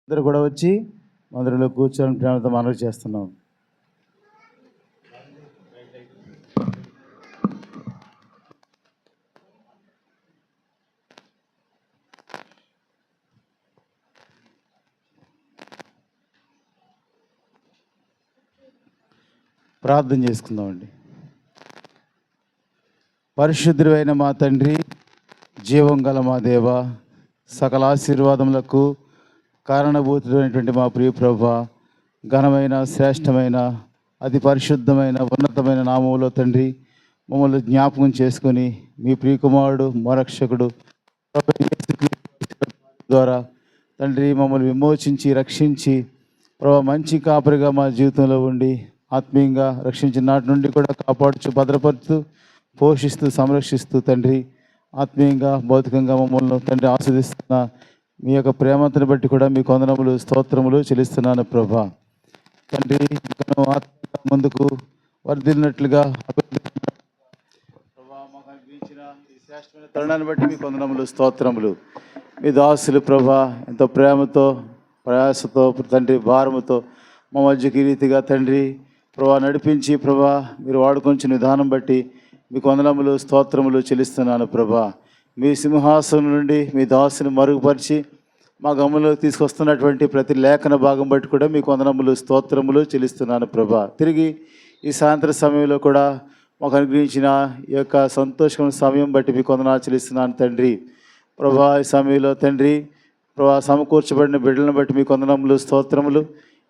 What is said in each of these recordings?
అందరూ కూడా వచ్చి మందిరంలో కూర్చొని ప్రేమతో మనవి చేస్తున్నాం. ప్రార్థన చేసుకుందామండి. పరిశుద్ధుడైన మా తండ్రి, జీవం గల మా దేవ, సకల ఆశీర్వాదములకు కారణభూతుడైనటువంటి మా ప్రియ ప్రభువా, ఘనమైన శ్రేష్టమైన అతి పరిశుద్ధమైన ఉన్నతమైన నామములో తండ్రి మమ్మల్ని జ్ఞాపకం చేసుకొని మీ ప్రియకుమారుడు మోరక్షకుడు ద్వారా తండ్రి మమ్మల్ని విమోచించి రక్షించి ప్రభా మంచి కాపరిగా మా జీవితంలో ఉండి ఆత్మీయంగా రక్షించిన నాటి నుండి కూడా కాపాడుచు భద్రపరుస్తూ పోషిస్తూ సంరక్షిస్తూ తండ్రి ఆత్మీయంగా భౌతికంగా మమ్మల్ని తండ్రి ఆస్వాదిస్తున్న మీ యొక్క ప్రేమతను బట్టి కూడా మీ వందనములు స్తోత్రములు చెల్లిస్తున్నాను ప్రభా. తండ్రి ఇంకా ఆత్మీయంగా ముందుకు వర్ధిల్లినట్లుగా ప్రభా మాకు అనిపించిన ఈ శ్రేష్టమైన తరుణాన్ని బట్టి మీ వందనములు స్తోత్రములు. మీ దాసులు ప్రభా ఎంతో ప్రేమతో ప్రయాసతో తండ్రి భారముతో మా మధ్యకి రీతిగా తండ్రి ప్రభా నడిపించి ప్రభా మీరు వాడుకొంచిన విధానం బట్టి మీకు వందనములు స్తోత్రములు చెల్లిస్తున్నాను ప్రభా. మీ సింహాసనం నుండి మీ దాసుని మరుగుపరిచి మా గమనంలో తీసుకొస్తున్నటువంటి ప్రతి లేఖన భాగం బట్టి కూడా మీకు వందనములు స్తోత్రములు చెల్లిస్తున్నాను ప్రభా. తిరిగి ఈ సాయంత్రం సమయంలో కూడా మాకు అనుగ్రహించిన ఈ యొక్క సంతోషమైన సమయం బట్టి మీకు వందనాలు చెల్లిస్తున్నాను తండ్రి ప్రభా. ఈ సమయంలో తండ్రి ప్రభా సమకూర్చబడిన బిడ్డలను బట్టి మీకు వందనములు స్తోత్రములు.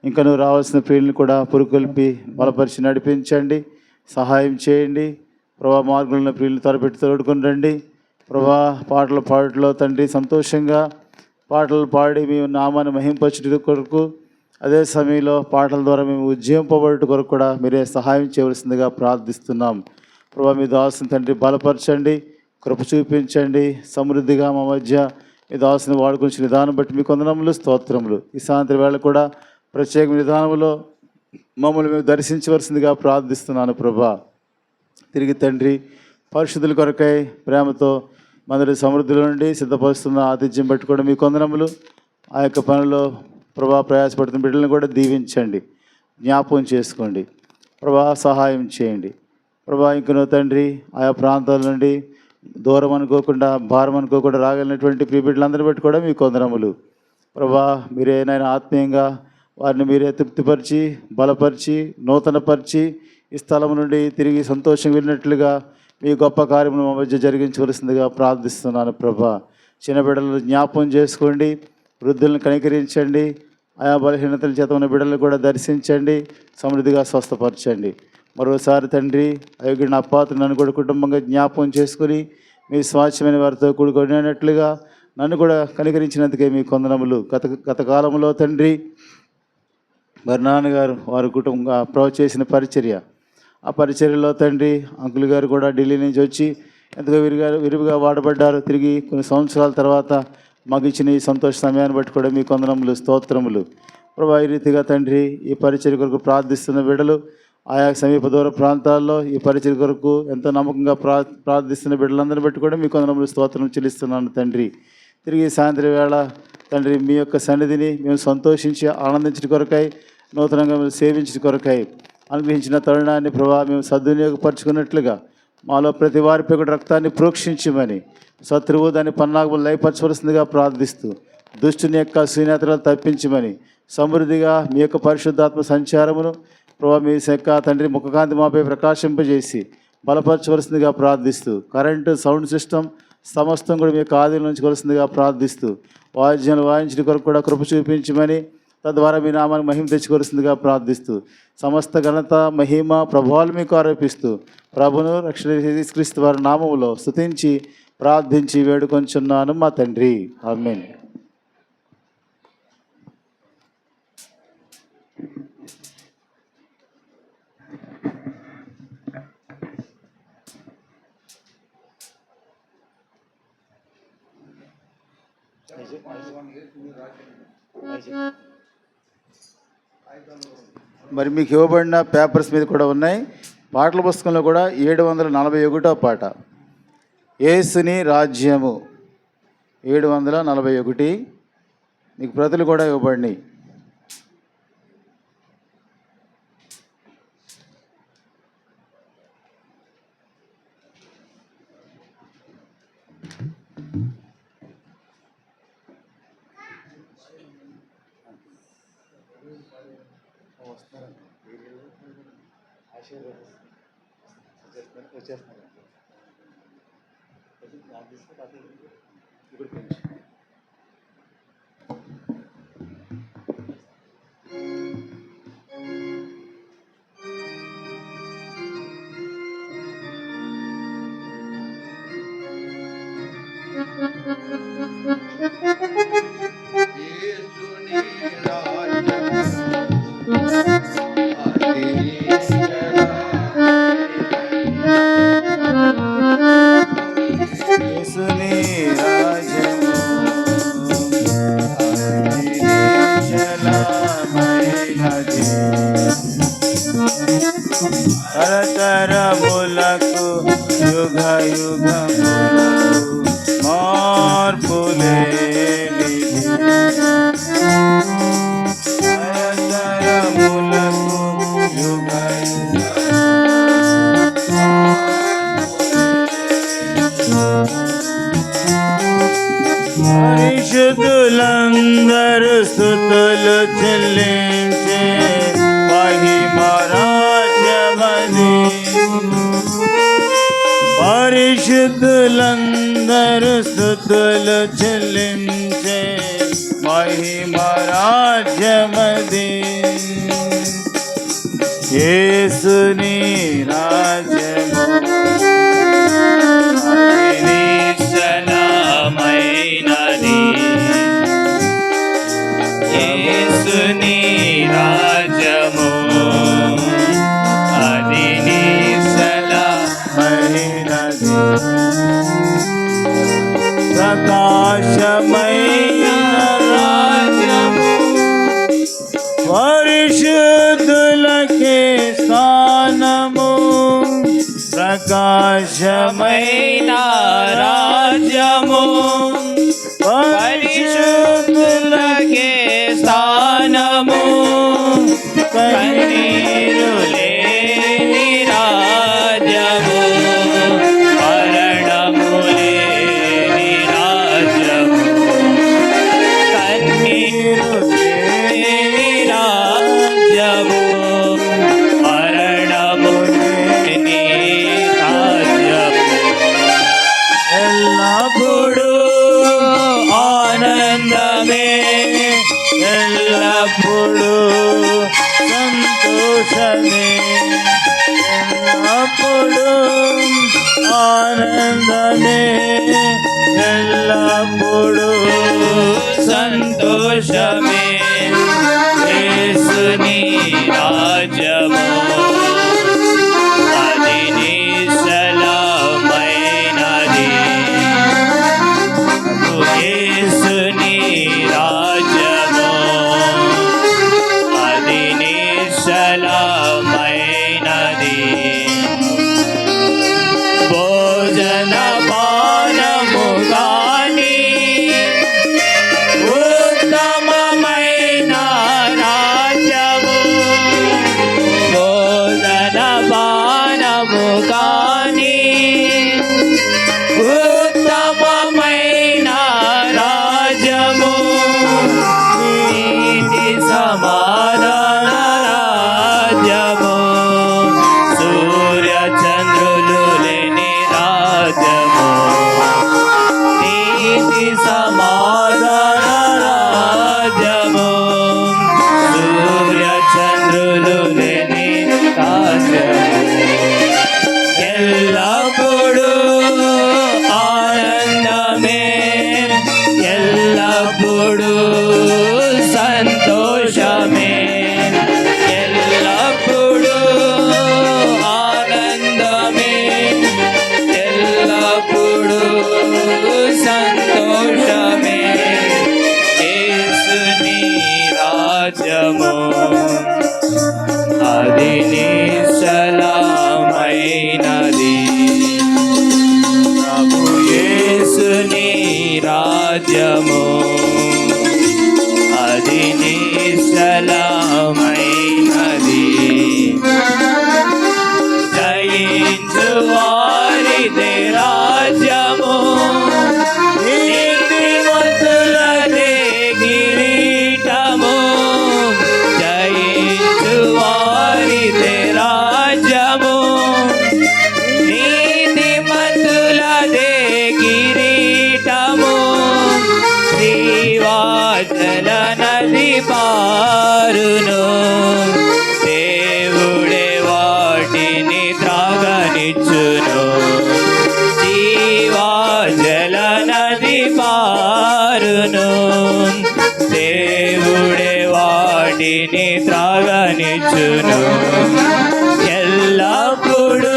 ఇంకా నువ్వు రావాల్సిన ప్రియులను కూడా పురుకొల్పి బలపరిచి నడిపించండి, సహాయం చేయండి ప్రభా. మార్గంలో ప్రియులను త్వరపెట్టి తోడుకొని రండి ప్రభా. పాటలు పాడట్లో తండ్రి సంతోషంగా పాటలు పాడి మేము నామాన్ని మహింపరచుట కొరకు, అదే సమయంలో పాటల ద్వారా మేము ఉజ్జీవింపబడుట కొరకు కూడా మీరే సహాయం చేయవలసిందిగా ప్రార్థిస్తున్నాం ప్రభా. మీ దాసుని తండ్రి బలపరచండి, కృప చూపించండి, సమృద్ధిగా మా మధ్య మీ దాసుని వాడుకునే విధానం బట్టి మీకు వందనములు స్తోత్రములు. ఈ సాయంత్రం వేళ కూడా ప్రత్యేక విధానంలో మమ్మల్ని మేము దర్శించవలసిందిగా ప్రార్థిస్తున్నాను ప్రభా. తిరిగి తండ్రి పరిశుద్ధుల కొరకై ప్రేమతో మందిర సమృద్ధిలో నుండి సిద్ధపరుస్తున్న ఆతిథ్యం బట్టి కూడా మీ వందనములు. ఆ యొక్క పనిలో ప్రభా ప్రయాసపడుతున్న బిడ్డలను కూడా దీవించండి, జ్ఞాపకం చేసుకోండి ప్రభా, సహాయం చేయండి ప్రభా. ఇంకనో తండ్రి ఆయా ప్రాంతాల నుండి దూరం అనుకోకుండా భారం అనుకోకుండా రాగలిగినటువంటి ప్రియ బిడ్డలందరినీ బట్టి కూడా మీ వందనములు ప్రభా. మీరేనైనా ఆత్మీయంగా వారిని మీరే తృప్తిపరిచి బలపరిచి నూతనపరిచి ఈ స్థలం నుండి తిరిగి సంతోషంగా వెళ్ళినట్లుగా మీ గొప్ప కార్యమును మా మధ్య జరిగించవలసిందిగా ప్రార్థిస్తున్నాను ప్రభా. చిన్న బిడ్డలను జ్ఞాపకం చేసుకోండి, వృద్ధులను కనికరించండి, ఆయా బలహీనతల చేత ఉన్న బిడ్డలను కూడా దర్శించండి, సమృద్ధిగా స్వస్థపరచండి. మరోసారి తండ్రి అయోగ్యుడిని అప్పాత్ర నన్ను కూడా కుటుంబంగా జ్ఞాపకం చేసుకుని మీ స్వాచ్ఛమైన వారితో కూడుకొనినట్లుగా నన్ను కూడా కనికరించినందుకే మీ వందనములు. గత కాలంలో తండ్రి మరి నాన్నగారు వారి కుటుంబంగా చేసిన పరిచర్య, ఆ పరిచర్యలో తండ్రి అంకుల్ గారు కూడా ఢిల్లీ నుంచి వచ్చి ఎంతగా విరివిగా వాడబడ్డారు. తిరిగి కొన్ని సంవత్సరాల తర్వాత మాకు ఇచ్చిన ఈ సంతోష సమయాన్ని బట్టి కూడా మీ వందనములు స్తోత్రములు ప్రభా. ఈ రీతిగా తండ్రి ఈ పరిచర్య కొరకు ప్రార్థిస్తున్న బిడ్డలు, ఆయా సమీప దూర ప్రాంతాల్లో ఈ పరిచర్య కొరకు ఎంతో నమ్మకంగా ప్రార్థిస్తున్న బిడ్డలందరిని బట్టి కూడా మీ వందనములు స్తోత్రం చెల్లిస్తున్నాను తండ్రి. తిరిగి సాయంత్రం వేళ తండ్రి మీ యొక్క సన్నిధిని మేము సంతోషించి ఆనందించిన కొరకై, నూతనంగా మేము సేవించిన కొరకై అనుగ్రహించిన తరుణాన్ని ప్రభా మేము సద్వినియోగపరచుకున్నట్లుగా మాలో ప్రతి వారిపై కూడా రక్తాన్ని ప్రోక్షించమని శత్రువు దాన్ని పన్నాగములు లయపరచవలసిందిగా ప్రార్థిస్తూ దుష్టుని యొక్క శూన్యతలను తప్పించమని సమృద్ధిగా మీ యొక్క పరిశుద్ధాత్మ సంచారమును ప్రభా మీ యొక్క తండ్రి ముఖకాంతి మాపై ప్రకాశింపజేసి బలపరచవలసిందిగా ప్రార్థిస్తూ కరెంటు సౌండ్ సిస్టమ్ సమస్తం కూడా మీ యొక్క ఆధీనంలో ఉంచుకోవాల్సిందిగా ప్రార్థిస్తూ వాయిద్యాలు వాయించిన కొరకు కూడా కృప చూపించమని, తద్వారా మీ నామాన్ని మహిమ తెచ్చుకోవాల్సిందిగా ప్రార్థిస్తూ సమస్త ఘనత మహిమ ప్రభావాలు మీకు ఆరోపిస్తూ ప్రభును రక్షణ యేసుక్రీస్తు వారి నామములో స్తుతించి ప్రార్థించి వేడుకొంచున్నాను మా తండ్రి, ఆమేన్. మరి మీకు ఇవ్వబడిన పేపర్స్ మీద కూడా ఉన్నాయి. పాటల పుస్తకంలో కూడా 741వ పాట యేసుని రాజ్యము 741. మీకు ప్రతులు కూడా ఇవ్వబడినాయి. తరతరములకు యుగ యుగములకు మార్పులేనిది. తరతరములకు యుగ పరిశుద్ధులందరూ స్తుతులు చెల్లించే మహిమరాజ్యమది. పరిశుద్ధులందరూ స్తుతులు చెల్లించే మహిమరాజ్యమది. యేసుని రాజ్యము నిశ్చలమైనది. యేసుని రాజ్యము అది నిశ్చలమైనది. ప్రకాశమైన రాజ్యము పరిశుద్ధులకే స్థానము. ప్రకాశమైన రాజ్యము పరిశుద్ధులకే స్థానము. కన్నీరు లేని రాజ్యము మరణము లేని రాజ్యము. కన్నీరు లేని రాజ్యము మరణము లేని రాజ్యము. ఎల్లప్పుడూ ఆనందమే ఎల్లప్పుడూ సంతోషమే. ఎల్లప్పుడూ ఆనందమే ఎల్లప్పుడూ సంతోషమే. యేసుని రాజ్యము అది నిశ్చలమైనది. యేసుని రాజ్యము అది నిశ్చలమైనది. భోజన పానము గాని ఉత్తమమైన రాజ్యము. భోజన పానము గాని ఉత్తమమైన రాజ్యము. నీతి సమాధాన రాజ్యము సూర్య చంద్రులు లేని రాజ్యము. నీతి సమాధాన రాజ్యము సూర్య చంద్రులు లేని రాజ్యము. ఎల్లప్పుడూ ఆనందమే ఎల్లప్పుడూ సంతోషమే. ఎల్లప్పుడూ ఆనందమే ఎల్లప్పుడూ సంతోషమే. యేసుని రాజ్యము అది నిశ్చలమైనది. ప్రభు యేసుని రాజ్యము నది పారును దేవుడే వాటిని త్రాగనిచ్చును జీవజల నది పారును దేవుడే వాటిని త్రాగనిచ్చును ఎల్లప్పుడూ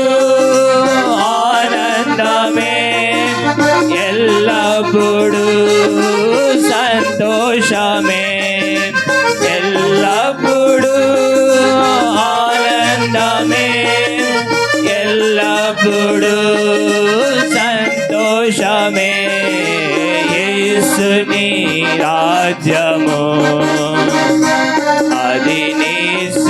ఆనందమే ఎల్లప్పుడూ సంతోషమే ఎల్లప్పుడూ ఆనందమే ఎల్లప్పుడూ సంతోషమే యేసుని రాజ్యము అది నిశ్చలమైనది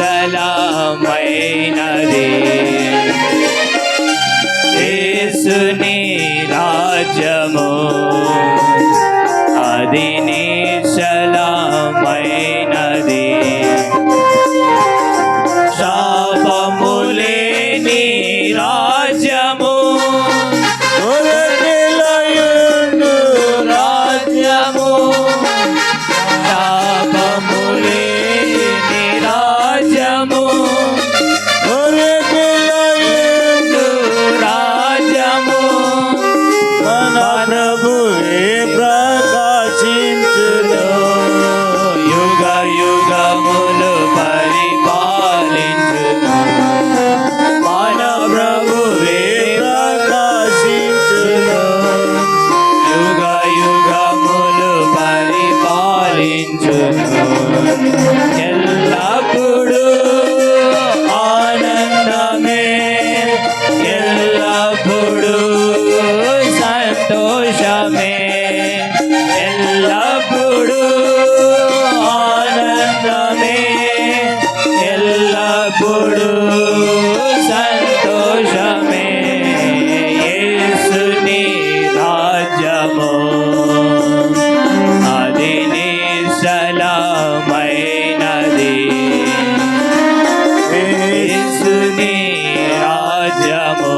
యేసుని రాజ్యము అది నిశ్చలమైనది శాపములేని రాజ్యము రాజ్యము శాపములేని రాజ్యము రాజ్యము మన ప్రభువే ప్రకాశించును యుగ యుగములు పరిపాలించును మన ప్రభువే ప్రకాశించును యుగ యుగములు పరిపాలించును ఎల్లప్పుడూ ఆనందమే ఎల్లప్పుడూ సంతోషమే ఎల్లప్పుడూ ఆనందమే ఎల్లప్పుడూ సంతోషమే యేసుని రాజ్యము అది నిశ్చలమైనది యేసుని రాజ్యము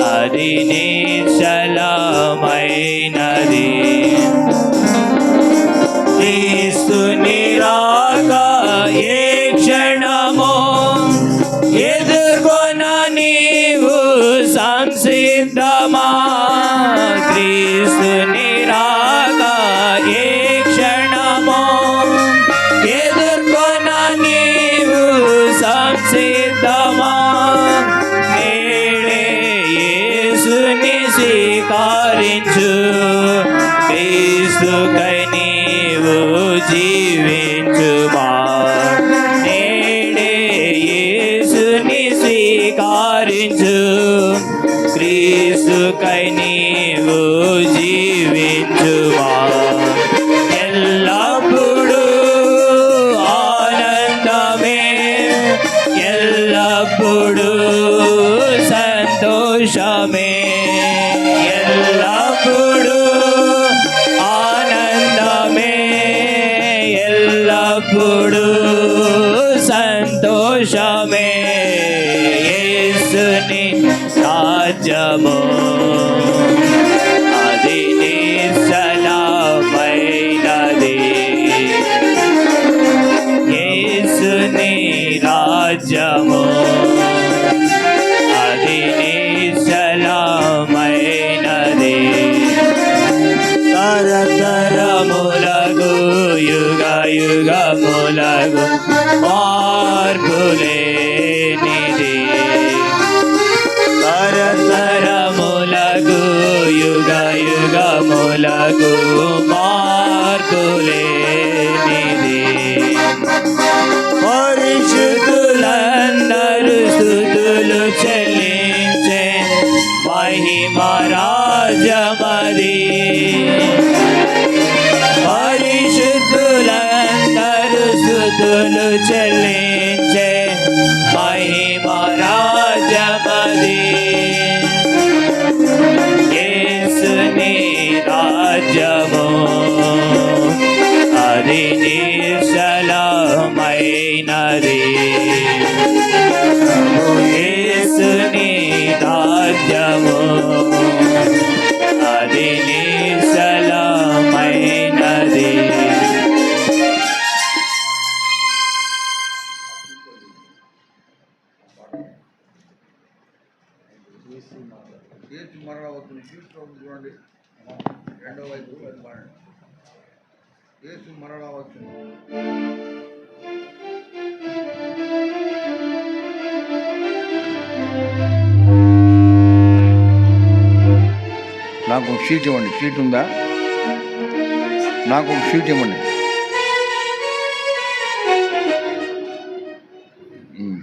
అది నిశ్చలమైనది క్రీస్తుని రాక ఏ క్షణమో ఎదుర్కొన నీవు సంసిద్ధమా క్రీస్తుని రాక ఏ క్షణమో ఎదుర్కొన నీవు సంసిద్ధమా నేడే యేసుని స్వీకరించు క్రీస్తుకై నీవు జీవించుమా నేడే యేసుని స్వీకరించు క్రీస్తుకై నీవు జీవించుమా ఎల్లప్పుడూ ఆనందమే ఎల్లప్పుడూ సంతోషమే ఎల్లప్పుడూ ఆనందమే ఎల్లప్పుడూ సంతోషమే యేసుని రాజ్యము అది నిశ్చలమైనది యేసుని రాజ్యము అది నిశ్చలమైనది తరతరములగు యుగ యుగములగు మార్పులేనిది తరతరములగు యుగ యుగములగు మార్పులేనిది పరిశుద్ధులందరూ స్తుతులు చెల్లించే మహిమ రాజ్యమది పరిశుద్ధులందరూ స్తుతులు చెల్లించే మహిమ రాజ్యమది యేసుని రాజ్యము అది నిశ్చలమైనది యేసుని రాజ్యము అది నిశ్చలమైనది అవుతుంది. షీట్లో ఉంది చూడండి, రెండో వైపు అది పాడండి. యేసు మరలా వచ్చును. నాకు ఒక షీట్ ఇవ్వండి. షీట్ ఉందా? నాకు ఒక షీట్ ఇవ్వండి.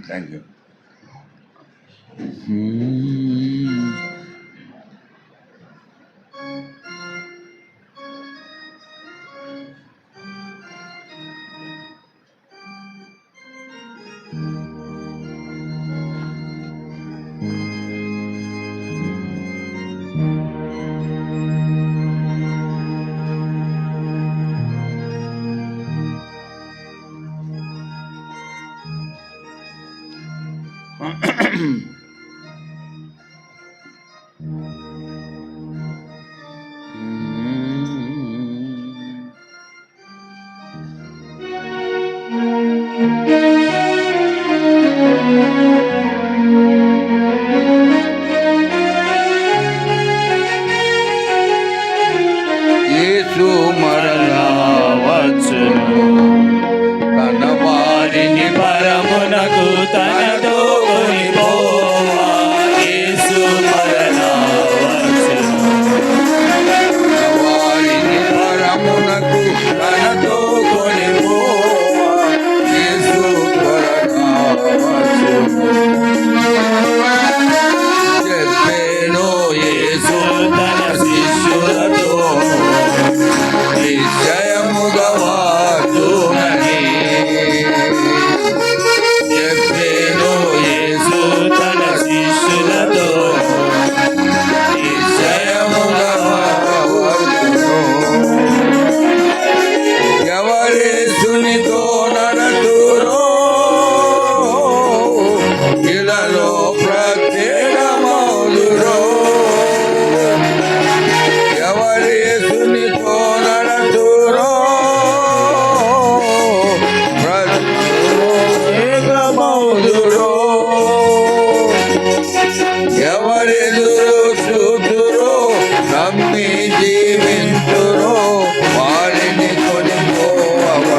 Thank you. యేసు మరలా వచ్చును, తన వారిని పరమునకు తనతో కొనిపోవా. యేసు మరలా వచ్చును, వారిని పరమునకు తనతో కొనిపోవా. యేసు త్వరగా వచ్చును. చెప్పెను యేసు తన శిష్యులతో నిశ్చయముగా వార్చునని. చెప్పెను యేసు తన శిష్యులతో నిశ్చయముగా వార్చును. ఎవరేసునితో నడతురో ఇలలో ప్రత్యేకమౌదురో. ఎవరేసునితో నడతురో ప్రత్యేకమౌదురో. ఎవరెదురు చూతురో నమ్మి జీవింతురో వారిని కొనిపోవచ్చును.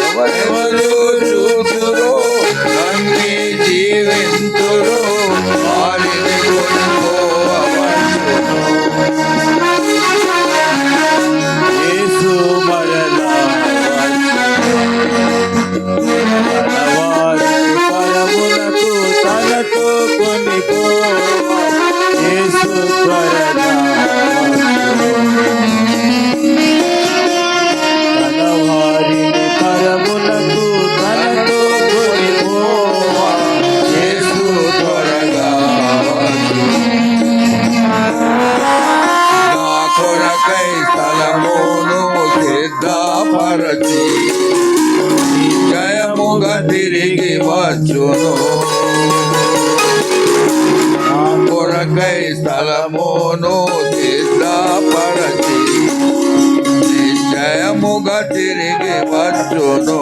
ఎవరెవరు చూతురో నమ్మి జీవింతురో వారిని కొనిపోవచ్చును. యేసు మరలా తనవారి పరమునకు తనతో కొనిపోవా. యేసు త్వరగా తనవారిని పరమునకు తనతో కొనిపోవా. యేసు త్వరగా వచ్చును. నా కొరకై స్థలమును సిద్ధపరచి జయముగా తిరిగి వచ్చును. నా కొరకై స్థలమును సిద్ధపరచి నిశ్చయముగా తిరిగి వచ్చును.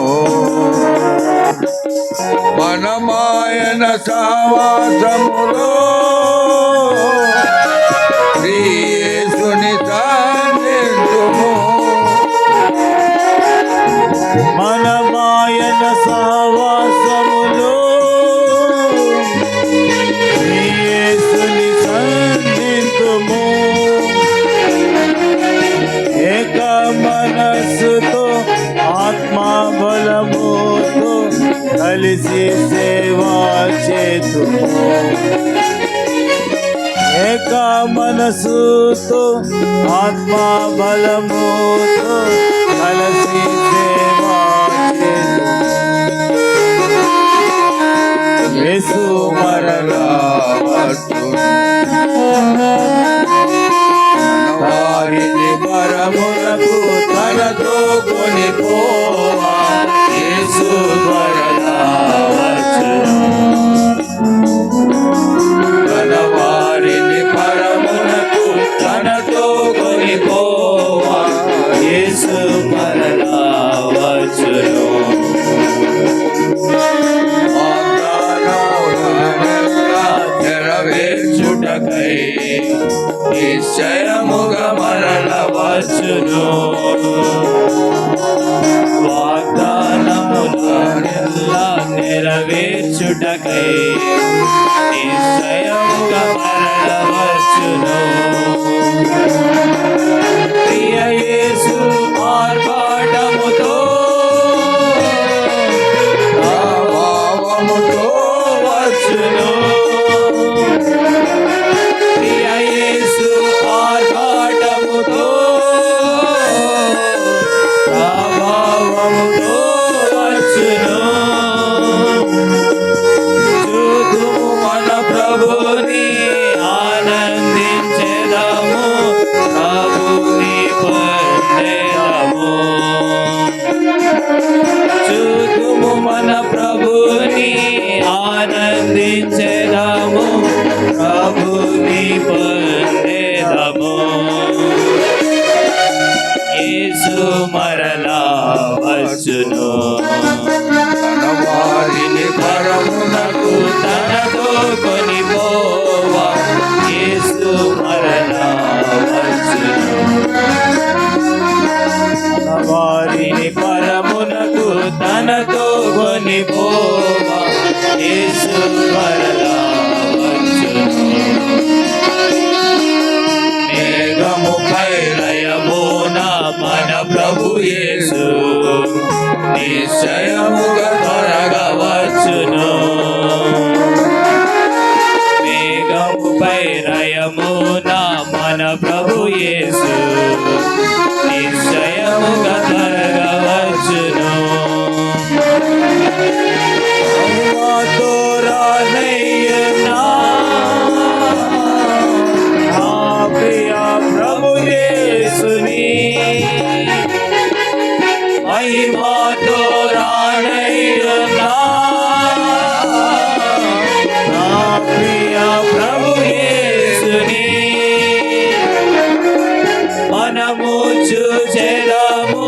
మనమాయన సహవాసములో యేసుని సాన్నిధ్యము. మనమాయన సహవాసములో యేసుని సన్నిధిము. ఏక మనస్సుతో ఆత్మా బలముతో కలిసి సేవా చేతుము. ఏక మనసుతో ఆత్మా బలముతో కలిసి సేవా చేతుము. యేసు మరలా వచ్చును. వారిని పరమునకు తనతో కొనిపోవా. యేసు త్వరగా వచ్చును. తన వారిని పరమునకు తనతో కొనిపోవా. యేసు మరలా వచ్చును. వాగ్దానములనెల్లా వచ్చును వాగ్దానములనెల్లా నెరవేర్చుటకై నిశ్చయముగా మరల వచ్చును ప్రియ యేసు ఆర్భాటముతో ప్రభావముతో వచ్చును ప్రియ యేసు ఆర్భాటముతో ప్రభావముతో వచ్చును చూతుము మన ప్రభుని ఆనందించెదము ప్రభుని పొందెదము చూతుము మన ప్రభుని ఆనందించెదము ప్రభుని పొందెదము యేసు మరలా వచ్చును తన వారిని పరమునకు తనతో కొనిపోవా యేసు మరలా వచ్చును తన వారిని పరమునకు తనతో కొనిపోవా యేసు మరలా వచ్చును మేఘముపై లయమున మన ప్రభు యేసు నిశ్చయముగా త్వరగా వచ్చును మేఘముపై లయమున మన ప్రభు యేసు నిశ్చయముగా త్వరగా వచ్చును అమ్మతో రానయ్యనా నా ప్రియ ప్రభు యేసుని మహిమతో రానయ్యనా నా ప్రియ ప్రభు యేసుని మనము చూచెదము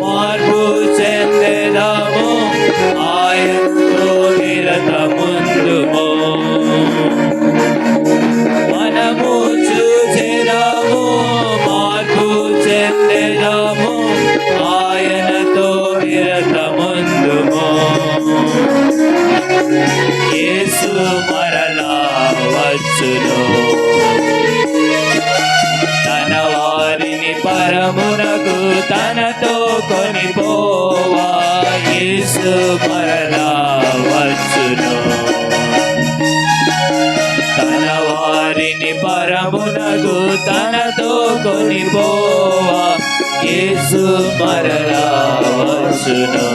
మార్పు చెందెదము ఆయనతో నిరతముందుము మనము చూచెదము మార్పు చెందెదము ఆయనతో నిరతముందుము యేసు మరలా వచ్చును తన వారిని పరమునకు తనతో కొనిపోవా యేసు మరలా వచ్చును తన వారిని పరమునకు తనతో కొనిపోవా యేసు మరలా వచ్చును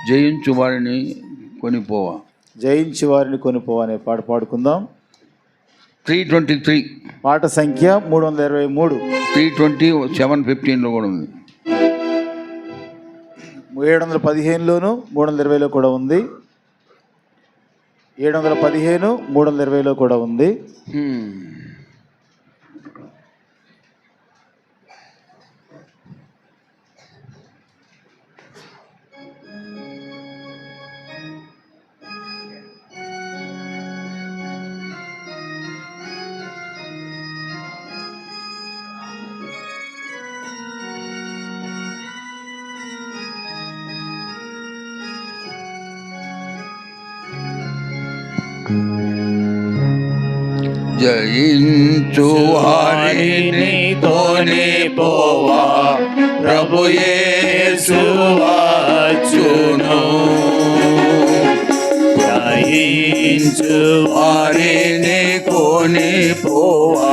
జయించు వారిని కొనిపోవా జయించి వారిని కొనిపోవా అనే పాట పాడుకుందాం 323 పాట సంఖ్య 323 320 715లో కూడా ఉంది 715లోను 320లో కూడా ఉంది 715 320లో కూడా ఉంది జయించు వారిని కొనిపోవా ప్రభు యేసు వచ్చును జయించు వారిని కొనిపోవా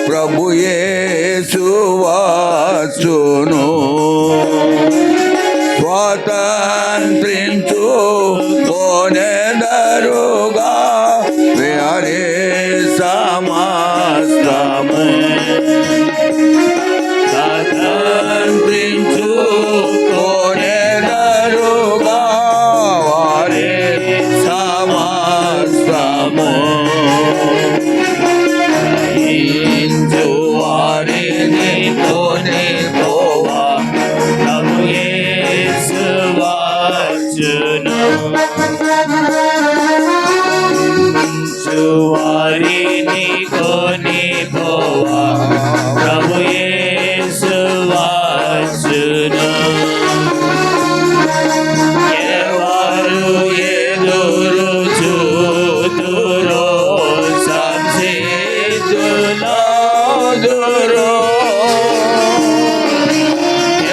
ప్రభు యేసు వచ్చును స్వాతంత్రించు కొనెదరుగా వేరే సమస్తము స్వాతంత్రించు కొనెదరుగా వారే సమస్తము జయించు వారిని కొనిపోవా ప్రభు యేసు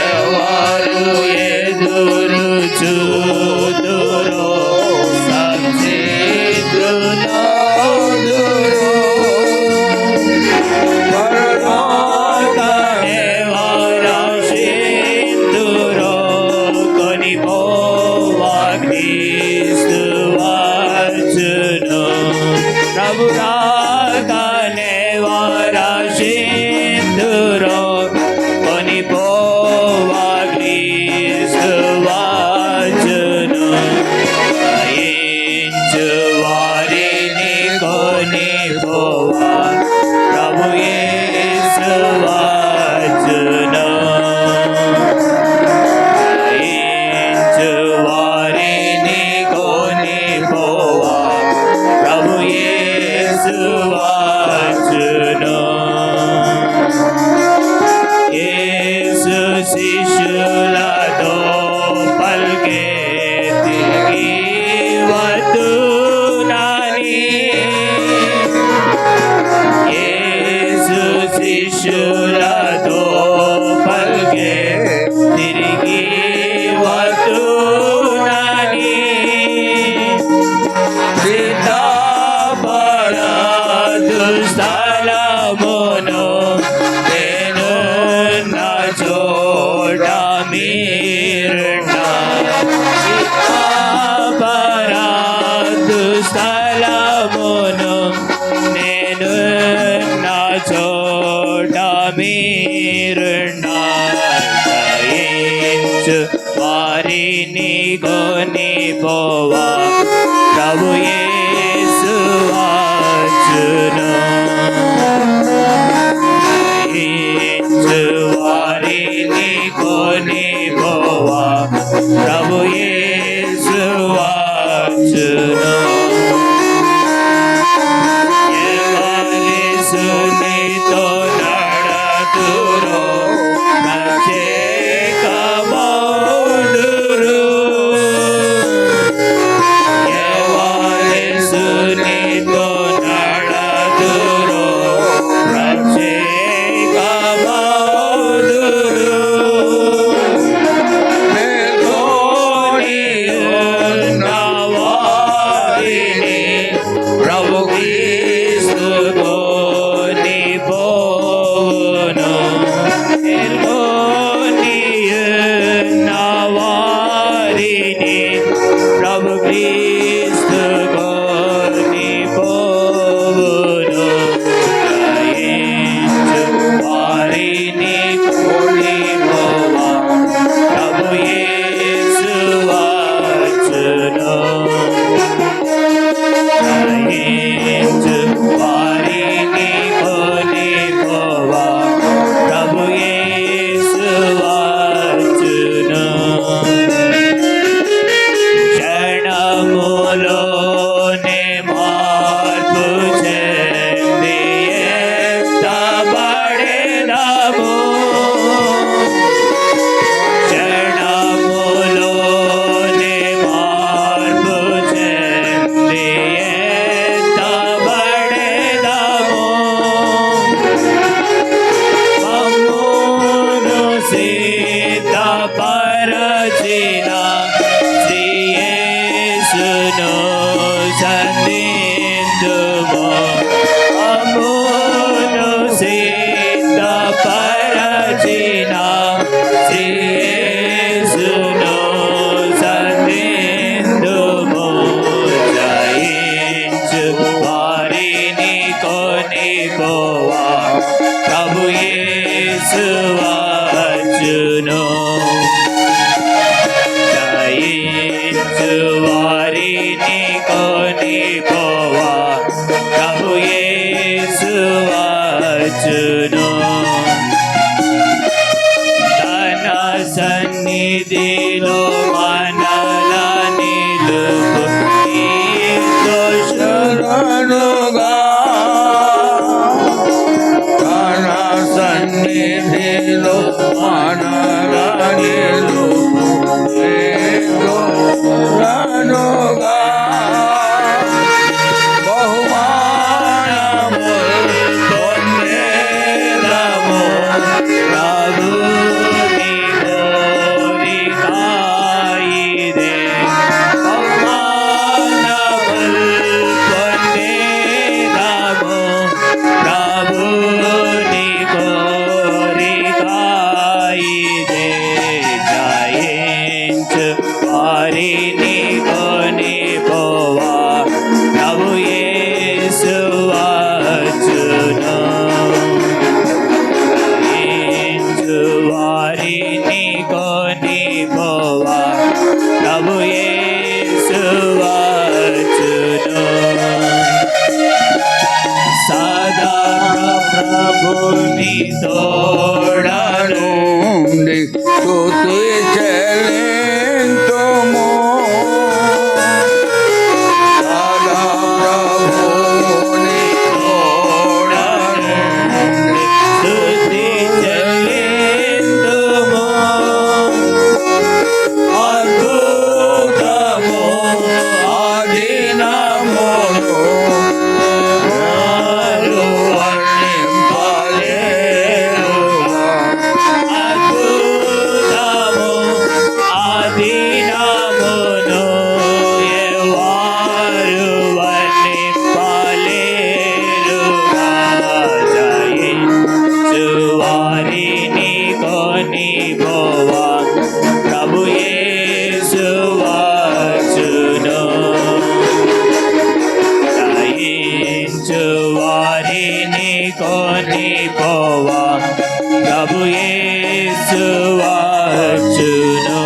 ఎవరు ఎదురు చూదురో సంసిద్ధులౌదురో. పరలోకమేవరసిందురో కొనిపోవా క్రీస్తు వచ్చును. ప్రభు రాకనే వరసిందురో కొనిపోవా క్రీస్తు వచ్చును. జయించు వారిని కొనిపోవా ప్రభు యేసు వచ్చును. జయించు వారిని కొనిపోవా ప్రభు యేసు వచ్చును. యేసు శిష్యులతో పల్కే తిరిగి వద్దునని. యేసు శిష్యులతో పల్కే తిరిగి వద్దునని. సిద్ధపడదు స్థలమును నేను నా చోట మీరున్నా. సిద్ధపడదు స్థలమును నేను నా చోట మీరున్నా. జయించు వారిని కొనిపోవా ప్రభు యేసు వచ్చును. జయించు వారిని కొనిపోవా ప్రభు యేసు వచ్చును. ఎవరేసునితో నడతురో ప్రత్యేకమౌదురు. ఎవరేసునితో నడతురో ప్రత్యేకమౌదురు. మేల్కొనియున్న వారిని ప్రభు క్రీస్తు కొనిపోవును. మేల్కొనియున్న వారిని ప్రభు క్రీస్తు కొనిపోవును. జయించు వారిని కొనిపోవా ప్రభు యేసు వచ్చును. జయించు వారిని కొనిపోవా ప్రభు యేసు వచ్చును. క్షణములోనే మార్పు చెంది ఎత్తబడెదము. క్షణములోనే మార్పు చెంది ఎత్తబడెదము. మమ్మును సిద్ధపరచిన శ్రీ యేసును సంధింతుము. మమ్మును సిద్ధపరచిన శ్రీ యేసును సంధింతుము. జయించు వారిని కొనిపోవా ప్రభు యేసు వచ్చును. జయించు వారిని కొనిపోవా ప్రభు యేసు వచ్చును. తన సన్నిధిలో మనల నిలుపు నీతో శరణుగా. తన సన్నిధిలో మనల నిలుపు నీతో శరణుగా. బహుమానములు పొందేదము తోడను నుండి స్తుతి చెల్లింతుము. సదా ప్రభువుని తోడను స్తుతి చెల్లింతుము. అద్భుతము ఆదినమును వారు వర్ణింపలేరుగా. అద్భుతము ఆదినమును వారు వర్ణింపలేరుగా. జయించు వారిని కొనిపోవా ప్రభు యేసు వచ్చును. జయించు వారిని కొనిపోవా ప్రభు యేసు వచ్చును.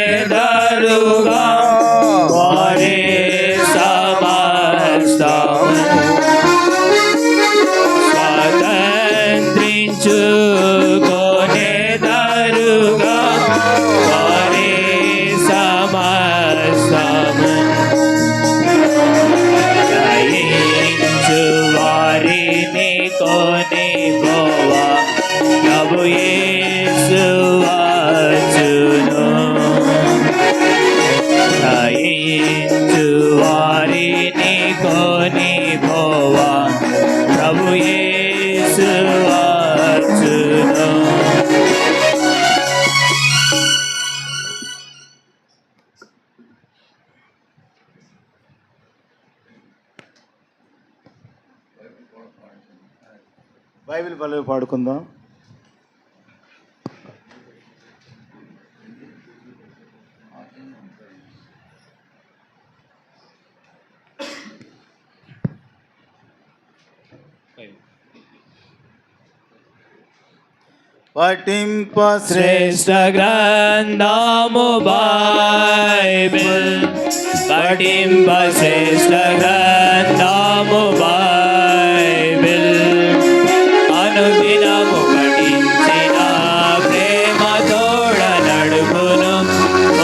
స్వాతంత్రించుకొనెదరుగా వారే సమస్తము. స్వాతంత్రించుకొనెదరుగా వారే సమస్తము. జయించు వారిని కొనిపోవా ప్రభు యేసు వచ్చును. జయించు వారిని కొనిపోవా ప్రభు యేసు వచ్చును. బైబిల్ పల్లవి పాడుకుందాం. పఠింప శ్రేష్ఠ గ్రంథము బైబిల్ పఠింప శ్రేష్ఠ గ్రంథము బైబిల్ అనుదినము పఠించిన ప్రేమ తోడ నడుపును.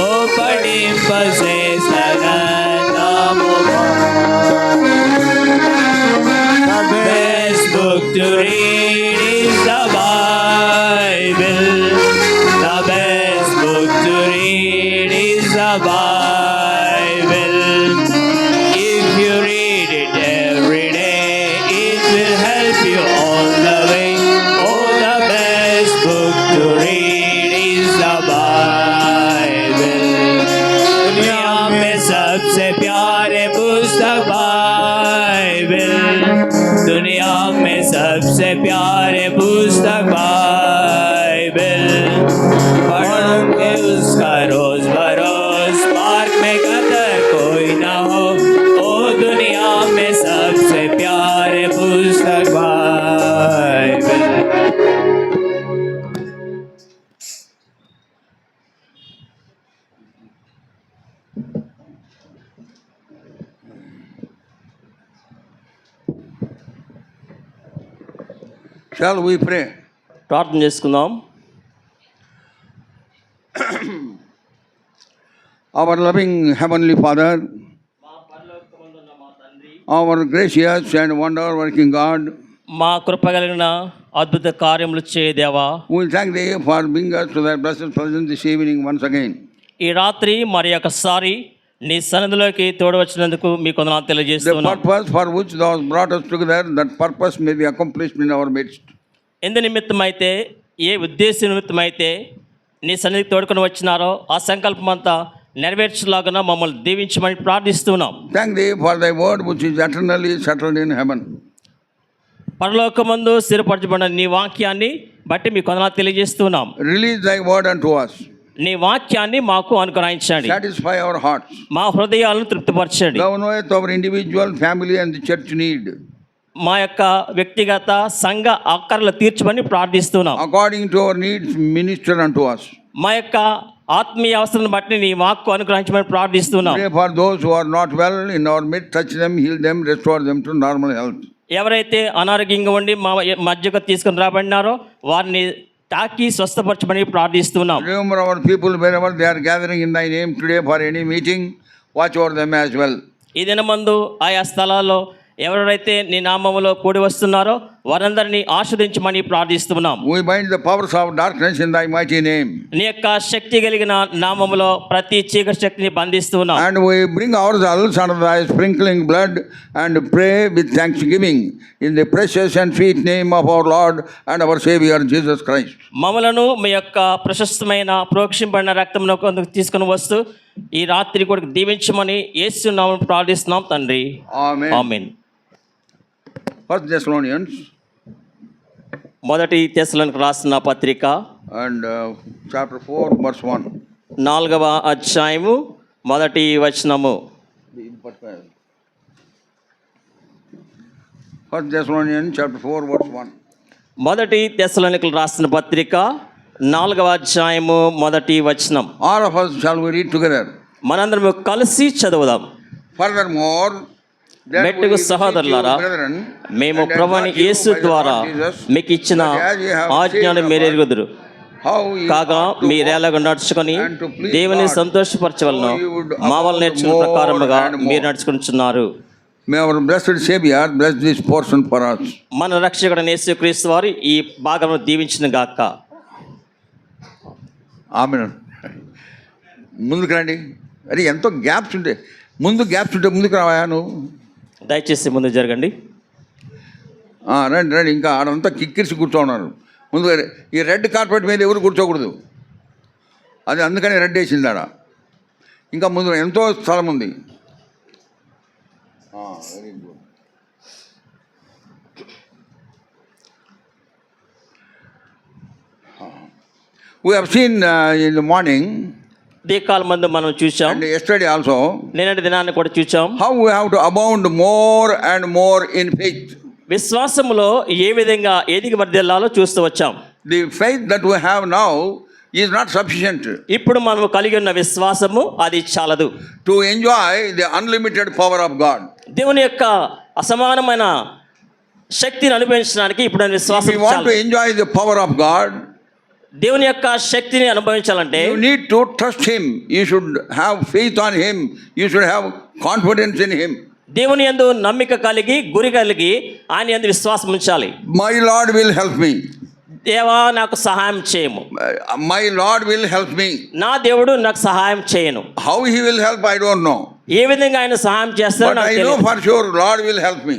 ఓ పఠింప శ్రేష్ఠ గ్రంథము best book to read is the Bible. The best book to read is the Bible. If you read it every day, it will help you all the way. Oh, the best book to read is the Bible. दुनिया में सबसे प्यारे पुस्तक Bible. दुनिया में सबसे प्यारे पुस्तक बाइबल. पढ़ोगे उसका रोज बरोज पार्क में कदर कोई ना हो. ओ दुनिया में सबसे प्यारे पुस्तक बाइबल. Shall we pray? ప్రార్థన చేసుకుందాం. Our loving Heavenly Father, our gracious and wonder-working God, మా కృపగలిగిన అద్భుత కార్యములు చేయ దేవా, we thank Thee for bringing us to Thy blessed presence this evening once again. ఈ రాత్రి మరి ఒకసారి నీ సన్నిధిలోకి తోడవచ్చినందుకు మీకు వందనాలు The తెలియజేస్తున్నాను. purpose for which Thou hast brought us together, that purpose may be accomplished in our midst. ఎందు నిమిత్తమైతే ఏ ఉద్దేశ నిమిత్తమైతే నీ సన్నిధికి తోడుకొని వచ్చినారో ఆ సంకల్పం అంతా నెరవేర్చలాగా మమ్మల్ని దీవించమని ప్రార్థిస్తున్నాం. Thank Thee for Thy word which is eternally settled in heaven. పరలోకమందు స్థిరపరచబడిన నీ వాక్యాన్ని బట్టి మీకు వందనాలు తెలియజేస్తున్నాం. Release Thy word unto us. నీ వాక్యాన్ని మాకు అనుగ్రహించండి. Satisfy our hearts. మా హృదయాలను తృప్తిపరచండి. Thou knowest our individual, family and the church need. మా యొక్క వ్యక్తిగత సంఘ అక్కర్లు తీర్చమని ప్రార్థిస్తున్నాం. According to our needs, minister unto us. మా యొక్క ఆత్మీయ అవసరాన్ని బట్టి నీ వాక్కు అనుగ్రహించమని ప్రార్థిస్తున్నాం. Pray for those who are not well in our midst. Touch them, heal them, restore them to normal health. ఎవరైతే అనారోగ్యంగా ఉండి మా మధ్యకు తీసుకుని రాబడినారో వారిని తాకి స్వస్థపరచమని ప్రార్థిస్తున్నాం. Remember our people wherever they are gathering in thy name today for any meeting. Watch over them as well. ఈ దినమందు ఆయా స్థలాల్లో ఎవరైతే నీ నామములో కూడి వస్తున్నారో వారందరినీ ఆశీర్వదించమని ప్రార్థిస్తున్నాం. We bind the powers of darkness in thy mighty name. నీ యొక్క శక్తి కలిగిన నామములో ప్రతి చీకటి శక్తిని బంధిస్తున్నాం. And we bring ourselves under thy sprinkling blood and pray with thanksgiving in the precious and sweet name of our Lord and our Savior Jesus Christ. మమ్మలను మీ యొక్క ప్రశస్తమైన ప్రోక్షింపడిన రక్తమును తీసుకుని వస్తూ ఈ రాత్రి కూడా దీవించమని యేసు నామములో ప్రార్థిస్తున్నాం తండ్రి. Amen. ఆమేన్. First Thessalonians మొదటి తెస్సలోనికీయులకు రాసిన పత్రిక and chapter 4 verse 1. 4వ అధ్యాయము మొదటి వచనము. First Thessalonians chapter 4 verse 1. మొదటి తెస్సలోనికీయులకు రాసిన పత్రిక 4వ అధ్యాయము మొదటి వచనం. All of us shall we read together. మనందరం కలిసి చదువుదాం. Furthermore, that we మెట్టుకు beseech you, సహోదరులారా, brethren, మేము and ప్రభువైన exhort you Yesu by the ద్వారా Lord Jesus, మీకు ఇచ్చిన that as ye have ఆజ్ఞను seen మీరు our ఎరుగుదురు. how ye కాగా ought to మీరేలాగా నడుచుకొని and to please దేవుని God, సంతోషపరచవలను so you would మా వల్ల abound నేర్చుకున్న more ప్రకారముగా and more. మీరు నడుచుకుంటున్నారు. May our blessed Savior bless this portion for us. మన రక్షకుడైన యేసుక్రీస్తు వారు ఈ భాగమును దీవించిన గాక. ఆమేన్. ముందుకు రండి. అరే ఎంతో గ్యాప్స్ ఉంటాయి. ముందుకు రావా నువ్వు. దయచేసి ముందు జరగండి. రండి ఇంకా ఆడంతా కిక్కిరిసి కూర్చోన్నారు. ముందు ఈ రెడ్ కార్పెట్ మీద ఎవరు కూర్చోకూడదు. అది అందుకని రెడ్ వేసింది ఆడ. ఇంకా ముందు ఎంతో స్థలం ఉంది. Very good. We have seen in the morning దీకాల మందు మనం చూసాం, and yesterday also నిన్నటి దినాన్ని కూడా చూసాం. how we have to abound more and more in faith. విశ్వాసములో ఏ విధంగా ఎదిగి వర్ధిల్లాలో చూస్తూ వచ్చాం. The faith that we have now is not sufficient ఇప్పుడు మనం కలిగి ఉన్న విశ్వాసము అది చాలదు to enjoy the unlimited power of God. దేవుని యొక్క అసమానమైన శక్తిని అనుభవించడానికి ఇప్పుడు If విశ్వాసం you want to చాలు. enjoy the power of God, దేవుని యొక్క శక్తిని అనుభవించాలంటే you need to trust Him. You should have faith on Him. You should have confidence in Him. దేవుని యందు నమ్మిక కలిగి గురి కలిగి ఆయన యందు విశ్వాసం ఉంచాలి. My Lord will help me. దేవా నాకు సహాయం చేయము. My Lord will help me. నా దేవుడు నాకు సహాయం చేయను. How He will help, I don't know. ఏ విధంగా ఆయన సహాయం చేస్తారో But నాకు I know తెలియదు. for sure Lord will help me.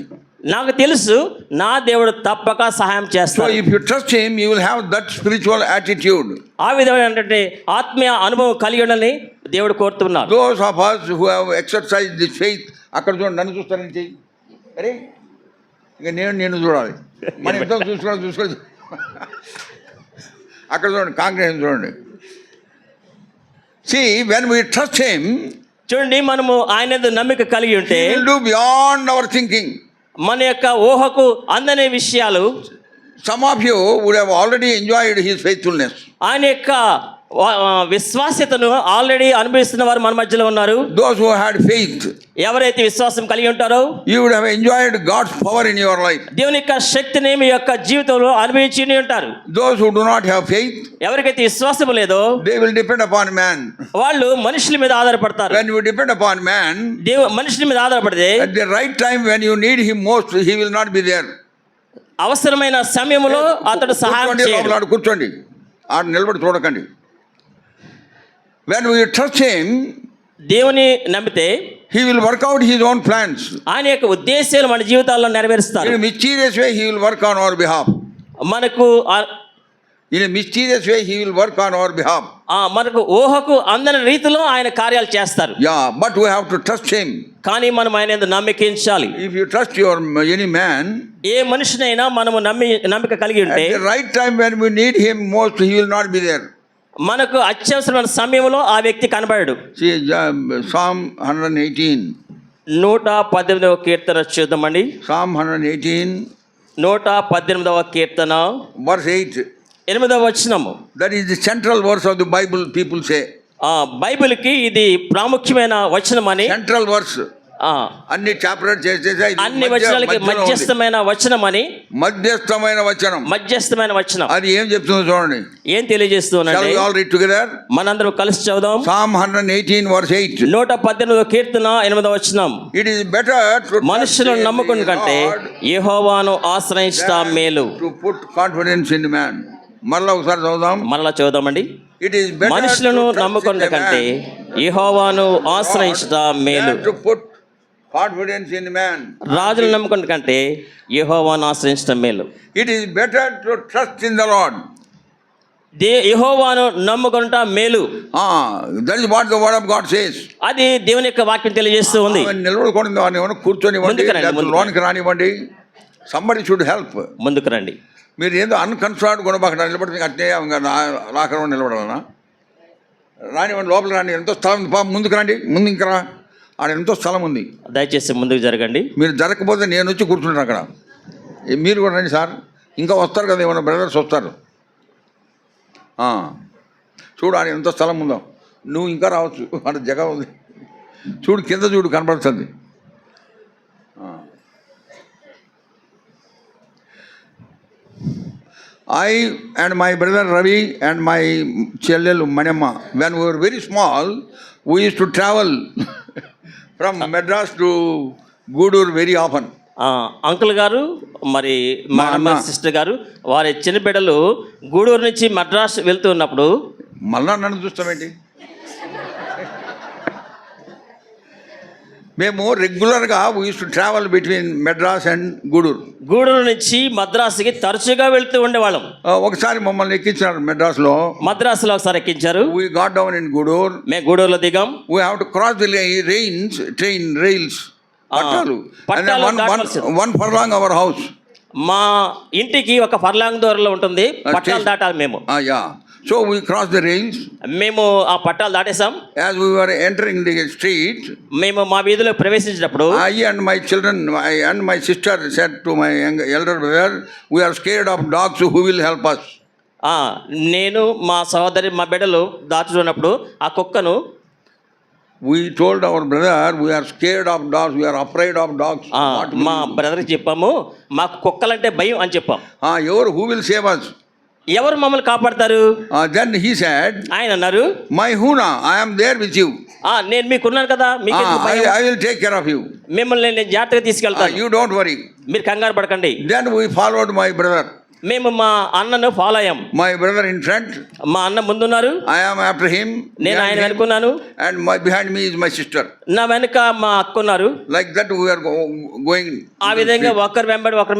నాకు తెలుసు నా దేవుడు తప్పక సహాయం So చేస్తాడు. if you trust Him, you will have that spiritual attitude. ఆ విధమైనటువంటి ఆత్మీయ అనుభవం కలిగి ఉండాలని దేవుడు కోరుతున్నారు. Those of us who have exercised this faith, అక్కడ చూడండి, నన్ను చూస్తారని చెయ్యి. అరే ఇక నేను చూడాలి. మన ఎంతో చూసుకోవాలి. అక్కడ చూడండి, కాంగ్రెస్ చూడండి. See, when we trust Him, చూడండి, మనము ఆయన యందు నమ్మిక కలిగి ఉంటే He will do beyond our thinking. మన యొక్క ఊహకు అందని విషయాలు. Some of you would have already enjoyed His faithfulness. ఆయన యొక్క విశ్వాస్యతను ఆల్రెడీ అనుభవిస్తున్న వారు మన మధ్యలో ఉన్నారు. Those who had faith, ఎవరైతే విశ్వాసం కలిగి ఉంటారో you would have enjoyed God's power in your life. దేవుని యొక్క శక్తిని మీ యొక్క జీవితంలో అనుభవించి ఉంటారు. Those who do not have faith, ఎవరికైతే విశ్వాసం లేదో they will depend upon man. వాళ్ళు మనుషుల మీద ఆధారపడతారు. When you depend upon man, మనుషుల మీద ఆధారపడితే at the right time when you need him most, he will not be there. అవసరమైన సమయంలో అతడు సహాయం చేయడు. కూర్చోండి, ఆడ నిలబడి చూడకండి. When we trust him, దేవుని నమ్మితే he will work out his own plans. ఆయన యొక్క ఉద్దేశాలు మన జీవితాల్లో నెరవేరుస్తారు. In a mysterious way, he will work on our behalf. మనకు In a mysterious way, he will work on our behalf. మనకు ఊహకు అందని రీతిలో ఆయన కార్యాలు చేస్తారు. Yeah, but we have to trust him. కానీ మనం ఆయన యందు నమ్మికించాలి. If you trust any man, ఏ మనుషునైనా మనము నమ్మిక కలిగి ఉంటే at the right time when we need him most, he will not be there. మనకు అత్యవసరమైన సమయంలో ఆ వ్యక్తి కనబడడు. See, Psalm 118. 118వ కీర్తన చూద్దామండి. Psalm 118, 118వ కీర్తన verse 8. 8వ వచనము. That is the central verse of the Bible, people say. బైబిల్కి ఇది ప్రాముఖ్యమైన వచనమని, సెంట్రల్ వర్స్. అన్ని చాప్టర్ చేసేసి అన్ని వచనాలకి మధ్యస్థమైన వచనమని, మధ్యస్థమైన వచనం. మధ్యస్థమైన వచనం అది ఏం చెప్తుందో చూడండి. ఏం తెలియజేస్తుందంటే, ఆల్ రీడ్ టుగెదర్. మనందరం కలిసి చదువుదాం. Psalm 118 verse 8. 118వ కీర్తన 8వ వచనం. It is better to మనుషులను నమ్ముకుని కంటే యెహోవాను ఆశ్రయించట మేలు. to put confidence in man. మరలా ఒకసారి చదువుదాం. మరలా చదువుదామండి. It is better మనుషులను to trust in నమ్ముకున్న a కంటే man యెహోవాను ఆశ్రయించట మేలు. than to put confidence in man. రాజులను నమ్ముకున్న కంటే యెహోవాను ఆశ్రయించడం మేలు. It is better to trust in the Lord. యెహోవాను నమ్ముకునుట మేలు. That is what the word of God says. అది దేవుని యొక్క వాక్యం తెలియజేస్తూ ఉంది. నిలబడుకోండి, కూర్చొనివ్వండి, ముందుకు రండి. లోనికి రానివ్వండి. Somebody should help. ముందుకు రండి. మీరు ఏదో అన్కన్సర్న్ గుణపక్కడ నిలబడి అట్నే లాకరం నిలబడాలన్నా రానివ్వండి, లోపలికి రాండి. ఎంతో స్థలం ఉంది, ముందుకు రండి, ముందు ఇంకా రా, ఆడ ఎంతో స్థలం ఉంది. దయచేసి ముందుకు జరగండి. మీరు జరగకపోతే నేను వచ్చి కూర్చుంటాను అక్కడ. మీరు కూడా రండి సార్, ఇంకా వస్తారు కదా, ఏమన్నా బ్రదర్స్ వస్తారు. చూడు ఆడ ఎంతో స్థలం ఉందో, నువ్వు ఇంకా రావచ్చు, ఆడ జగ ఉంది. చూడు కింద చూడు, కనపడుతుంది. I and my brother Ravi and my chellel Manamma, when we were very small, we used to travel from Madras to Guduru very often. Uncle గారు, మరి మా సిస్టర్ గారు, వారి చిన్న బిడ్డలు గూడూరు నుంచి మద్రాస్ వెళ్తూ ఉన్నప్పుడు, మళ్ళా నన్ను చూస్తామేంటి, మేము రెగ్యులర్గా we use to travel between Madras and Gudur. Gudur నుంచి మద్రాసుకి తరచుగా వెళ్తూ ఉండేవాళ్ళం. ఒకసారి మమ్మల్ని ఎక్కించారు మద్రాసులో. మద్రాసులో ఒకసారి ఎక్కించారు. We got down in Gudur. మేము గూడూరులో దిగాం. We have to cross the train rails, పట్టాలు. One furlong our house. మా ఇంటికి ఒక ఫర్లాంగ్ దూరంలో ఉంటుంది, పట్టాలు దాటాలి మేము. So we crossed the rails. మేము ఆ పట్టాలు దాటేసాం. As we were entering the street, మేము మా వీధిలో ప్రవేశించినప్పుడు, I and my children and my sister said to my elder brother, we are scared of dogs, who will help us? నేను మా సహోదరి మా బిడ్డలు దాచుతున్నప్పుడు ఆ కుక్కను, we told our brother, we are scared of dogs, we are afraid of dogs. మా బ్రదర్కి చెప్పాము, మాకు కుక్కలంటే భయం అని చెప్పాం. Who will save us? ఎవరు మమ్మల్ని కాపాడతారు? Then he said, ఆయన అన్నారు, my Huna, I am there with you. నేను మీకున్నాను కదా, I will take care of you. మిమ్మల్ని నేను జాగ్రత్తగా తీసుకెళ్తాను, you don't worry. మీరు కంగారు పడకండి. Then we followed my brother. మేము మా అన్నను ఫాలో అయ్యాం. My brother in front, మా అన్న ముందున్నారు, I am after him, నేను ఆయన వెనుకున్నాను, and behind me is my sister. నా వెనుక మా అక్క ఉన్నారు. Like that we are going. ఆ విధంగా ఒకరు వెంబడి ఒకరు.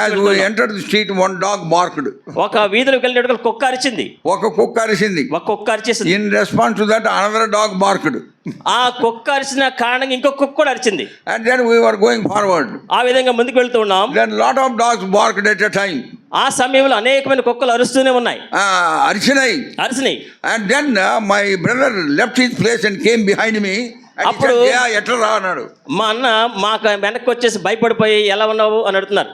As we entered the street, one dog barked. ఒక వీధిలోకి వెళ్ళేటప్పుడు కుక్క అరిచింది. ఒక కుక్క అరిచింది. ఒక కుక్క అరిచేసింది. In response to that, another dog barked. ఆ కుక్క అరిచిన కారణంగా ఇంకొక కుక్క కూడా అరిచింది. And then we were going forward. ఆ విధంగా ముందుకు వెళ్తూ ఉన్నాం. Then lot of dogs barked at a time. ఆ సమయంలో అనేకమైన కుక్కలు అరుస్తూనే ఉన్నాయి, అరిచినాయి. And then my brother left his place and came behind me. అప్పుడు ఎట్లా రా అన్నాడు. మా అన్న మాకు వెనక్కి వచ్చేసి భయపడిపోయి, ఎలా ఉన్నావు అని అడుగుతున్నారు.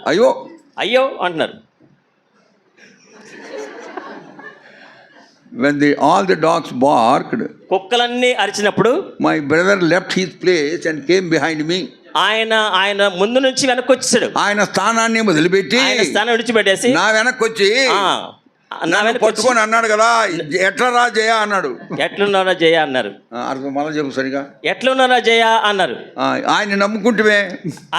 అయ్యో అంటున్నారు. When all the dogs barked, కుక్కలన్నీ అరిచినప్పుడు my brother left his place and came behind me. ఆయన ముందు నుంచి వెనక్కి వచ్చేసాడు. ఆయన స్థానాన్ని వదిలిపెట్టి, ఆయన స్థానం విడిచిపెట్టేసి నా వెనక్కి వచ్చి పట్టుకొని అన్నాడు కదా, ఎట్లా రా జయ అన్నాడు. ఎట్లున్నారా జయ అన్నారు. మళ్ళీ చెప్పు సరిగా. ఎట్లున్నారా జయ అన్నారు. ఆయన నమ్ముకుంటే,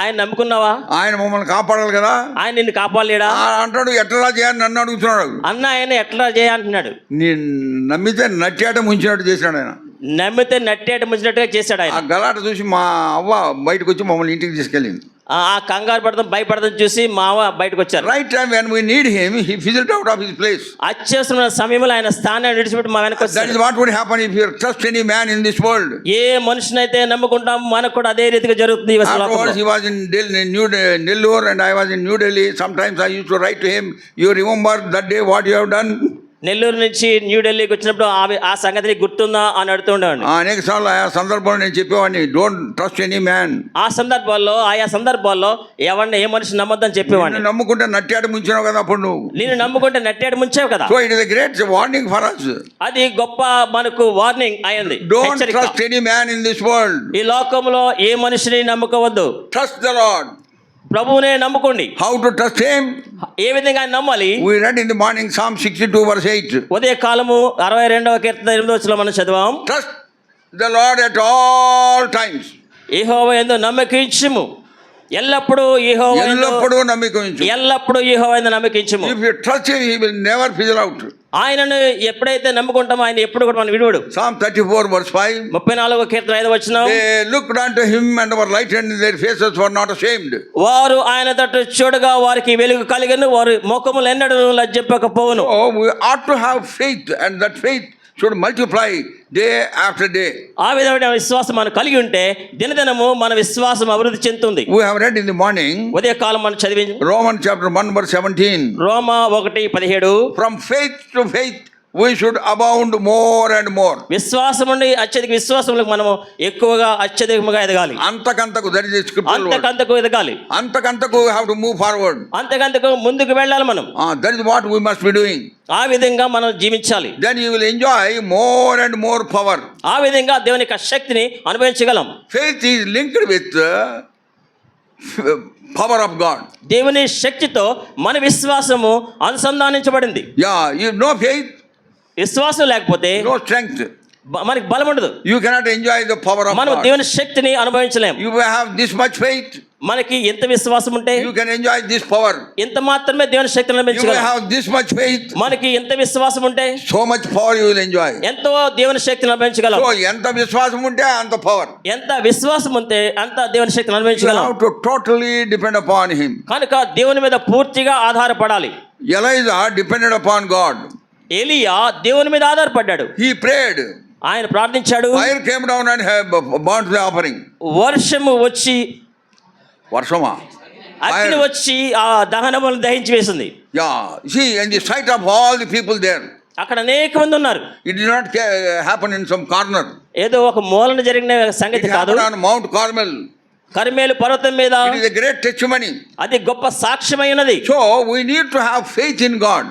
ఆయన నమ్ముకున్నావా, ఆయన మమ్మల్ని కాపాడాలి కదా, ఆయన నిన్ను కాపాడలేడా అంటాడు. ఎట్లా జయ అని నన్ను అడుగుతున్నాడు. అన్న ఆయన ఎట్లా జయ అంటున్నాడు. నేను నమ్మితే నట్టేట ముంచినట్టు చేసినాడు ఆయన. నమ్మితే నట్టేట ముంచినట్టుగా చేశాడు ఆయన. గలాట చూసి మా అవ్వ బయటకు వచ్చి మమ్మల్ని ఇంటికి తీసుకెళ్ళింది. ఆ కంగారు పడతాం, భయపడతాం చూసి మా అవ్వ బయటకు వచ్చారు. Right time when we need him, he fizzled out of his place. అత్యవసరమైన సమయంలో ఆయన స్థానాన్ని విడిచిపెట్టి మా వెనక వచ్చారు. That is what would happen if you trust any man in this world. ఏ మనుషునైతే నమ్ముకుంటాం, మనకు కూడా అదే రీతిగా జరుగుతుంది. He was in Nellore and I was in New Delhi. Sometimes I used to write to him, you remember that day what you have done? Nellore నుంచి న్యూఢిల్లీకి వచ్చినప్పుడు ఆ సంగతి గుర్తుందా అని అడుగుతుండేవాడిని. అనేక సార్లు ఆయా సందర్భంలో నేను చెప్పేవాడిని, డోంట్ ట్రస్ట్ ఎనీ మ్యాన్. ఆయా సందర్భాల్లో ఎవరిని ఏ మనిషి నమ్మొద్దని చెప్పేవాడిని. నమ్ముకుంటే నట్టాడు ముంచినావు కదా అప్పుడు నువ్వు. నేను నమ్ముకుంటే నట్టేడు ముంచావు కదా. So it is a great warning for us. అది గొప్ప మనకు వార్నింగ్ అయింది. Don't హెచ్చరిక. trust any man in this world. ఈ లోకంలో ఏ మనిషిని నమ్ముకోవద్దు, Trust the Lord. ప్రభువునే నమ్ముకోండి. How to trust him? ఏ విధంగా ఆయన నమ్మాలి? We read in the morning Psalm 62 verse 8. ఉదయ కాలము 62వ కీర్తన 8వ వచనంలో మనం చదివాం. Trust the Lord at all times. యెహోవా యందు నమ్మకించుము, ఎల్లప్పుడూ యెహోవా యందు ఎల్లప్పుడూ నమ్మకించు. ఎల్లప్పుడూ యెహోవా యందు నమ్మకించుము. If you trust him, he will never fizzle out. ఆయనను ఎప్పుడైతే నమ్ముకుంటామో ఆయన ఎప్పుడు కూడా మనం విడువడు. Psalm 34 verse 5. 34వ కీర్తన 5వ వచనం. They looked unto him and were lightened, their faces were not ashamed. వారు ఆయన తట్టు చూడగా వారికి వెలుగు కలిగను, వారి ముఖములు ఎన్నడూ లజ్జింపకపోవును. Oh, we ought to have faith, and that faith should multiply day after day. ఆ విధమైన విశ్వాసం మనం కలిగి ఉంటే దినదినము మన విశ్వాసం అభివృద్ధి చెందుతుంది. We have read in the morning ఉదయ కాలం మనం చదివి Romans chapter 1 verse 17. Roma 1:17. From faith to faith we should abound more and more. విశ్వాసం నుండి అత్యధిక విశ్వాసములకు మనము ఎక్కువగా అత్యధికముగా ఎదగాలి. అంతకంతకు, that is the scriptural word. అంతకంతకు ఎదగాలి, అంతకంతకు we have to move forward. అంతకంతకు ముందుకు వెళ్ళాలి మనం. That is what we must be doing. ఆ విధంగా మనం జీవించాలి. Then you will enjoy more and more power. ఆ విధంగా దేవుని యొక్క శక్తిని అనుభవించగలం. Faith is linked with the power of God. దేవుని శక్తితో మన విశ్వాసము అనుసంధానించబడింది. Yeah, you no faith, విశ్వాసం లేకపోతే no strength. మనకి బలం ఉండదు. You cannot enjoy the power of మనం God. దేవుని శక్తిని అనుభవించలేం. You have this much faith, మనకి ఎంత విశ్వాసం ఉంటే you can enjoy this power. ఎంత మాత్రమే దేవుని శక్తిని You అనుభవించగలం. have this much faith, మనకి ఎంత విశ్వాసం ఉంటే so much power you will enjoy. ఎంతో దేవుని శక్తిని అనుభవించగలం. So ఎంత విశ్వాసం ఉంటే అంత power. ఎంత విశ్వాసం ఉంటే అంత దేవుని శక్తిని You అనుభవించగలం. have to totally depend upon him. కనుక దేవుని మీద పూర్తిగా ఆధారపడాలి. Elijah depended upon God. ఎలియా దేవుని మీద ఆధారపడ్డాడు. He prayed. ఆయన ప్రార్థించాడు. Fire came down and burnt the offering. వర్షము వచ్చి Varshama. అగ్ని వచ్చి ఆ దహనములను దహించి వేసింది. Yeah. See, in the sight of all the people there, అక్కడ అనేక మంది ఉన్నారు. it did not happen in some corner. ఏదో ఒక మూలన జరిగిన It సంగతి కాదు. happened on Mount Carmel. Carmel పర్వతం మీద It is a great testimony. అది గొప్ప సాక్ష్యమై ఉన్నది. So we need to have faith in God.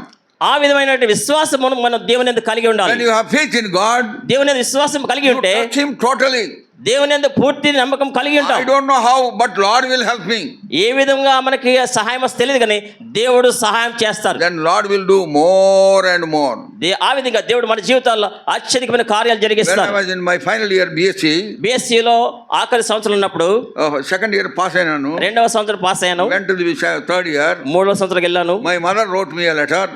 ఆ విధమైనటువంటి విశ్వాసమును మనం దేవుని యందు కలిగి When ఉండాలి. you have faith in God, దేవుని యందు విశ్వాసం కలిగి you ఉంటే trust him totally. దేవుని యందు పూర్తి నమ్మకం కలిగి I ఉంటాం. don't know how, but Lord will help me. ఏ విధంగా మనకి సహాయం వస్తే తెలియదు కానీ దేవుడు సహాయం చేస్తారు. Then Lord will do more and more. ఆ విధంగా దేవుడు మన జీవితాల్లో అత్యధికమైన కార్యాలు When I జరిగిస్తారు. was in my final year BSc, బిఎస్సిలో ఆఖరి సంవత్సరం ఉన్నప్పుడు second year pass ayinanu, 2వ సంవత్సరం పాస్ అయ్యాను. went to the third year. 3వ సంవత్సరం వెళ్ళాను. My mother wrote me a letter.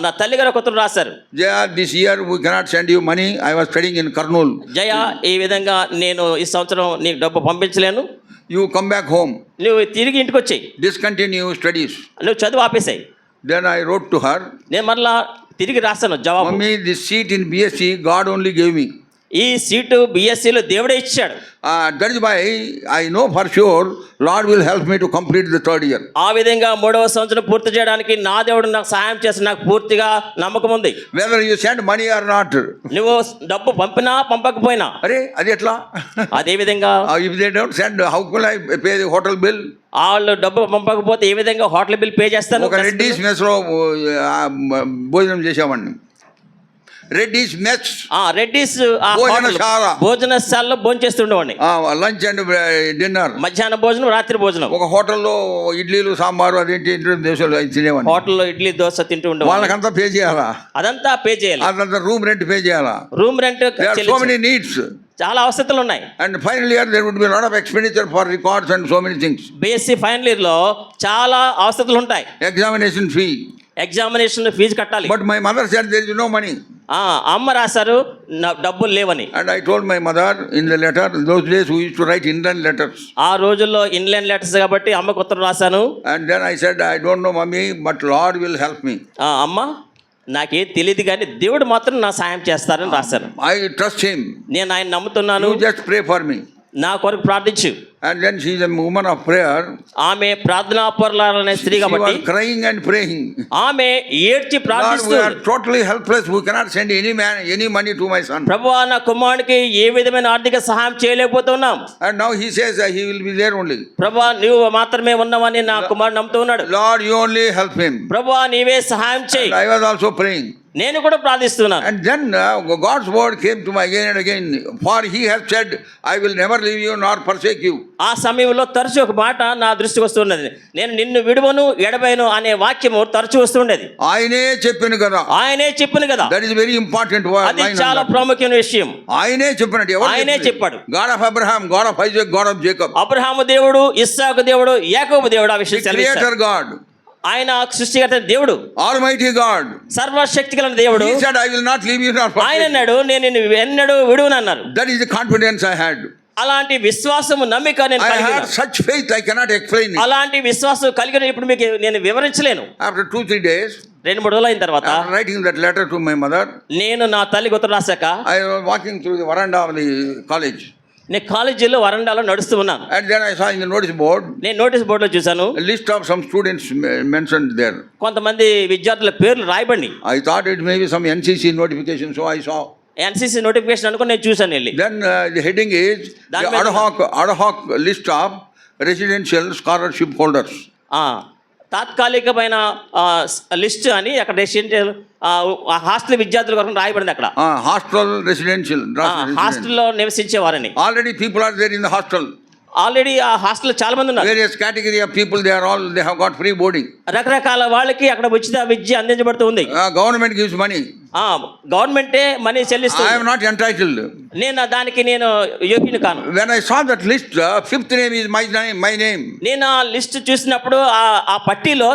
నా తల్లి గారు ఒక ఉత్తరం రాశారు. Jaya, this year we cannot send you money. I was studying in Kurnool. జయ, ఈ విధంగా నేను ఈ సంవత్సరం నీకు డబ్బు పంపించలేను, You come back home. నువ్వు తిరిగి ఇంటికి వచ్చేయి, Discontinue studies. నువ్వు చదువు ఆపేసాయి. Then I wrote to her, నేను మరలా తిరిగి రాశాను జవాబు. Mummy, this seat in BSc God only gave me. ఈ సీటు బిఎస్సిలో దేవుడే ఇచ్చాడు. That is why I know for sure Lord will help me to complete the third year. ఆ విధంగా 3వ సంవత్సరం పూర్తి చేయడానికి నా దేవుడు నాకు సహాయం చేసి నాకు పూర్తిగా నమ్మకం ఉంది. Whether you send money or not. నువ్వు డబ్బు పంపినా పంపకపోయినా Are, adi etla? అదే విధంగా If they don't send, how can I pay the hotel bill? వాళ్ళు డబ్బు పంపకపోతే ఏ విధంగా హోటల్ బిల్ పే చేస్తాను? ఒక రెడ్డిస్ మెస్లో భోజనం చేసామండి. రెడ్డిస్ మెస్, రెడ్డిస్ భోజనశాల. భోజనశాలలో భోజనం చేస్తుండేవాడిని. లంచ్ అండ్ డిన్నర్, మధ్యాహ్న భోజనం, రాత్రి భోజనం. ఒక హోటల్లో ఇడ్లీలు సాంబారు అదేంటి దేశాలు తినేవాడిని. హోటల్లో ఇడ్లీ దోశ తింటూ ఉండేవాడిని. వాళ్ళకంతా పే చేయాలా? అదంతా పే చేయాలి. అదంతా రూమ్ రెంట్ పే చేయాలా? Room rent, so many needs. చాలా అవసరాలు ఉన్నాయి. And final year there would be lot of expenditure for records and so many things. BSc final year లో చాలా అవసరాలు ఉంటాయి. ఎగ్జామినేషన్ ఫీ, ఎగ్జామినేషన్ ఫీజు కట్టాలి. But my mother said there is no money. అమ్మ రాశారు డబ్బులు లేవని. And I told my mother in the letter, those days we used to write Indian letters. ఆ రోజుల్లో ఇన్లైన్ లెటర్స్ కాబట్టి అమ్మకు ఉత్తరం రాశాను. And then I said I don't know mummy, but Lord will help me. అమ్మ, నాకేం తెలియదు కానీ దేవుడు మాత్రం నా సాయం చేస్తారని రాశాను. I trust him. నేను ఆయన నమ్ముతున్నాను, you just pray for me. నా కొరకు ప్రార్థించు. And then she is a woman of prayer. ఆమె ప్రార్థనాపరులనే స్త్రీ She కాబట్టి was crying and praying. ఆమె ఏడ్చి Lord, ప్రార్థిస్తూ we are totally helpless. We cannot send any money to my son. ప్రభువా నా కుమారునికి ఏ విధమైన ఆర్థిక సహాయం చేయలేకపోతున్నాం. And now he says he will be there only. ప్రభువా నువ్వు మాత్రమే ఉన్నావని నా కుమారుడు నమ్ముతూ ఉన్నాడు. Lord, you only help him. ప్రభువా నీవే సహాయం చేయి. And I was also praying. నేను కూడా ప్రార్థిస్తున్నాను. And then God's word came to me again and again. For he has said, I will never leave you nor forsake you. ఆ సమయంలో తరచు ఒక మాట నా దృష్టికి వస్తున్నది. నేను నిన్ను విడువను ఎడబైను అనే వాక్యము తరచు వస్తుండేది. ఆయనే చెప్పాను కదా. ఆయనే చెప్పిన కదా. That is very important word. అది చాలా ప్రాముఖ్యమైన విషయం. ఆయనే చెప్పినట్టు ఎవరు ఆయనే చెప్పాడు. God of Abraham, God of Isaac, God of Jacob. Abraham దేవుడు, ఇస్సాకు దేవుడు, యాకోబు దేవుడు. ఆ విషయం సెలవిస్తాడు. Creator God. ఆయన సృష్టికర్త దేవుడు, Almighty God. సర్వశక్తి గల దేవుడు. He said, I will not leave you nor ఆయన forsake you. అన్నాడు నేను నిన్ను ఎన్నడూ విడువను అన్నారు. That is the confidence I had. అలాంటి విశ్వాసము నమ్మిక నేను I కలిగి had ఉన్నాను. such faith I cannot explain it. అలాంటి విశ్వాసం కలిగిన ఇప్పుడు మీకు నేను వివరించలేను. After 2-3 days, 2-3 రోజులు అయిన తర్వాత after writing that letter to my mother, నేను నా తల్లికి ఉత్తరం రాశాక I was walking through the veranda of the college. నేను కాలేజీలో వరండాలో నడుస్తూ ఉన్నాను. And then I saw in the notice board నేను నోటీస్ బోర్డులో చూశాను a list of some students mentioned there. కొంతమంది విద్యార్థుల పేర్లు రాయబడి. I thought it may be some NCC notification, so I saw. NCC notification అనుకుని నేను చూశాను వెళ్ళి. Then the heading is the ad hoc list of residential scholarship holders. తాత్కాలికమైన list అని అక్కడ రెసిడెన్షియల్ హాస్టల్ విద్యార్థుల కొరకు రాయబడింది అక్కడ. Hostel residential. హాస్టల్లో నివసించేవారని. Already people are there in the hostel. Already ఆ హాస్టల్లో చాలా మంది ఉన్నారు. Various category of people, they have got free boarding. రకరకాల వాళ్ళకి అక్కడ ఉచిత విద్య అందించబడుతూ ఉంది. Government gives money. గవర్నమెంటే మనీ చెల్లిస్తుంది. I am not entitled. నేను దానికి నేను యోగ్యుని కాను. When I saw that list, fifth name is my name. నేను ఆ లిస్ట్ చూసినప్పుడు ఆ పట్టీలో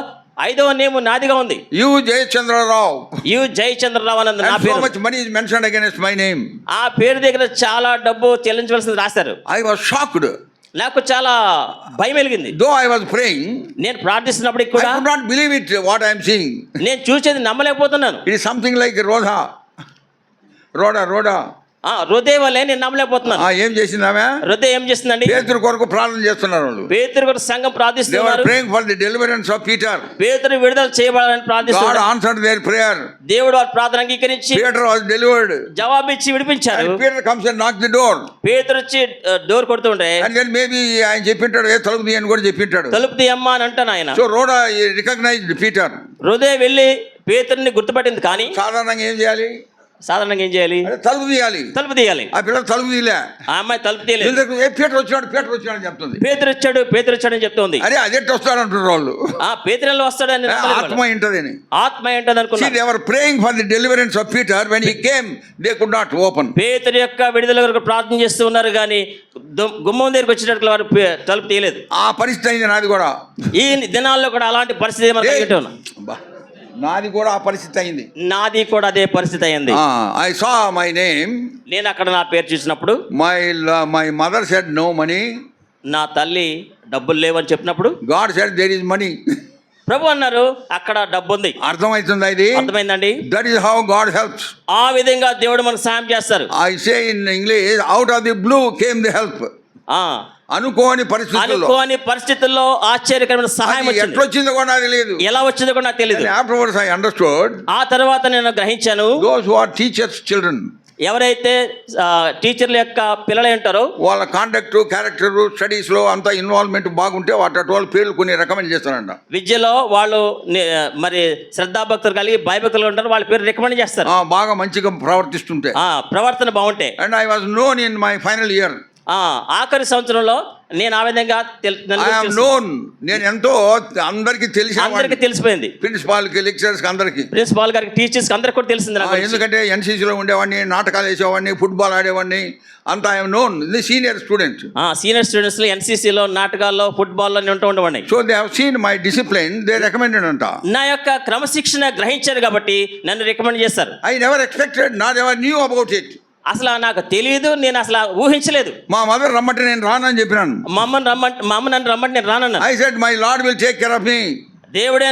5వ నేమ్ నాదిగా ఉంది. యు జయచంద్ర రావు. యు జయచంద్ర రావు అన్నది నా And పేరు. so much money is mentioned against my name. ఆ పేరు దగ్గర చాలా డబ్బు చెల్లించవలసింది రాశారు. I was shocked. నాకు చాలా భయం వెలిగింది. Though I was praying, నేను ప్రార్థిస్తున్నప్పటికి I కూడా could not believe it what I am seeing. నేను చూసేది నమ్మలేకపోతున్నాను. It is something like Rhoda. హృదయ వల్లే నేను నమ్మలేకపోతున్నాను. ఏం చేసిందామే? హృదయ ఏం చేస్తుందండి? పేతురు కొరకు ప్రార్థన చేస్తున్నారు వాళ్ళు. పేతురు కొరకు సంఘం They were ప్రార్థిస్తున్నారు. praying for the deliverance of Peter. పేతురు విడుదల చేయబడాలని God ప్రార్థిస్తున్నారు. answered their prayer. దేవుడు వారి ప్రార్థన అంగీకరించి Peter was delivered. జవాబిచ్చి విడిపించారు. And Peter comes and knocks the door. పేతురు వచ్చి డోర్ కొడుతుంటే And then maybe ఆయన చెప్పింటాడు, తలుపు తీయని కూడా చెప్పింటాడు. తలుపు తీయమ్మా అని అంటాను ఆయన. So Rhoda recognized Peter. హృదయ వెళ్ళి పేతురుని గుర్తుపట్టింది. కానీ సాధారణంగా ఏం చేయాలి? సాధారణంగా ఏం చేయాలి? తలుపు తీయాలి. తలుపు తీయాలి. ఆ పిల్ల తలుపు తీయలే. ఆ అమ్మాయి తలుపు తీయలేదు. పీటర్ వచ్చాడు చెప్తుంది. పేతురు వచ్చాడని చెప్తుంది. అరే అదే వస్తాడు అంటున్నారు వాళ్ళు. పేతురులో వస్తాడని ఆత్మ ఏంటదని. ఆత్మ ఏంటది అనుకున్నా. They were praying for the deliverance of Peter. When he came, they could not open. పేతురు యొక్క విడుదల కొరకు ప్రార్థన చేస్తూ ఉన్నారు కానీ గుమ్మం దగ్గరికి వచ్చేటట్లు వారు తలుపు తీయలేదు. ఆ పరిస్థితి అయింది నాది కూడా. ఈ దినాల్లో కూడా అలాంటి పరిస్థితి నాది కూడా ఆ పరిస్థితి అయింది. నాది కూడా అదే పరిస్థితి అయింది. I saw my name. నేను అక్కడ నా పేరు చూసినప్పుడు my mother said no money. నా తల్లి డబ్బులు లేవని చెప్పినప్పుడు God said there is money. ప్రభు అన్నారు అక్కడ డబ్బు ఉంది. అర్థమవుతుందా ఇది? అర్థమైందండి. That is how God helps. ఆ విధంగా దేవుడు మనకు సాయం చేస్తారు. I say in English, out of the blue came the help. అనుకోని పరిస్థితుల్లో ఆశ్చర్యకరమైన సహాయం వచ్చింది. ఎట్లొచ్చిందో కూడా నాకు తెలియదు. ఎలా వచ్చిందో కూడా నాకు తెలియదు. Afterwards I understood. ఆ తర్వాత నేను గ్రహించాను. Those who are teachers' children. ఎవరైతే టీచర్ల యొక్క పిల్లలు ఉంటారో వాళ్ళ కాండక్ట్, క్యారెక్టర్, స్టడీస్ లో అంతా ఇన్వాల్వ్మెంట్ బాగుంటే వాళ్ళ పేర్లు కొన్ని రికమెండ్ చేస్తారంట. విద్యలో వాళ్ళు మరి శ్రద్ధాభక్తులు కలిగి భయభక్తులు ఉంటారు, వాళ్ళ పేరు రికమెండ్ చేస్తారు. బాగా మంచిగా ప్రవర్తిస్తుంటే, ప్రవర్తన బాగుంటే. And I was known in my final year. ఆఖరి సంవత్సరంలో నేను ఆ విధంగా నేను ఎంతో అందరికి తెలిసిపోయింది. ప్రిన్సిపాల్ కి, లెక్చరర్స్ కి, అందరికి, ప్రిన్సిపాల్ గారికి, టీచర్స్ కి అందరికి కూడా తెలిసింది. ఎందుకంటే ఎన్సీసీలో ఉండేవాడిని, నాటకాలు వేసేవాడిని, ఫుట్బాల్ ఆడేవాడిని, అంతా I'm known the senior student. Senior students లో ఎన్సీసీలో, నాటకాల్లో, ఫుట్బాల్ లో ఉండేవాడిని. So they have seen my discipline, they recommended అంట. నా యొక్క క్రమశిక్షణ గ్రహించారు కాబట్టి నన్ను రికమెండ్ చేస్తారు. I never expected, not ever knew about it. అసలు నాకు తెలియదు, నేను అసలు ఊహించలేదు. మా మదర్ రమ్మంటే నేను రానని చెప్పినాను. మా అమ్మ నన్ను రమ్మంటే నేను రానన్నా. I said my lord will take care of me. దేవుడే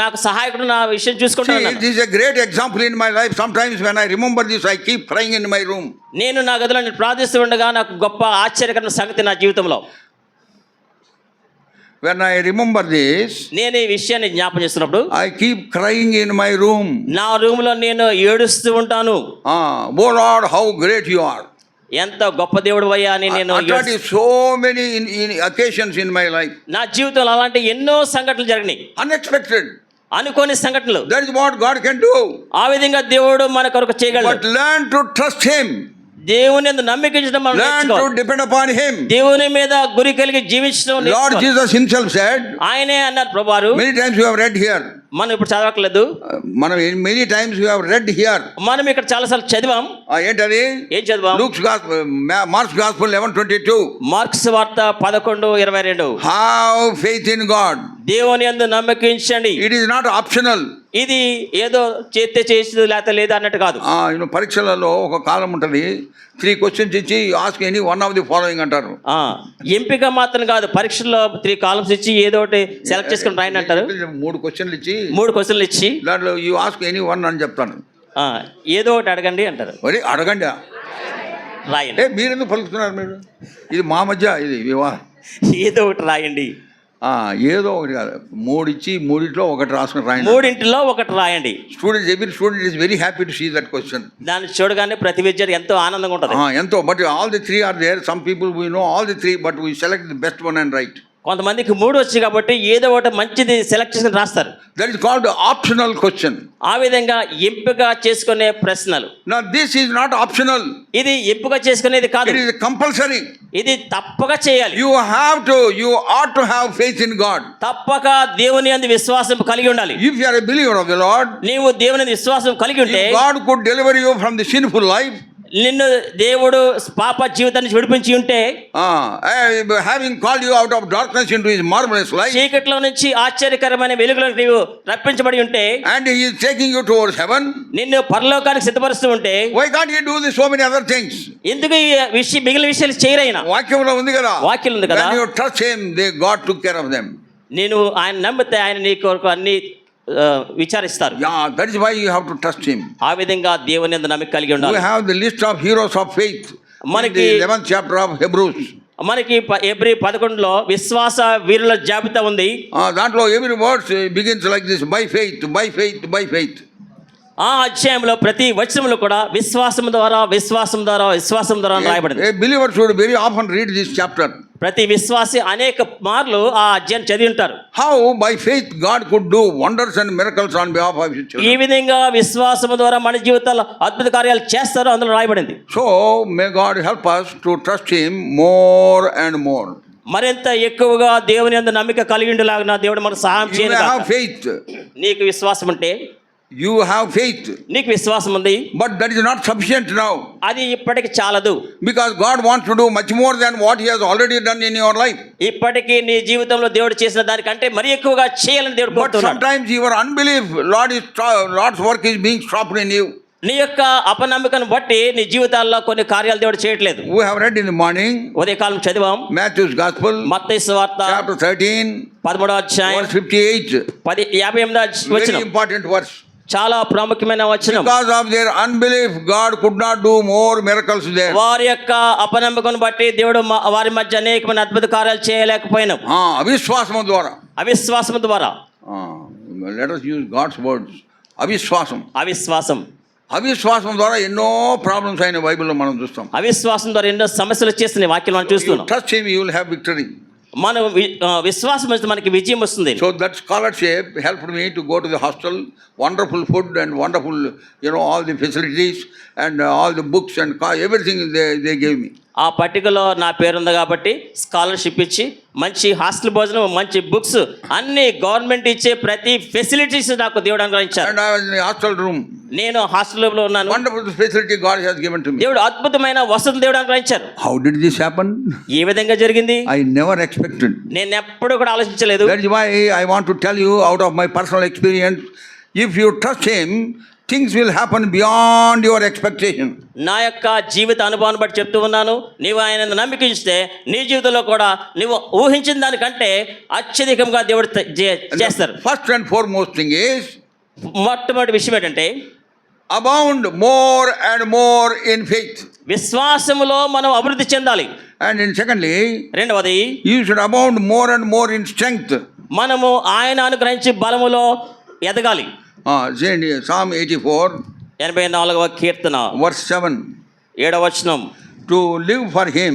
నాకు సహాయకుడు, నా విషయం చూసుకుంటాను. This is a great example in my life. Sometimes when I remember this, I keep crying in my room. నేను నా గదిలో ప్రార్థిస్తూ ఉండగా నాకు గొప్ప ఆశ్చర్యకరమైన సంగతి నా జీవితంలో. when I remember this, నేను ఈ విషయాన్ని జ్ఞాపం చేస్తున్నప్పుడు I keep crying in my room. నా రూమ్లో నేను ఏడుస్తూ ఉంటాను. Oh Lord, how great you are. ఎంత గొప్ప దేవుడు అయ్యా అని నేను Attracted so many in occasions in my life. నా జీవితంలో అలాంటి ఎన్నో సంఘటనలు జరిగినాయి, Unexpected. అనుకోని సంఘటనలు. That is what God can do. ఆ విధంగా దేవుడు మన కొరకు చేయగలడు. But learn to trust Him. దేవుని యందు నమ్మకించడం మనం Learn to నేర్చుకోవాలి. depend upon Him. దేవుని మీద గురి కలిగి జీవించడం Lord నేర్చుకోవాలి. Jesus Himself said, ఆయనే అన్నారు ప్రభువారు, many times you have read here. మనం ఇప్పుడు చదవట్లేదు, Many times you have read here. మనం ఇక్కడ చాలాసార్లు చదివాం. ఏంటది? ఏం చదివాం? Luke's Gospel, Mark's Gospel 11:22. Marks వార్త 11:22. Have faith in God. దేవుని యందు నమ్మకించండి. It is not optional. ఇది ఏదో చేస్తే చేసేది లేకపోతే లేదా అన్నట్టు కాదు. పరీక్షలలో ఒక కాలం ఉంటుంది, 3 questions ఇచ్చి ask any one of the following అంటారు. ఎంపిక మాత్రం కాదు, పరీక్షల్లో 3 కాలమ్స్ ఇచ్చి ఏదో ఒకటి సెలెక్ట్ చేసుకుని రాయండి అంటారు. 3 క్వశ్చన్లు ఇచ్చి 3 క్వశ్చన్లు ఇచ్చి దాంట్లో యూ ఆస్క్ ఎనీ వన్ అని చెప్తాను. ఏదో ఒకటి అడగండి అంటారు. మరి అడగండి. రాయండి. మీరెందుకు పలుకుతున్నారు మీరు? ఇది మా మధ్య ఇది వివాహం. ఏదో ఒకటి రాయండి. ఏదో ఒకటి కాదు, 3 ఇచ్చి 3 ఒకటి రాసుకుని రాయండి. 3 ఒకటి రాయండి. every student is very happy to see that question. దాన్ని చూడగానే ప్రతి విద్యార్థి ఎంతో ఆనందంగా ఉంటుంది. ఎంతో. But all the 3 are there. Some people we know all the 3, but we select the best one and write. కొంతమందికి 3 వచ్చి కాబట్టి ఏదో ఒకటి మంచిది సెలెక్ట్ చేసుకుని రాస్తారు. That is called optional question. ఆ విధంగా ఎంపిక చేసుకునే ప్రశ్నలు. Now this is not optional. ఇది ఎంపిక చేసుకునేది కాదు, It is compulsory. ఇది తప్పక చేయాలి. You ought to have faith in God. తప్పక దేవుని యందు విశ్వాసం కలిగి ఉండాలి. If you are a believer of the Lord, నీవు దేవుని యందు విశ్వాసం కలిగి ఉంటే, if God could deliver you from the sinful life, నిన్ను దేవుడు పాప జీవితాన్ని విడిపించి ఉంటే, having called you out of darkness into His marvelous light, చీకట్లో నుంచి ఆశ్చర్యకరమైన వెలుగులోకి నీవు రప్పించబడి ఉంటే, and He is taking you towards heaven, నిన్ను పరలోకానికి సిద్ధపరుస్తూ ఉంటే, why can't He do so many other things? ఎందుకు ఈ మిగిలిన విషయాలు చేయరైనా? వాక్యంలో ఉంది కదా. వాక్యం ఉంది కదా. When you trust Him, God took care of them. నేను ఆయన నమ్మితే ఆయన నీ కొరకు అన్ని విచారిస్తారు. That is why you have to trust Him. ఆ విధంగా దేవుని యందు నమ్మిక కలిగి ఉండాలి. We have the list of heroes of faith. మనకి 11th chapter of Hebrews. మనకి హెబ్రీ 11లో విశ్వాస వీరుల జాబితా ఉంది. దాంట్లో every word begins like this: by faith, by faith, by faith. ఆ అధ్యాయంలో ప్రతి వచనంలో కూడా విశ్వాసం ద్వారా విశ్వాసం ద్వారా విశ్వాసం ద్వారా రాయబడింది. A believer should very often read this chapter. ప్రతి విశ్వాసి అనేక మార్లు ఆ అధ్యాయం చదివి ఉంటారు. How by faith God could do wonders and miracles on behalf of His children. ఈ విధంగా విశ్వాసం ద్వారా మన జీవితాల్లో అద్భుత కార్యాలు చేస్తారో అందులో రాయబడింది. So may God help us to trust Him more and more. మరింత ఎక్కువగా దేవుని యందు నమ్మిక కలిగి ఉండేలాగా దేవుడు మనకు సహాయం You may have చేయాలి. faith. నీకు విశ్వాసం ఉంటే, You have faith. నీకు విశ్వాసం ఉంది, But that is not sufficient now. అది ఇప్పటికి చాలదు. Because God wants to do much more than what He has already done in your life. ఇప్పటికీ నీ జీవితంలో దేవుడు చేసిన దానికంటే మరి ఎక్కువగా చేయాలని దేవుడు But కోరుతున్నాడు. sometimes your unbelief, Lord's work is being stopped in you. నీ యొక్క అపనమ్మకను బట్టి నీ జీవితాల్లో కొన్ని కార్యాలు దేవుడు చేయట్లేదు. We have read in the morning ఉదయకాలం చదివాం Matthew's Gospel, మత్తయి సువార్త chapter 13, 13వ అధ్యాయం verse 58. 58వ Very వచనం important verse. చాలా ప్రాముఖ్యమైన వచనం. Because of their unbelief, God could not do more miracles there. వారి యొక్క అపనమ్మకను బట్టి దేవుడు వారి మధ్య అనేకమైన అద్భుత కార్యాలు చేయలేకపోయినాం. అవిశ్వాసం ద్వారా. అవిశ్వాసం ద్వారా. Let us use God's words. అవిశ్వాసం. అవిశ్వాసం ద్వారా ఎన్నో ప్రాబ్లమ్స్ అయిన బైబిల్లో మనం చూస్తాం. అవిశ్వాసం ద్వారా ఎన్నో సమస్యలు వచ్చేస్తున్నాయి వాక్యం మనం చూస్తున్నాం. Trust Him, you will have victory. మనం విశ్వాసం వస్తే మనకి విజయం వస్తుంది. So that scholarship helped me to go to the hostel. Wonderful food and wonderful, all the facilities and all the books and everything they gave me. ఆ పట్టికలో నా పేరు ఉంది కాబట్టి స్కాలర్షిప్ ఇచ్చి మంచి హాస్టల్ భోజనం, మంచి బుక్స్, అన్ని గవర్నమెంట్ ఇచ్చే ప్రతి ఫెసిలిటీస్ నాకు దేవుడు అనుగ్రహించారు. And I was in the hostel room. నేను హాస్టల్లో ఉన్నాను. Wonderful facility God has given to me. దేవుడు అద్భుతమైన వసతులు దేవుడు అనుగ్రహించారు. How did this happen? ఏ విధంగా జరిగింది? I never expected. నేను ఎప్పుడు కూడా ఆలోచించలేదు. That is why I want to tell you out of my personal experience, if you trust Him, things will happen beyond your expectation. నా యొక్క జీవిత అనుభవాన్ని బట్టి చెప్తూ ఉన్నాను. నీవు ఆయన నమ్మికిస్తే నీ జీవితంలో కూడా నువ్వు ఊహించిన దానికంటే అత్యధికంగా దేవుడు చేస్తారు. First and foremost thing is, మొట్టమొదటి విషయం ఏంటంటే, abound more and more in faith. విశ్వాసములో మనం అభివృద్ధి చెందాలి. And in secondly, రెండవది, you should abound more and more in strength. మనము ఆయన అనుగ్రహించి బలములో ఎదగాలి. Say in Psalm 84, 84వ Keerthana verse 7. 7వ వచనం, To live for him,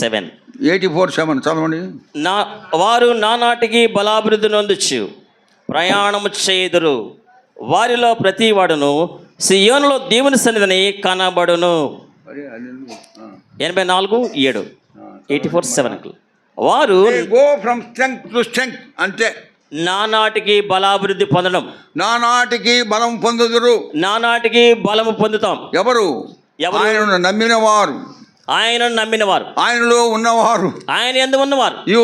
7, 84:7, చదవండి. వారు నానాటికి బలాభివృద్ధి నొందొచ్చు, ప్రయాణము చేయుదురు, వారిలో ప్రతి వాడును సియోనులో దేవుని సన్నిధిని కనబడును. 84:7, 84:7. వారు They go from strength to strength. అంతే. నానాటికి బలాభివృద్ధి పొందడం. నానాటికి బలం పొందుదురు. నానాటికి బలము పొందుతాం. ఎవరు? ఆయనను నమ్మిన వారు, ఆయనను నమ్మిన వారు, ఆయనలో ఉన్నవారు. ఆయన యందు ఉన్నవారు. You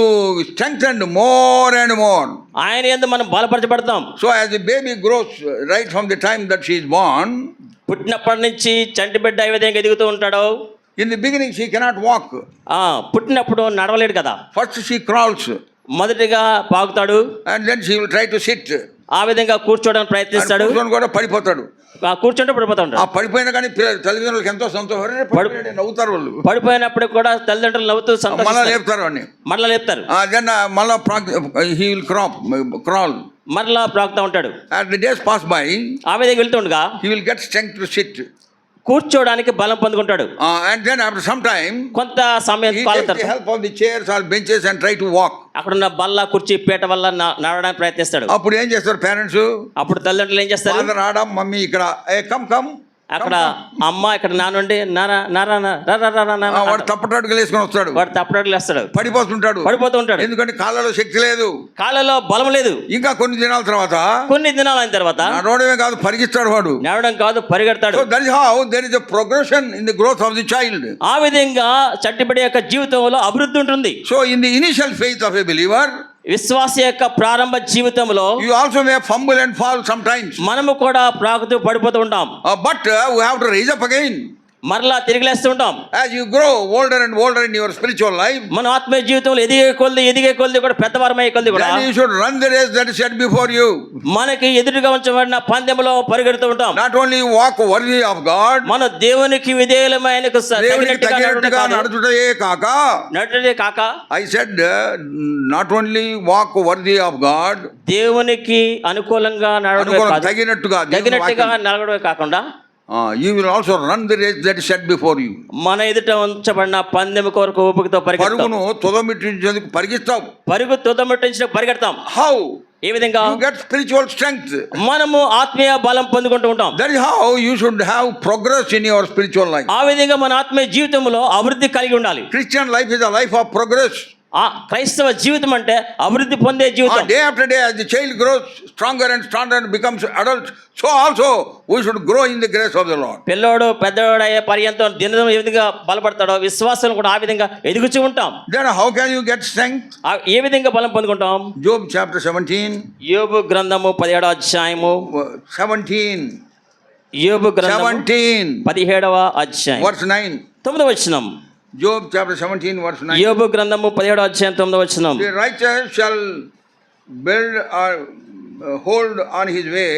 strengthened more and more. ఆయన యందు మనం బలపరచబడతాం. So as the baby grows right from the time that she is born, పుట్టినప్పటి నుంచి చంటి బిడ్డ ఏ విధంగా ఎదుగుతూ ఉంటాడో, in the beginning she cannot walk. పుట్టినప్పుడు నడవలేడు కదా. First she crawls మొదటిగా పాకుతాడు, and then she will try to sit. ఆ విధంగా కూర్చోవడానికి ప్రయత్నిస్తాడు, కూర్చొని కూడా పడిపోతాడు. కూర్చుంటే పడిపోతా ఉంటాడు. ఆ పడిపోయినా కానీ తల్లిదండ్రులకు ఎంతో సంతోషం, నవ్వుతారు వాళ్ళు. పడిపోయినప్పుడు కూడా తల్లిదండ్రులు నవ్వుతూ మళ్ళా లేపుతారు అని, మరలా లేపుతారు. దెన్ మళ్ళా he will crawl. మరలా ప్రాకుతా ఉంటాడు. As the days pass by, ఆ విధంగా వెళ్తుండగా he will get strength to sit. కూర్చోడానికి బలం పొందుకుంటాడు. And then after some time, కొంత సమయం he కాలం takes the తర్వాత help of the chairs or benches and try to walk. అక్కడున్న బల్ల కుర్చీ పీట వల్ల నడవడానికి ప్రయత్నిస్తాడు. అప్పుడు ఏం చేస్తారు పేరెంట్స్? అప్పుడు తల్లిదండ్రులు ఏం చేస్తారు? ఫాదర్ ఆడ, మమ్మీ ఇక్కడ, కమ్ అక్కడ అమ్మ ఇక్కడ నానుండి వాడు తప్పటడుగులు వేసుకొని వస్తాడు. వాడు తప్పటడుగులు వేస్తాడు, పడిపోతూ ఉంటాడు. ఉంటాడు. ఎందుకంటే కాళ్ళలో శక్తి లేదు, కాళ్ళలో బలం లేదు. ఇంకా కొన్ని దినాల తర్వాత, కొన్ని దినాలు అయిన తర్వాత నడవడమే కాదు పరిగిస్తాడు వాడు. నడవడం కాదు పరిగెడతాడు. So that is how there is a progression in the growth of the child. ఆ విధంగా చట్టిబడి యొక్క జీవితంలో అభివృద్ధి ఉంటుంది. So in the initial faith of a believer, విశ్వాస యొక్క ప్రారంభ జీవితంలో you also may fumble and fall sometimes. మనము కూడా ప్రాకుతూ పడిపోతూ ఉంటాం. But we have to raise up again. మరలా తిరిగి లేస్తూ ఉంటాం. As you grow older and older in your spiritual life, మన ఆత్మీయ జీవితంలో ఎదిగే కొద్ది కూడా పెద్దవారమయ్యే కొద్ది కూడా then you should run the race that is set before you. మనకి ఎదురుగా ఉంచబడిన పందెంలో పరిగెడుతూ ఉంటాం. Not only walk worthy of God, మన దేవునికి విధేయులమైనకు తగినట్టుగా నడుచుటయే కాక, I said not only walk worthy of God, దేవునికి అనుకూలంగా నడవడమే తగినట్టుగా నడవడమే కాకుండా you will also run the race that is set before you. మన ఎదుట ఉంచబడిన పందెము కొరకు ఓపికతో పరుగును తుదమిట్టించేందుకు పరిగెత్తావు. పరుగు తుదమిట్టించడానికి పరిగెడతాం. How? ఏ విధంగా? You get spiritual strength. మనము ఆత్మీయ బలం పొందుకుంటూ ఉంటాం. That is how you should have progress in your spiritual life. ఆ విధంగా మన ఆత్మీయ జీవితంలో అభివృద్ధి కలిగి ఉండాలి. Christian life is a life of progress. క్రైస్తవ జీవితం అంటే అభివృద్ధి పొందే జీవితం. Day after day, as the child grows stronger and stronger and becomes adult, so also we should grow in the grace of the Lord. పిల్లోడు పెద్దోడు అయ్యే పర్యంతం దినదినం ఏ విధంగా బలపడతాడో విశ్వాసం కూడా ఆ విధంగా ఎదుగుతూ ఉంటాం. Then how can you get strength? ఏ విధంగా బలం పొందుకుంటాం? Job chapter 17. యోబు గ్రంథము 17వ అధ్యాయము 17. యోబు గ్రంథము 17. 17వ అధ్యాయం verse 9. 9వ వచనం. Job chapter 17 verse 9. యోబు గ్రంథము 17వ అధ్యాయం 9వ వచనం. The righteous shall build or hold on his way,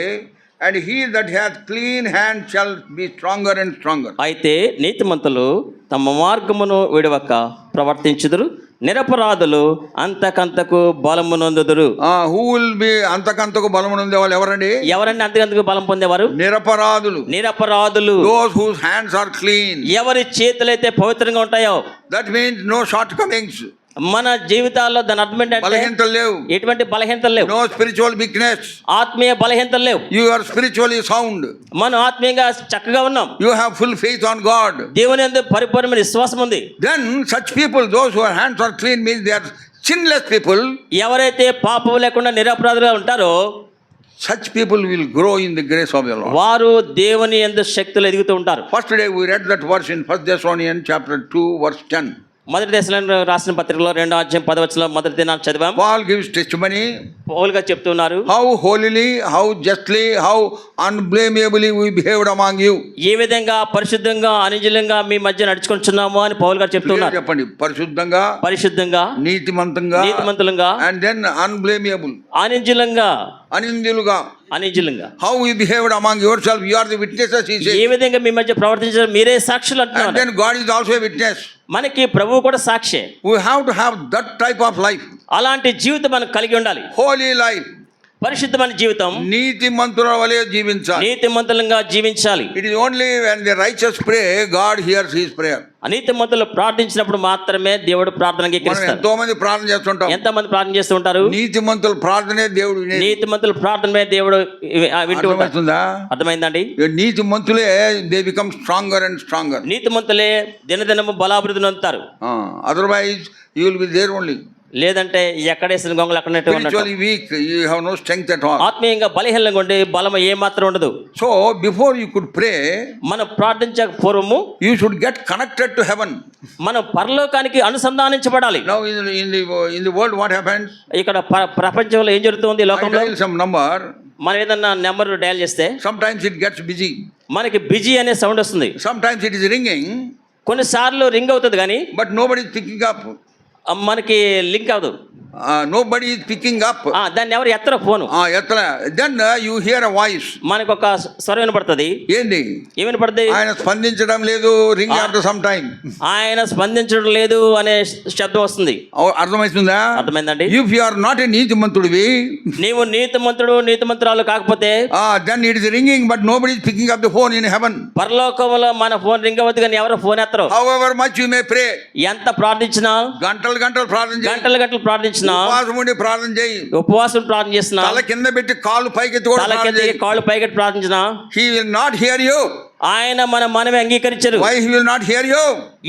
and he that hath clean hand shall be stronger and stronger. అయితే నీతిమంతులు తమ మార్గమును విడవక ప్రవర్తించుదురు, నిరపరాధులు అంతకంతకు బలము నొందుదురు. Who will be అంతకంతకు బలము నొందే వాళ్ళు ఎవరండి? ఎవరండి అంతకంతకు బలం పొందేవారు? నిరపరాధులు. Those whose hands are clean. ఎవరి చేతులైతే పవిత్రంగా ఉంటాయో. That means no shortcomings. మన జీవితాల్లో దాని అర్థం ఏంటంటే బలహీనతలు లేవు. ఎటువంటి బలహీనతలు లేవు. No spiritual weakness. ఆత్మీయ బలహీనతలు లేవు. You are spiritually sound. మనం ఆత్మీయంగా చక్కగా ఉన్నాం. You have full faith on God. దేవుని యందు పరిపూర్ణమైన విశ్వాసం ఉంది. Then such people, those whose hands are clean, means they are sinless people. ఎవరైతే పాపం లేకుండా నిరపరాధులుగా ఉంటారో such people will grow in the grace of the Lord. వారు దేవుని యందు శక్తిలో ఎదుగుతూ ఉంటారు. First day we read that verse in 1 Thessalonians chapter 2 verse 10. మొదటి దశలో రాసిన పత్రికలో 2వ అధ్యాయం 10వ వచనంలో మొదటి దినాన్ని చదివాం. Paul gives testimony. పౌలుగా చెప్తున్నారు, how holily, how justly, how unblameably we behaved among you. ఏ విధంగా పరిశుద్ధంగా అనింజలంగా మీ మధ్య నడుచుకుంటున్నాము అని పౌలు గారు చెప్తున్నారు. చెప్పండి. పరిశుద్ధంగా నీతిమంతులుగా and then unblameable, అనింజలంగా అనిజులంగా How you behaved among yourself, you are the witnesses, he says. ఏ విధంగా మీ మధ్య ప్రవర్తించారు మీరే సాక్షులు And అంటున్నారు. then God is also a witness. మనకి ప్రభువు కూడా సాక్షే. We have to have that type of life. అలాంటి జీవితం మనం కలిగి ఉండాలి. Holy life. పరిశుద్ధమైన జీవితం, నీతిమంతుల వలె జీవించాలి. నీతిమంతులంగా జీవించాలి. It is only when the righteous pray, God hears his prayer. అనీతిమంతులు ప్రార్థించినప్పుడు మాత్రమే దేవుడు ప్రార్థన మనం అంగీకరిస్తాడు. ఎంతో మంది ప్రార్థన చేస్తుంటాం. ఎంతమంది ప్రార్థన చేస్తూ ఉంటారు? నీతిమంతుల ప్రార్థనే దేవుడు వినేది. నీతిమంతుల ప్రార్థనమే దేవుడు వింటూ ఉంటాడు. అర్థమవుతుందా? అర్థమైందండి? నీతిమంతులే they become stronger and stronger. నీతిమంతులే దినదినము బలాభివృద్ధి పొందుతారు. Otherwise you will be there only. లేదంటే ఎక్కడేసిన గొంగలు అక్కడనే ఉన్నట్టు. Spiritually weak, you have no strength at all. ఆత్మీయంగా బలహీనంగా ఉండి బలం ఏ మాత్రం ఉండదు. So before you could pray, మనం ప్రార్థించక పూర్వము you should get connected to heaven. మనం పరలోకానికి అనుసంధానించబడాలి. Now in the world what happens? ఇక్కడ ప్రపంచంలో ఏం జరుగుతుంది? I లోకంలో dial some number, మనం ఏదన్నా నెంబర్ డయల్ చేస్తే sometimes it gets busy, మనకి బిజీ అనే సౌండ్ వస్తుంది. sometimes it is ringing, కొన్నిసార్లు రింగ్ అవుతుంది కానీ but nobody is picking up. మనకి లింక్ అవ్వదు. Nobody is picking up. దాన్ని ఎవరు ఎత్తరో phone. Then you hear a voice. మనకు ఒక స్వరం వినపడుతుంది. ఏంది? ఏం వినపడుతుంది? ఆయన స్పందించడం లేదు, రింగ్ after some time. ఆయన స్పందించడం లేదు అనే శబ్దం వస్తుంది. అర్థమవుతుందా? అర్థమైందండి? If you are not a నీతిమంతుడివి, నీవు నీతిమంతుడు నీతిమంతురాలు కాకపోతే then it is ringing but nobody is picking up the phone in heaven. పరలోకంలో మన ఫోన్ రింగ్ అవ్వదు కానీ ఎవరు phone ఎత్తరు. However much you may pray, ఎంత ప్రార్థించినా, గంటలు ప్రార్థన చేయి, గంటలు ప్రార్థించినా, ఉపవాసం ఉండి ప్రార్థన చేయి, ఉపవాసం ప్రార్థన చేస్తున్నా, తల కింద పెట్టి కాళ్ళు పైకెత్తి కూడా తల ప్రార్థన కింద చేయి. కాళ్ళు పైకెత్తి ప్రార్థించినా He will not hear you. ఆయన మన మనమే అంగీకరించరు. Why he will not hear you?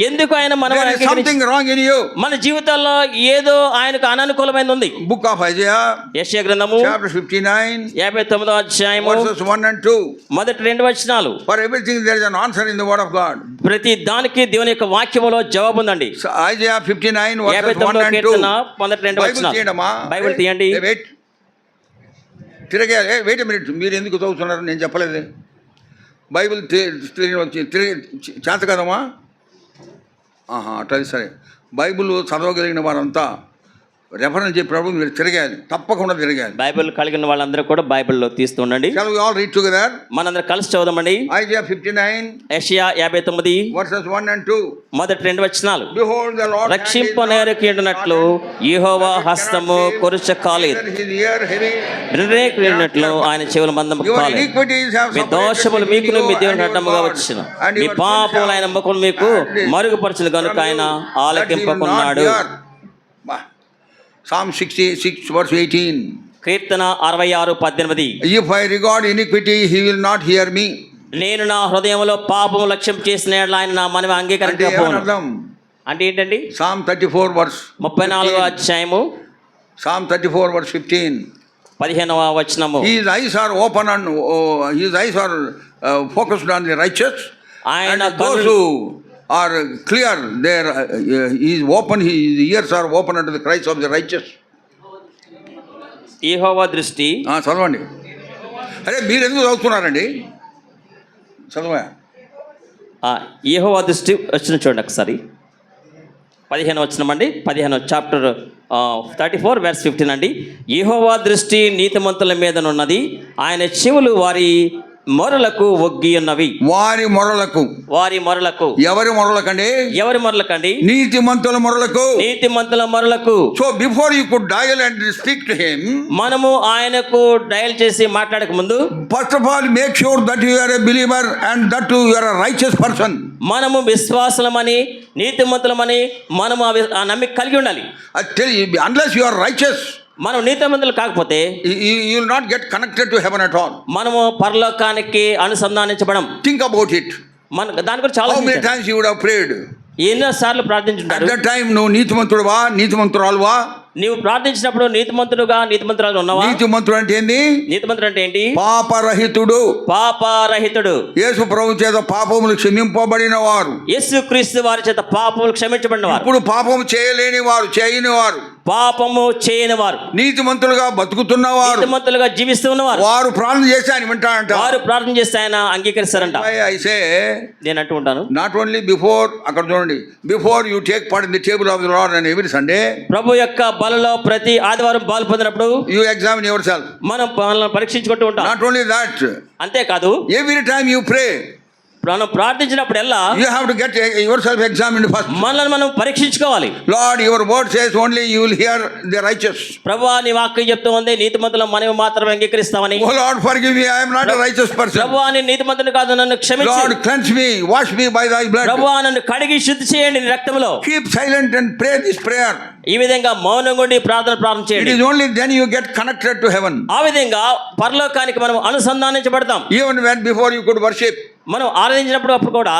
ఎందుకు ఆయన మనం There is something wrong in you. మన జీవితాల్లో ఏదో ఆయనకు అననుకూలమైనది ఉంది. Book of Isaiah, యెషయా గ్రంథము chapter 59, 59వ అధ్యాయము verses 1 and 2. మొదటి 2 వచనాలు. For everything there is an answer in the word of God. ప్రతి దానికి దేవుని యొక్క వాక్యములో జవాబు ఉందండి. So, Isaiah 59 verses 1 59వ and 2. కీర్తన మొదటి 2 బైబిల్ వచనాలు. తీయండమ్మా. బైబిల్ తీయండి. వెయిట్ వెయిట్ మినిట్, మీరు ఎందుకు చదువుతున్నారు? నేను చెప్పలేదు. బైబిల్ చేత కదమ్మా. అట్లా సరే. బైబిల్ చదవగలిగిన వారంతా రెఫరెన్స్ చెప్పినప్పుడు మీరు తిరగాలి, తప్పకుండా తిరగాలి. బైబిల్ కలిగిన వాళ్ళందరూ కూడా బైబిల్లో తీస్తూ ఉండండి. Shall we all read together? మనందరం కలిసి చదువుదామండి. Isaiah 59 యెషయా 59 verses 1 and 2. మొదటి 2 వచనాలు. Behold, the Lord రక్షింపనేరకిండునట్లు యెహోవా హస్తము కొరుచ కాలేదు, his ear heavy. వినరేకినట్లు ఆయన చెవుల మందము Your కాలేదు. iniquities have మీ దోషములు మీకును మీ దేవుని అడ్డముగా వచ్చిన, మీ పాపములు ఆయన ముఖం మీకు మరుగుపరచిన కనుక ఆయన ఆలకింపకున్నాడు. Psalm 66 verse 18. Keerthana 66:18. If I regard iniquity, he will not hear me. నేను నా హృదయంలో పాపము లక్ష్యం చేసిన యెడల ఆయన నా మనవి అంగీకరించకపోను. అంటే ఏంటండి? Psalm 34 verse 34వ అధ్యాయము Psalm 34 verse 15. 15వ వచనము. His eyes are open and his eyes are focused on the righteous, ఆయన and those who are clear, there he is open, his ears are open unto the cries of the righteous. యెహోవా దృష్టి. చదవండి. అరే మీరు ఎందుకు చదువుతున్నారండి? చదవా. యెహోవా దృష్టి వచ్చిన చూడండి ఒకసారి. 15 వచనమండి. 15 చాప్టర్ 34 verse 15 అండి. యెహోవా దృష్టి నీతిమంతుల మీదనున్నది, ఆయన చెవులు వారి మొరలకు ఒగ్గి ఉన్నవి. వారి మొరలకు. వారి మొరలకు. ఎవరి మొరలకండి? ఎవరి మొరలకండి? నీతిమంతుల మొరలకు. నీతిమంతుల మొరలకు. So before you could dial and speak to him, మనము ఆయనకు డయల్ చేసి మాట్లాడక ముందు first of all make sure that you are a believer and that you are a righteous person. మనము విశ్వాసులమని నీతిమంతులమని మనము ఆ నమ్మిక కలిగి ఉండాలి. అన్లెస్ యు ఆర్ రైచియస్, మనం నీతిమంతులు కాకపోతే you will not get connected to heaven at all. మనము పరలోకానికి అనుసంధానించబడం. Think about it. మన దాని గురించి చాలా How many times you would have prayed? ఎన్నోసార్లు ప్రార్థించుంటారు. At that time నువ్వు నీతిమంతుడువా నీతిమంతురాలువా? నీవు ప్రార్థించినప్పుడు నీతిమంతుడుగా నీతిమంతురాలు ఉన్నావా? నీతిమంతుడు అంటే ఏంది? నీతిమంతుడు అంటే ఏంటి? పాపరహితుడు. పాపరహితుడు. యేసు ప్రభు చేత పాపములు క్షమింపబడిన వారు. యేసుక్రీస్తు వారి చేత పాపములు క్షమించబడిన వారు. ఇప్పుడు పాపము చేయలేని వారు, చేయని వారు. పాపము చేయని వారు, నీతిమంతులుగా బతుకుతున్నవారు, నీతిమంతులుగా జీవిస్తూ ఉన్నవారు, వారు ప్రార్థన చేస్తే ఆయన వింటాడంట. వారు ప్రార్థన చేస్తే ఆయన అంగీకరిస్తారంట. అయితే నేను అంటూ ఉంటాను, నాట్ ఓన్లీ బిఫోర్, అక్కడ చూడండి, before you take part in the table of the lord and every Sunday, ప్రభు యొక్క బలలో ప్రతి ఆదివారం పాలు పొందినప్పుడు యూ ఎగ్జామిన్ యువర్ సెల్ఫ్. మనం మనల్ని పరీక్షించుకుంటూ ఉంటాం. నాట్ ఓన్లీ దాట్, అంతేకాదు ఎవ్రీ టైమ్ యూ ప్రే మనం ప్రార్థించినప్పుడల్లా you have to get yourself examined first. మనల్ని మనం పరీక్షించుకోవాలి. Lord, your word says only you will hear the righteous. ప్రభువా నీ వాక్యం చెప్తూ ఉంది నీతిమంతుల మనవి మాత్రమే అంగీకరిస్తామని. Oh Lord, forgive me, I am not a righteous person. ప్రభువా నీ నీతిమంతుని కాదు, నన్ను క్షమించు. Lord, cleanse me, wash me by thy blood. ప్రభువా నన్ను కడిగి శుద్ధి చేయండి నీ రక్తంలో. Keep silent and pray this prayer. ఈ విధంగా మౌనంగా ఉండి ప్రార్థన It చేయండి. is only then you get connected to heaven. ఆ విధంగా పరలోకానికి మనం అనుసంధానించబడతాం. Even when before you could worship, మనం ఆరాధించినప్పుడు అప్పుడు కూడా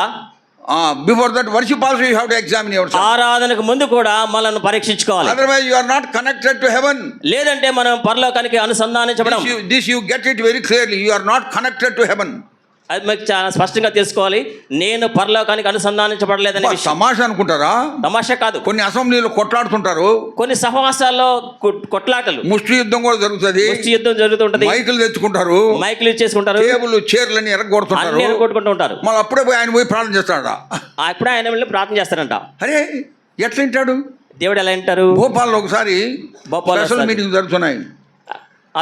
before that worship also you have to examine yourself. ఆరాధనకు ముందు కూడా మనల్ని పరీక్షించుకోవాలి. Otherwise you are not connected to heaven. లేదంటే మనం పరలోకానికి అనుసంధానించబడం. This you get it very clearly. You are not connected to heaven. అది మీకు చాలా స్పష్టంగా తెలుసుకోవాలి. నేను పరలోకానికి అనుసంధానించబడలేదనే విషయం. తమాషా అనుకుంటారా? తమాషా కాదు. కొన్ని అసెంబ్లీలో కొట్లాడుతుంటారు, కొన్ని సహవాసాల్లో కొట్లాటలు, ముష్టి యుద్ధం కూడా జరుగుతుంది, ముష్టి యుద్ధం జరుగుతుంటది, మైకులు తెచ్చుకుంటారు, మైకులు ఇచ్చేసుకుంటారు, టేబుల్ చైర్లని ఎరగొడుతుంటారు, అన్ని కొట్టుకుంటూ ఉంటారు. మళ్ళీ అప్పుడే పోయి ఆయన పోయి ప్రార్థన చేస్తాడా? అప్పుడే ఆయన వెళ్ళి ప్రార్థన చేస్తారంట. అరే ఎట్లా వింటాడు? దేవుడు ఎలా వింటారు? భోపాల్లో ఒకసారి స్పెషల్ మీటింగ్ జరుగుతున్నాయి,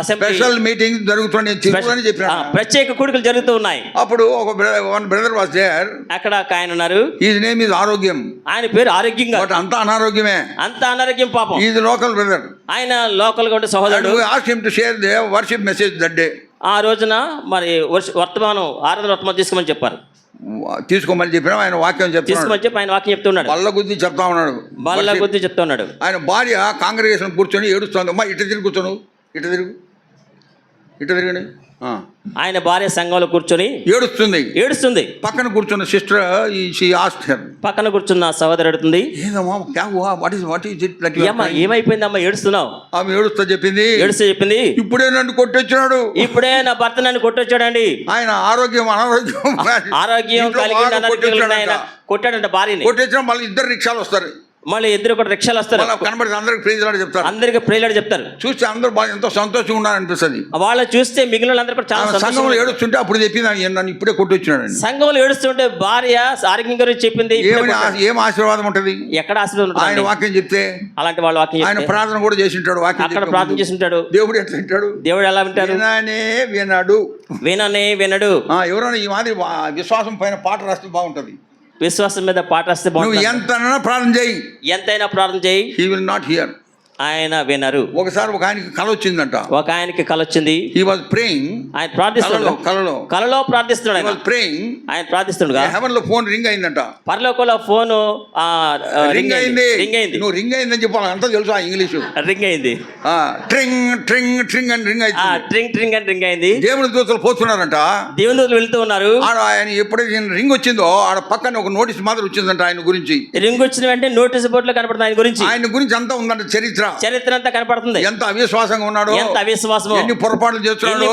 స్పెషల్ మీటింగ్ జరుగుతున్నాయి చెప్పిన ప్రత్యేక కూడికలు జరుగుతూ ఉన్నాయి. అప్పుడు ఒక బ్రదర్ వాస్ దేర్. అక్కడ ఒక ఆయన ఉన్నారు, హిస్ నేమ్ ఇస్ ఆరోగ్యం. ఆయన పేరు ఆరోగ్యంగా, బట్ అంతా అనారోగ్యమే, అంత అనారోగ్యం పాపం. Is local brother. ఆయన లోకల్ గా ఉండే సహోదరుడు. Asked him to share the worship message that day. ఆ రోజున మరి వర్తమానం ఆరాధన వర్తమానం తీసుకోమని చెప్పారు. తీసుకోమని చెప్పినా ఆయన వాక్యం తీసుకోమని చెప్పి ఆయన వాక్యం చెప్తున్నాడు. బల్ల గుద్ది చెప్తా ఉన్నాడు, బల్ల గుద్ది చెప్తా ఉన్నాడు. ఆయన భార్య కాంగ్రిగేషన్ కూర్చొని ఏడుస్తుంది. అమ్మా ఇటు తిరిగి కూర్చోను, ఇటు తిరుగు, ఇటు తిరగండి. ఆయన భార్య సంఘంలో కూర్చొని ఏడుస్తుంది. పక్కన కూర్చున్న సిస్టర్ పక్కన కూర్చున్న సహోదరు అడుగుతుంది, ఏమైపోయింది అమ్మా ఏడుస్తున్నావు? ఆమె ఏడుస్తా చెప్పింది, ఇప్పుడే నన్ను కొట్టొచ్చినాడు, ఇప్పుడే నా భర్త నన్ను కొట్టొచ్చాడండి. ఆయన ఆరోగ్యం కలిగి కొట్టాడంట భార్యని. కొట్టొచ్చినా మళ్ళీ ఇద్దరు రిక్షాలు వస్తారు, మళ్ళీ ఇద్దరు కూడా రిక్షాలు వస్తారు, కనబడి అందరికి ప్రైజ్లాడు చెప్తారు, అందరికి ప్రైజ్లాడు చెప్తారు. చూస్తే అందరూ బాగా ఎంతో సంతోషంగా ఉన్నారనిపిస్తుంది. వాళ్ళు చూస్తే మిగిలిన వాళ్ళందరూ కూడా చాలా సంఘంలో ఏడుస్తుంటే అప్పుడు చెప్పింది నన్ను ఇప్పుడే కొట్టొచ్చినాడు. సంఘంలో ఏడుస్తుంటే భార్య ఆరోగ్యం గురించి చెప్పింది. ఏం ఆశీర్వాదం ఉంటది? ఎక్కడ ఆశీర్వాదం? ఆయన వాక్యం చెప్తే అలాంటి వాళ్ళ వాక్యం, ఆయన ప్రార్థన కూడా చేసి ఉంటాడు, వాక్యం అక్కడ ప్రార్థన చేసి ఉంటాడు. దేవుడు ఎట్లా వింటాడు? దేవుడు ఎలా వింటాడు? విననే వినడు. ఎవరైనా ఈ మాదిరి విశ్వాసం పైన పాట రాస్తే బాగుంటది. విశ్వాసం మీద పాట రాస్తే బాగుంటుంది. ఎంతైనా ప్రార్థన చేయి, ఎంతైనా ప్రార్థన చేయి, హీ విల్ నాట్ హియర్. ఆయన వినరు. ఒకసారి ఒక ఆయనకి కళ వచ్చిందంట. ఒక ఆయనకి కళ వచ్చింది. He was praying. ఆయన ప్రార్థిస్తున్నాడు, కలలో ప్రార్థిస్తున్నాడు. ఆయన ప్రేయింగ్, ఆయన ప్రార్థిస్తుండగా హెవెన్ లో ఫోన్ రింగ్ అయిందంట. పరలోకంలో ఫోన్ రింగ్ అయింది. నువ్వు రింగ్ అయిందని చెప్పాలి, అంతా తెలుసు ఆ ఇంగ్లీషు. రింగ్ అయింది, ట్రింగ్ ట్రింగ్ ట్రింగ్ అని రింగ్ అయింది. ట్రింగ్ ట్రింగ్ అని రింగ్ అయింది. దేవుని దూతలు పోతున్నారంట, దేవుని దూతలు వెళ్తూ ఉన్నారు. ఆయన ఎప్పుడైతే రింగ్ వచ్చిందో ఆడ పక్కన ఒక నోటీస్ మాత్రం వచ్చిందంట ఆయన గురించి. రింగ్ వచ్చిన వెంటనే నోటీస్ బోర్డులో కనపడుతుంది ఆయన గురించి. ఆయన గురించి అంతా ఉందంట, చరిత్ర అంతా కనపడుతుంది. ఎంత అవిశ్వాసంగా ఉన్నాడు, ఎంత అవిశ్వాసం, ఎన్ని పొరపాట్లు చేస్తున్నాడు,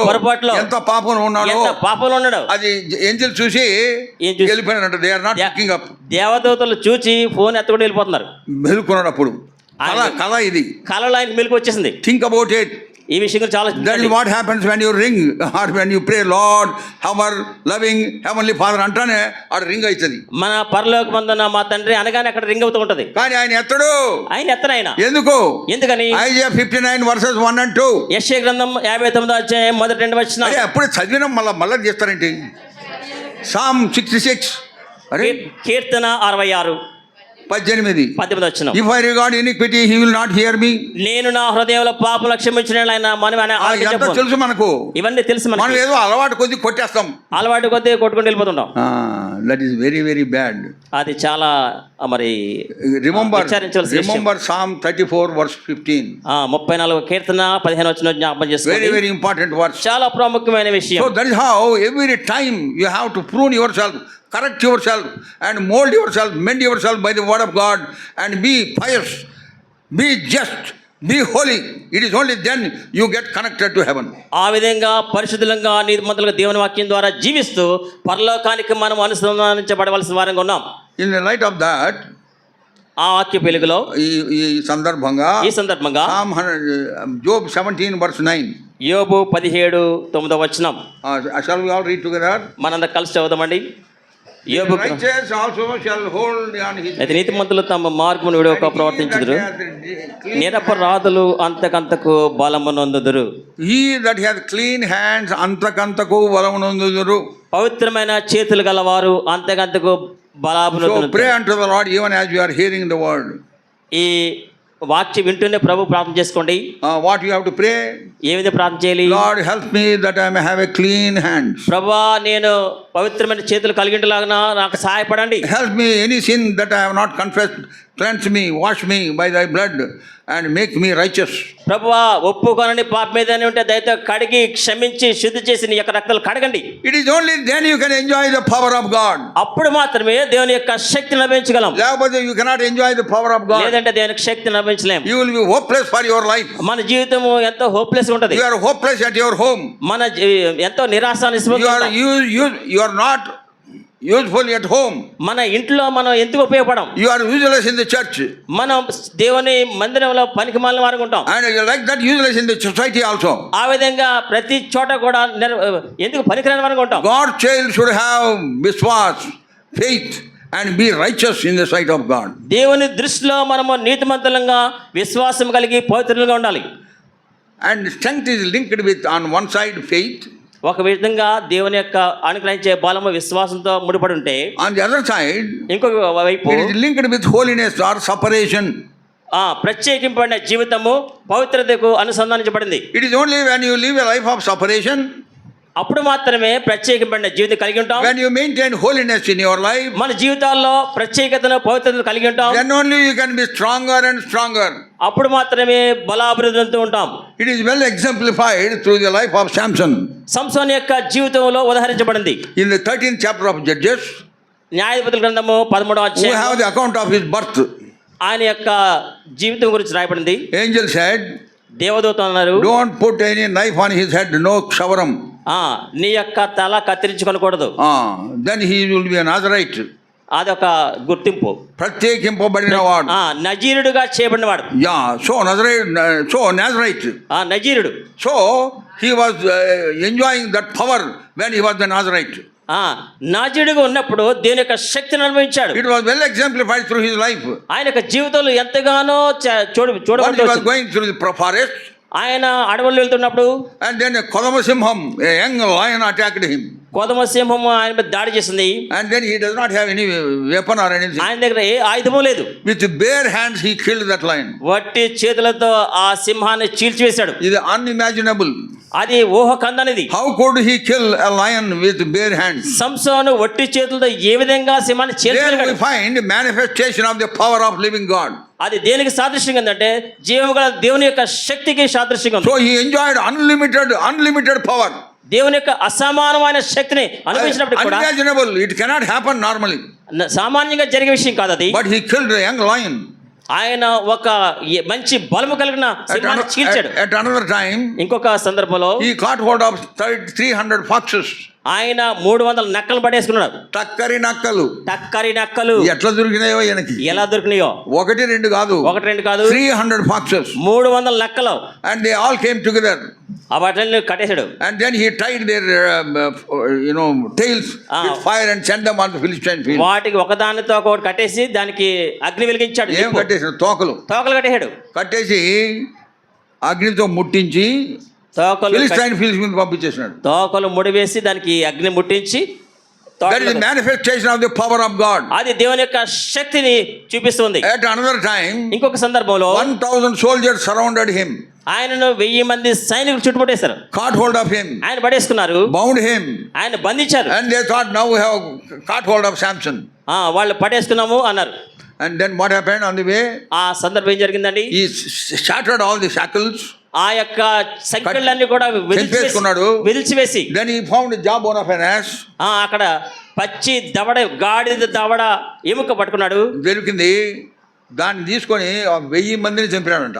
ఎంత పాపంలో ఉన్నాడు. అది ఏంజెల్ చూసి వెళ్ళిపోయినారంట. They are not picking up. దేవదూతలు చూచి ఫోన్ ఎత్తుకొని వెళ్ళిపోతున్నారు. మెలుకున్నాడు అప్పుడు. కళ ఇది, కళలో ఆయన మెలుకు వచ్చేసింది. Think about it. ఈ విషయం చాలా. That is what happens when you ring or when you pray, Lord, our loving heavenly Father అంటానే ఆడ రింగ్ అవుతుంది. మన పరలోకమందున్న మా తండ్రి అనగానే అక్కడ రింగ్ అవుతూ ఉంటది. కానీ ఆయన ఎత్తడు. ఆయన ఎత్తరు. ఆయన ఎందుకని? Isaiah 59 verses 1 and 2. యెషయా గ్రంథం 59వ అధ్యాయం మొదటి 2 వచనాలు. అప్పుడే చదివిన మళ్ళీ చేస్తారేంటి? Psalm 66. కీర్తన 66 18వ వచనం. If I regard iniquity, he will not hear me. నేను నా హృదయంలో పాపములు క్షమించిన ఆయన తెలుసు మనకు, ఇవన్నీ తెలుసు మనకు. మనం ఏదో అలవాటు కొద్ది కొట్టేస్తాం, అలవాటు కొద్ది కొట్టుకుని వెళ్ళిపోతుంటాం. That is very very bad. అది చాలా మరి రిమెంబర్ Psalm 34 verse 15. 34 కీర్తన 15వ వచనం జ్ఞాపకం చేసుకోండి. వెరీ వెరీ ఇంపార్టెంట్ వర్డ్, చాలా ప్రాముఖ్యమైన విషయం. So that is how every time you have to prove your self, correct yourself and mold yourself, mend yourself by the word of God and be pious, be just, be holy. It is only then you get connected to heaven. ఆ విధంగా పరిశుద్ధంగా నీతిమంతులుగా దేవుని వాక్యం ద్వారా జీవిస్తూ పరలోకానికి మనం అనుసంధానించబడవలసిన వారంగా ఉన్నాం. In the light of that, ఆ వాక్య వెలుగులో ఈ సందర్భంగా ఈ సందర్భంగా జోబ్ 17:9. యోబు 17:9. Shall we all read together? మనందరం కలిసి చదువుదామండి. యోబు Righteous also shall hold on his అయితే నీతిమంతులు తమ మార్గమును విడవక ప్రవర్తించుదురు, నిరపరాధులు అంతకంతకు బలమునందుదురు. He that hath clean hands అంతకంతకు బలమునందుదురు. పవిత్రమైన చేతులు గలవారు అంతకంతకు So బలామునందుదురు. pray unto the Lord even as you are hearing the word. ఈ వాక్యం వింటూనే ప్రభు ప్రార్థన చేసుకోండి. What you have to pray? ఏ విధంగా ప్రార్థన చేయాలి? Lord help me that I may have a clean hands. ప్రభువా నేను పవిత్రమైన చేతులు కలిగింటలాగా నాకు సహాయపడండి. Help me any sin that I have not confessed. Cleanse me, wash me by thy blood and make me righteous. ప్రభువా ఒప్పుకొనని పాపం ఏదైనా ఉంటే దయతో కడిగి క్షమించి శుద్ధి చేసి నీ యొక్క రక్తాలు కడగండి. It is only then you can enjoy the power of God. అప్పుడు మాత్రమే దేవుని యొక్క శక్తిని అనుభవించగలం. Leకపోతే you cannot enjoy the power of God. లేదంటే దేవునికి శక్తిని అనుభవించలేం. You will be hopeless for your life. మన జీవితం ఎంతో హోప్లెస్ ఉంటది. You are hopeless at your home. మన ఎంతో నిరాశ You are not useful at home. మన ఇంట్లో మనం ఎందుకు ఉపయోగపడం? You are useless in the church. మనం దేవుని మందిరంలో పనికి మాలిన వారు ఉంటాం. And you are like that useless in the society also. ఆ విధంగా ప్రతి చోట కూడా ఎందుకు పనికిరాని వారు ఉంటాం. God's child should have viswas, faith and be righteous in the sight of God. దేవుని దృష్టిలో మనము నీతిమంతులంగా విశ్వాసం కలిగి పవిత్రులుగా ఉండాలి. And strength is linked with on one side faith. ఒక విధంగా దేవుని యొక్క అనుగ్రహించే బలము విశ్వాసంతో ముడిపడి ఉంటే, On the other side, ఇంకొక వైపు it is linked with holiness or separation. ప్రత్యేకింపబడిన జీవితము పవిత్రతకు అనుసంధానించబడింది. It is only when you live a life of separation, అప్పుడు మాత్రమే ప్రత్యేకింపబడిన జీవితం కలిగి ఉంటాం. when you maintain holiness in your life, మన జీవితాల్లో ప్రత్యేకతను పవిత్రతను కలిగి ఉంటాం. then only you can be stronger and stronger. అప్పుడు మాత్రమే బలాభివృద్ధితో ఉంటాం. It is well exemplified through the life of Samson. సంసోను యొక్క జీవితంలో ఉదహరించబడింది. In the 13th chapter of Judges, న్యాయాధిపతుల గ్రంథము 13వ we అధ్యాయం have the account of his birth. ఆయన యొక్క జీవితం గురించి రాయబడింది. Angel said, దేవదూత అన్నారు, don't put any knife on his head, no kshavaram. నీ యొక్క తల కత్తిరించుకొనకూడదు. Then he will be a Nazarite. అదొక గుర్తింపు. ప్రత్యేకింపబడినవాడు, నజీరుడుగా చేయబడినవాడు. So Nazarite. నజీరుడు. So he was enjoying that power when he was the Nazarite. నాజీరుడుగా ఉన్నప్పుడు దేవుని యొక్క శక్తిని అనుభవించాడు. It was well exemplified through his life. ఆయన యొక్క జీవితంలో ఎంతగానో When he was going through the forest, ఆయన అడవుల్లో వెళ్తున్నప్పుడు, and then a Kodamasimham, a young lion, attacked him. కోదమ సింహము ఆయన మీద దాడి చేసింది. And then he does not have any weapon or anything. ఆయన దగ్గర ఏ ఆయుధము లేదు. With bare hands he killed that lion. వట్టి చేతులతో ఆ సింహాన్ని చీల్చివేశాడు. ఇది unimaginable. అది ఊహ కందనిది. How could he kill a lion with bare hands? సంసోను వట్టి చేతులతో ఏ విధంగా సింహాన్ని There we చీల్చగలిగాడు? find manifestation of the power of living God. అది దేనికి సాదృశ్యంగా ఉందంటే జీవము గల దేవుని యొక్క శక్తికి సాదృశ్యంగా ఉంది. So he enjoyed unlimited power. దేవుని యొక్క అసమానమైన శక్తిని అనుభవించినప్పుడు కూడా Unimaginable. It cannot happen normally. సామాన్యంగా జరిగే విషయం కాదు అది. But he killed a young lion. ఆయన ఒక మంచి బలము కలిగిన సింహాన్ని చీల్చాడు. At another time, ఇంకొక సందర్భంలో he caught hold of 300 foxes. ఆయన 300 నక్కలు పడేసుకున్నాడు. టక్కరి నక్కలు ఎట్లా దొరికినాయో ఈయనకి. ఎలా దొరికినాయో? 1-2 కాదు, 1-2 కాదు, 300 foxes. 300 నక్కలు. And they all came together. ఆ వాటిని కట్టేశాడు. And then he tied their tails with fire and sent them on the Philistine field. వాటికి ఒకదానితో ఒకటి కట్టేసి దానికి అగ్ని వెలిగించాడు. ఏం కట్టేసాడు? తోకలు కట్టేశాడు. కట్టేసి అగ్నితో ముట్టించి ఫిలిస్టైన్ ఫీల్డ్స్ మీద పంపించేసినాడు. తోకలు ముడివేసి దానికి అగ్ని ముట్టించి, that is the manifestation of the power of God. అది దేవుని యొక్క శక్తిని చూపిస్తుంది. At another time, ఇంకొక సందర్భంలో 1000 soldiers surrounded him. ఆయనను 1000 మంది సైనికులు చుట్టుముట్టేశారు. Caught hold of him. ఆయన పడేసుకున్నారు. Bound him. ఆయన బంధించారు. And they thought, now we have caught hold of Samson. వాళ్ళు పడేసుకున్నాము అన్నారు. And then what happened on the way? ఆ సందర్భం ఏం జరిగిందండి? He shattered all the shackles. ఆ యొక్క సంఖ్యలన్నీ కూడా విదిల్చివేసి, then he found the jawbone of an ass. అక్కడ పచ్చి దవడ, గాడిద దవడ ఎముక పట్టుకున్నాడు. దొరికింది. దాన్ని తీసుకొని 1000 మందిని చంపినాడంట.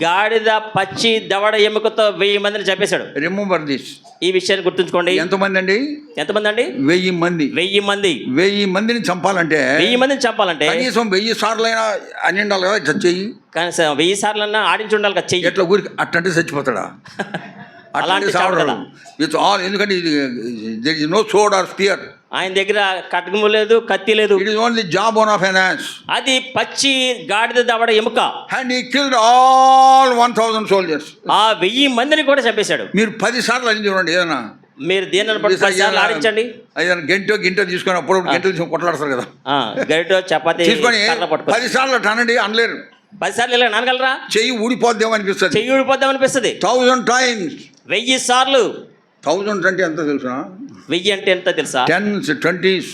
గాడిద పచ్చి దవడ ఎముకతో 1000 మందిని చంపేశాడు. Remember this. ఈ విషయాన్ని గుర్తుంచుకోండి. ఎంతమంది అండి? ఎంతమంది అండి? 1000 మంది. 1000 మంది. 1000 మందిని చంపాలంటే 1000 మందిని చంపాలంటే కనీసం 1000 సార్లు అయినా అని ఉండాలి కదా. ఇట్లా చెయ్యి కానీ 1000 సార్లు అన్నా ఆడించి ఉండాలి కదా చెయ్యి. ఎట్లా ఊరికి అట్టంటే చచ్చిపోతాడా? అలాంటి సావడం విత్ ఆల్. ఎందుకంటే there is no sword or spear. ఆయన దగ్గర కటకము లేదు, కత్తి లేదు. It is only jaw bone of an ass. అది పచ్చి గాడిద దవడ ఎముక. And he killed all 1000 soldiers. ఆ 1000 మందిని కూడా చంపేశాడు. మీరు 10 సార్లు అని చూడండి. ఏదైనా మీరు దేని బట్టి 10 సార్లు ఆడించండి. ఏదైనా గంట తీసుకొని అప్పుడు గంటలు తీసుకొని కొట్లాడతారు కదా. గరిటో చపాతి తీసుకొని 10 సార్లు అనండి అనలేరు. 10 సార్లు ఇలా నానగలరా? చెయ్యి ఊడిపోద్దాం అనిపిస్తుంది. చెయ్యి ఊడిపోద్దాం అనిపిస్తుంది. 1000 times. 1000 సార్లు. 1000 అంటే ఎంత తెలుసా? 1000 అంటే ఎంత తెలుసా? 10s, 20s,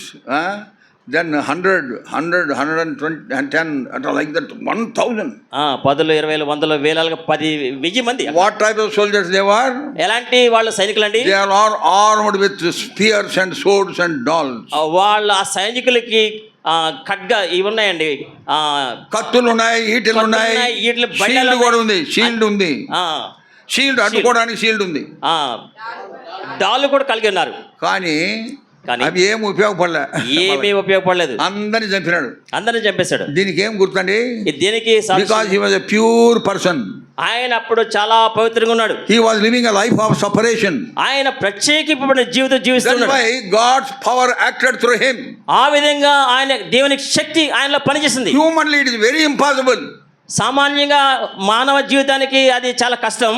then 100, 120, and 10, like that, 1000. 10, 20, 100, వేలాలుగా 10,000 మంది. What type of soldiers they were? ఎలాంటి వాళ్ళ సైనికులండి? They are all armed with spears and swords and dolls. వాళ్ళ ఆ సైనికులకి ఖడ్గ ఇవి ఉన్నాయండి, కత్తులు ఉన్నాయి, ఈటెలు ఉన్నాయి, షీల్డ్ కూడా ఉంది. షీల్డ్ ఉంది. షీల్డ్ అడ్డుకోవడానికి షీల్డ్ ఉంది. డాళ్ళు కూడా కలిగి ఉన్నారు. కానీ అవి ఏం ఏమీ ఉపయోగపడలేదు. అందరిని చంపినాడు. అందరిని చంపేశాడు. దీనికి ఏం గుర్తండి? దీనికి because he was a pure person. ఆయన అప్పుడు చాలా పవిత్రంగా ఉన్నాడు. He was living a life of separation. ఆయన ప్రత్యేకింపబడిన జీవితం జీవిస్తున్నాడు. That's why God's power acted through him. ఆ విధంగా ఆయన దేవుని శక్తి ఆయనలో పనిచేసింది. Humanly it is very impossible. సామాన్యంగా మానవ జీవితానికి అది చాలా కష్టం.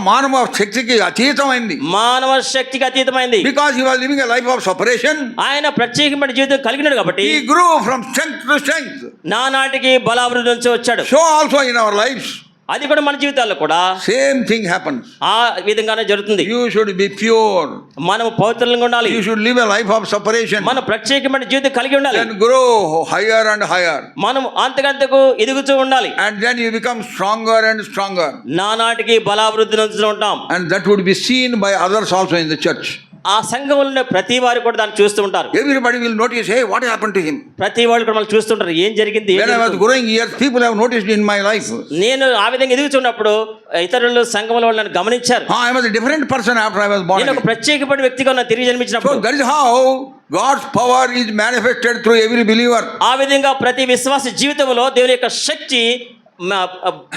మానవ శక్తికి అతీతమైంది. మానవ శక్తికి అతీతమైంది. Because he was living a life of separation. ఆయన ప్రత్యేకమైన జీవితం కలిగినాడు కాబట్టి he grew from strength to strength. నానాటికి బలాభివృద్ధి నుంచి వచ్చాడు. So also in our lifes. అది కూడా మన జీవితాల్లో కూడా సేమ్ థింగ్ హ్యాపెన్స్. ఆ విధంగానే జరుగుతుంది. You should be pure. మనం పవిత్రంగా ఉండాలి. You should live a life of separation. మనం ప్రత్యేకమైన జీవితం కలిగి ఉండాలి. Then grow higher and higher. మనం అంతకంతకు ఎదుగుతూ ఉండాలి. And then you become stronger and stronger. నానాటికి బలాభివృద్ధి నొందుతూ ఉంటాం. And that would be seen by others also in the church. ఆ సంఘంలో ప్రతి వారు కూడా దాన్ని చూస్తూ ఉంటారు. Everybody will notice, hey, what happened to him? ప్రతి వాళ్ళు కూడా మనం చూస్తుంటారు ఏం జరిగింది. When I was growing years, people have noticed in my life. నేను ఆ విధంగా ఎదుగుతున్నప్పుడు ఇతరులు సంఘంలో వాళ్ళు నన్ను గమనించారు. I was a different person after I was born. నేను ఒక ప్రత్యేకమైన వ్యక్తిగా నా తిరిగి జన్మించినప్పుడు. So that is how God's power is manifested through every believer. ఆ విధంగా ప్రతి విశ్వాస జీవితంలో దేవుని యొక్క శక్తి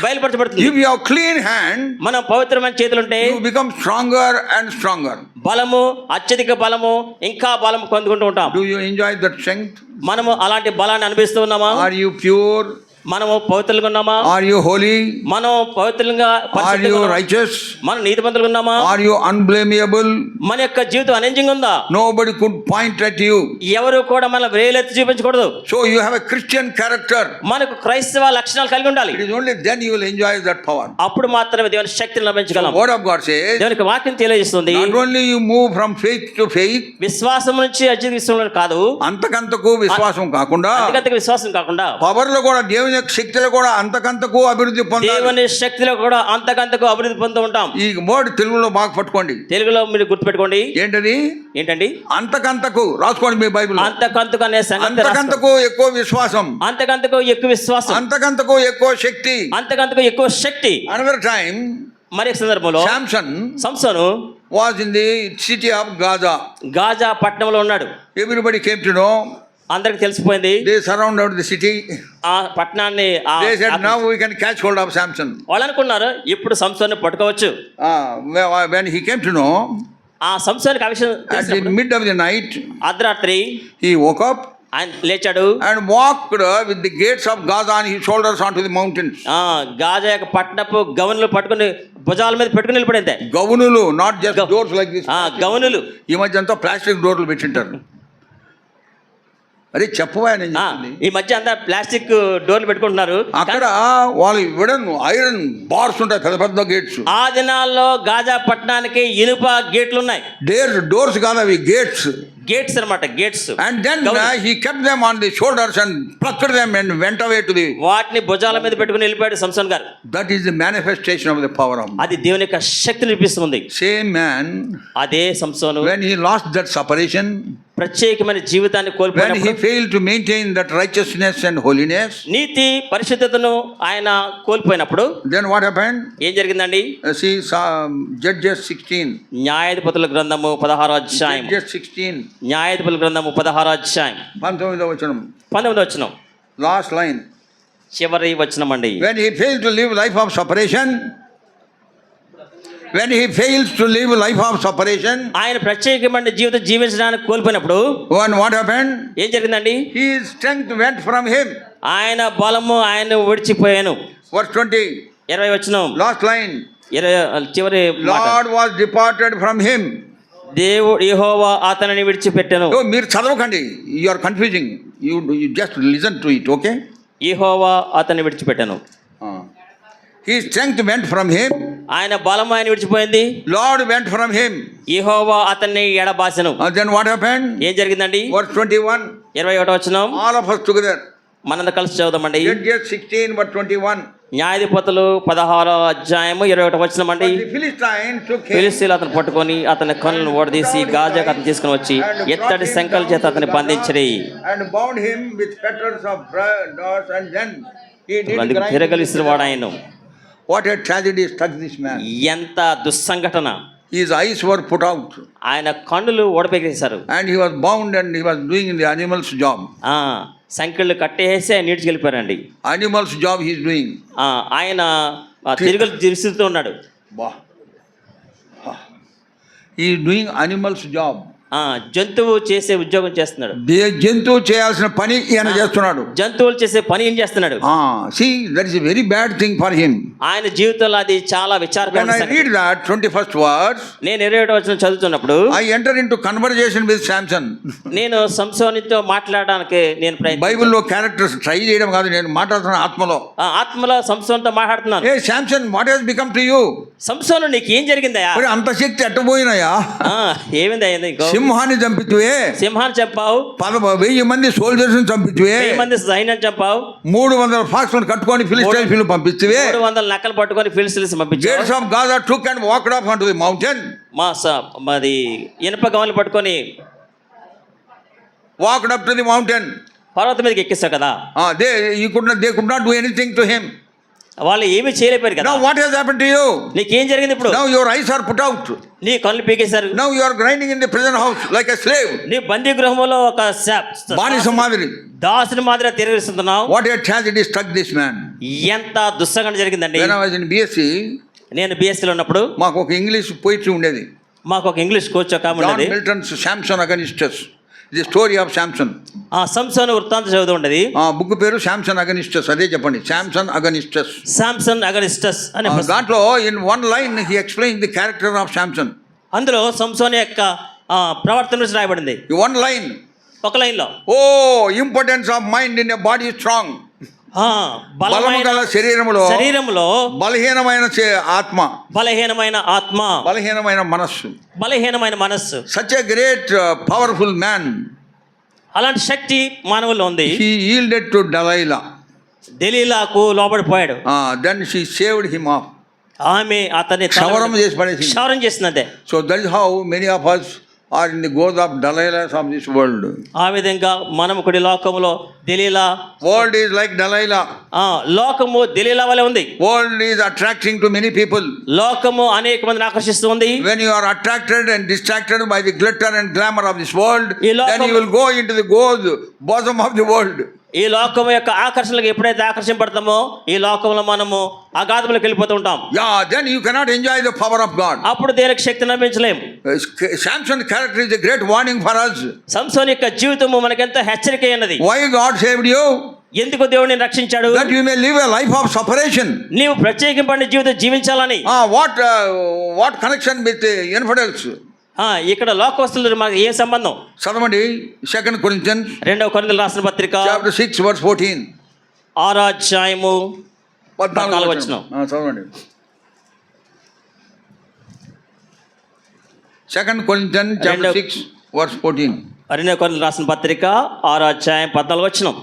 బయలుపరచబడుతుంది. If you have clean hand, మనం పవిత్రమైన చేతులుంటే you become stronger and stronger. బలము, అత్యధిక బలము, ఇంకా బలము పొందుకుంటూ ఉంటాం. Do you enjoy that strength? మనము అలాంటి బలాన్ని అనుభవిస్తూ ఉన్నామా? Are you pure? మనము పవిత్రులుగా ఉన్నామా? Are you holy? మనం పవిత్రులుగా, are you righteous? మనం నీతిమంతులుగా ఉన్నామా? Are you unblameable? మన యొక్క జీవితం అనంజంగా ఉందా? Nobody could point at you. ఎవరు కూడా మన వేలెత్తి చూపించకూడదు. So you have a Christian character. మనకు క్రైస్తవ లక్షణాలు కలిగి ఉండాలి. It is only then you will enjoy that power. అప్పుడు మాత్రమే దేవుని శక్తిని లభించగలం. Word of God says, దేవుని వాక్యం తెలియజేస్తుంది, not only you move from faith to faith, విశ్వాసం నుంచి అత్యధిక విశ్వాసం కాదు, అంతకంతకు విశ్వాసం కాకుండా, అంతకంతకు విశ్వాసం కాకుండా, పవర్ లో కూడా దేవుని శక్తిలో కూడా అంతకంతకు అభివృద్ధి పొందాలి. దేవుని శక్తిలో కూడా అంతకంతకు అభివృద్ధి పొందుతూ ఉంటాం. ఈ వర్డ్ తెలుగులో బాగా పట్టుకోండి. తెలుగులో మీరు గుర్తుపెట్టుకోండి. ఏంటండి? అంతకంతకు రాసుకోండి మీ బైబిల్. అంతకంతకు అనే సంగతి, అంతకంతకు ఎక్కువ విశ్వాసం, అంతకంతకు ఎక్కువ విశ్వాసం, అంతకంతకు ఎక్కువ శక్తి, అంతకంతకు ఎక్కువ శక్తి. అనదర్ టైం, మరి సందర్భంలో సంసోను was in the city of Gaza. Gaza పట్టణంలో ఉన్నాడు. Everybody came to know. అందరికి తెలిసిపోయింది. They surrounded the city. ఆ పట్టణాన్ని They said, now we can catch hold of Samson. వాళ్ళు అనుకున్నారు ఇప్పుడు సంసోన్ని పట్టుకోవచ్చు. When he came to know, ఆ సంసోనికి ఆ విషయం at the mid of the night, అర్ధరాత్రి he woke up ఆయన లేచాడు and walked with the gates of Gaza on his shoulders onto the mountains. Gaza యొక్క పట్టణపు గవనులు పట్టుకుని భుజాల మీద పెట్టుకుని నిలబడింది. గవనులు, not just doors like this. గవనులు. ఈ మధ్య అంతా ప్లాస్టిక్ డోర్లు పెట్టింటారు. అరే చెప్పవా, ఈ మధ్య అంతా ప్లాస్టిక్ డోర్లు పెట్టుకుంటున్నారు. అక్కడ వాళ్ళు ఐరన్ బార్స్ ఉంటాయి, పెద్ద పెద్ద గేట్స్. ఆ దినాల్లో గాజా పట్టణానికి ఇనుప గేట్లు ఉన్నాయి. డోర్స్ కాదు అవి, గేట్స్. గేట్స్ అన్నమాట, gates. And then he kept them on the shoulders and plucked them and went away to the. వాటిని భుజాల మీద పెట్టుకుని వెళ్ళిపోయాడు సంసోన్ గారు. That is the manifestation of the power of. అది దేవుని యొక్క శక్తిని చూపిస్తుంది. Same man, అదే సంసోను when he lost that separation, ప్రత్యేకమైన జీవితాన్ని when కోల్పోయినప్పుడు, he failed to maintain that righteousness and holiness, నీతి పరిశుద్ధతను ఆయన కోల్పోయినప్పుడు then what happened? ఏం జరిగిందండి? See, Judges 16. న్యాయాధిపతుల గ్రంథము 16వ అధ్యాయం. Judges 16. న్యాయాధిపతుల గ్రంథము 16వ అధ్యాయం 19వ వచనం. 19వ వచనం, Last line. చివరి వచనం అండి. When he failed to live life of separation, when he fails to live life of separation, ఆయన ప్రత్యేకమైన జీవితం జీవించడానికి కోల్పోయినప్పుడు what happened? ఏం జరిగిందండి? His strength went from him. ఆయన బలము ఆయన విడిచిపోయాను. Verse 20. 20 వచనం, Last line. చివరి మాట. Lord was departed from him. దేవుడు యెహోవా అతనిని విడిచిపెట్టెను. Oh, మీరు చదవకండి. You are confusing. You just listen to it, okay? యెహోవా అతన్ని విడిచిపెట్టెను. His strength went from him. ఆయన బలం ఆయన విడిచిపోయింది. Lord went from him. యెహోవా అతన్ని ఎడబాసెను. Then what happened? ఏం జరిగిందండి? Verse 21. 21 వచనం, All of us together. మనందరం కలిసి చదువుదామండి. Judges 16 verse 21. న్యాయాధిపతులు 16వ అధ్యాయము 21 వచనం అండి. But the Philistines took him ఫిలిస్తీయులు అతను పట్టుకొని అతని కన్నులను ఓడదీసి గాజాకు అతను తీసుకుని వచ్చి ఎత్తడి శంకల చేత అతన్ని బంధించిరి. and bound him with fetters of bronze, and then he did అందుకు grind తిరగలిసిన వాడాయను. What a tragedy struck this man. ఎంత దుస్సంఘటన! His eyes were put out ఆయన కన్నులు ఓడపెగేశారు. and he was bound and he was doing the animal's job. సంఖ్యలు కట్టేసి ఆయన నీటికి వెళ్ళిపోయారండి. Animal's job he is doing. ఆయన తిరుగుతూ ఉన్నాడు. He is doing animal's job. జంతువు చేసే ఉద్యోగం చేస్తున్నాడు. జంతువు చేయాల్సిన పని ఈయన చేస్తున్నాడు. జంతువులు చేసే పని ఏం చేస్తున్నాడు? See, that is a very bad thing for him. ఆయన జీవితంలో అది చాలా విచారకరమైన When I read that 21st verse, నేను 21వ వచనం చదువుతున్నప్పుడు I enter into conversation with Samson. నేను సంసోనితో మాట్లాడడానికి నేను బైబిల్లో క్యారెక్టర్స్ ట్రై చేయడం కాదు, నేను మాట్లాడుతున్న ఆత్మలో. ఆత్మలో సంసోనితో మాట్లాడుతున్నాను. ఏ Samson, what has become to you? సంసోను నీకు ఏం జరిగిందయ్యా? అంత శక్తి ఎట్టబోయినాయా? ఏమైందయ్యా? సింహాన్ని చంపితువే, సింహాన్ని చంపావు. 1000 మంది సోల్జర్స్ చంపితువే, 1000 మంది సైన్యం చంపావు. 300 ఫాక్స్లను కట్టుకొని ఫిలిస్టైన్లు పంపిస్తువే, 300 నక్కలు పట్టుకొని ఫిలిస్టీన్స్ పంపించావు. Gates of Gaza took and walked up on to the mountain. మాది ఇనుప గవలు పట్టుకొని walked up to the mountain. పర్వతం మీదకి ఎక్కిస్తావు కదా. they could not do anything to him. వాళ్ళు ఏమీ చేయలేపారు కదా. Now what has happened to you? నీకేం జరిగింది ఇప్పుడు? Now your eyes are put out. నీ కళ్ళు పీకేశారు. Now you are grinding in the prison house like a slave. నీ బందీ గృహంలో ఒక బానిస మాదిరి, దాసుని మాదిరి తిరిగిస్తున్నావు. What a tragedy struck this man. ఎంత దుస్సంఘటన జరిగిందండి. When I was in BSc, నేను BSc లో ఉన్నప్పుడు మాకు ఒక ఇంగ్లీష్ పోయిటరీ ఉండేది. మాకు ఒక ఇంగ్లీష్ కోచ్ ఒక John Milton's Samson Against Us. The story of Samson. సంసోను వృత్తాంతం చదువుతూ ఉండేది. బుక్ పేరు శాంసన్ అగనిస్టస్. అదే చెప్పండి, శాంసన్ అగనిస్టస్. శాంసన్ అగనిస్టస్ అనే దాంట్లో in one line he explained the character of Samson. అందులో సంసోను యొక్క ప్రవర్తన గురించి రాయబడింది. One line. ఒక లైన్ లో, importance of mind in a body strong. బలము గల శరీరములో బలహీనమైన ఆత్మ, బలహీనమైన ఆత్మ, బలహీనమైన మనస్సు, బలహీనమైన మనస్సు. Such a great powerful man. అలాంటి శక్తి మానవుల్లో ఉంది. He yielded to Delilah. దెలీలాకు లోబడిపోయాడు. Then she saved him off. ఆమె అతన్ని క్షవరం చేసినదే. So that is how many of us are in the goals of Delilah of this world. ఆ విధంగా మనం కూడా లోకములో Delilah. World is like Delilah. లోకము దెలీలా వలె ఉంది. World is attracting to many people. లోకము అనేక మందిని ఆకర్షిస్తుంది. When you are attracted and distracted by the glitter and glamour of this world, then you will go into the bosom of the world. ఈ లోకం యొక్క ఆకర్షణలకు ఎప్పుడైతే ఆకర్షింపడతామో ఈ లోకంలో మనము అగాధంలోకి వెళ్ళిపోతూ ఉంటాం. Then you cannot enjoy the power of God. అప్పుడు దేవునికి శక్తిని అనుభవించలేం. Samson's character is a great warning for us. సంసోను యొక్క జీవితము మనకెంత హెచ్చరిక అయినది. Why God saved you? ఎందుకు దేవుడు నిన్ను రక్షించాడు? That you may live a life of separation. నీవు ప్రత్యేకింపబడిన జీవితం జీవించాలని. What connection with infidels? ఇక్కడ లోకస్తులు మనకి ఏ సంబంధం? చదవండి 2 Corinthians 2 కొరింథీయులకు రాసిన పత్రిక chapter 6 verse 14. 6వ అధ్యాయము 14వ వచనం. చదవండి. 2 Corinthians chapter 6 verse 14. 2 కొరింథీయులకు రాసిన పత్రిక 6వ అధ్యాయం 14వ వచనం.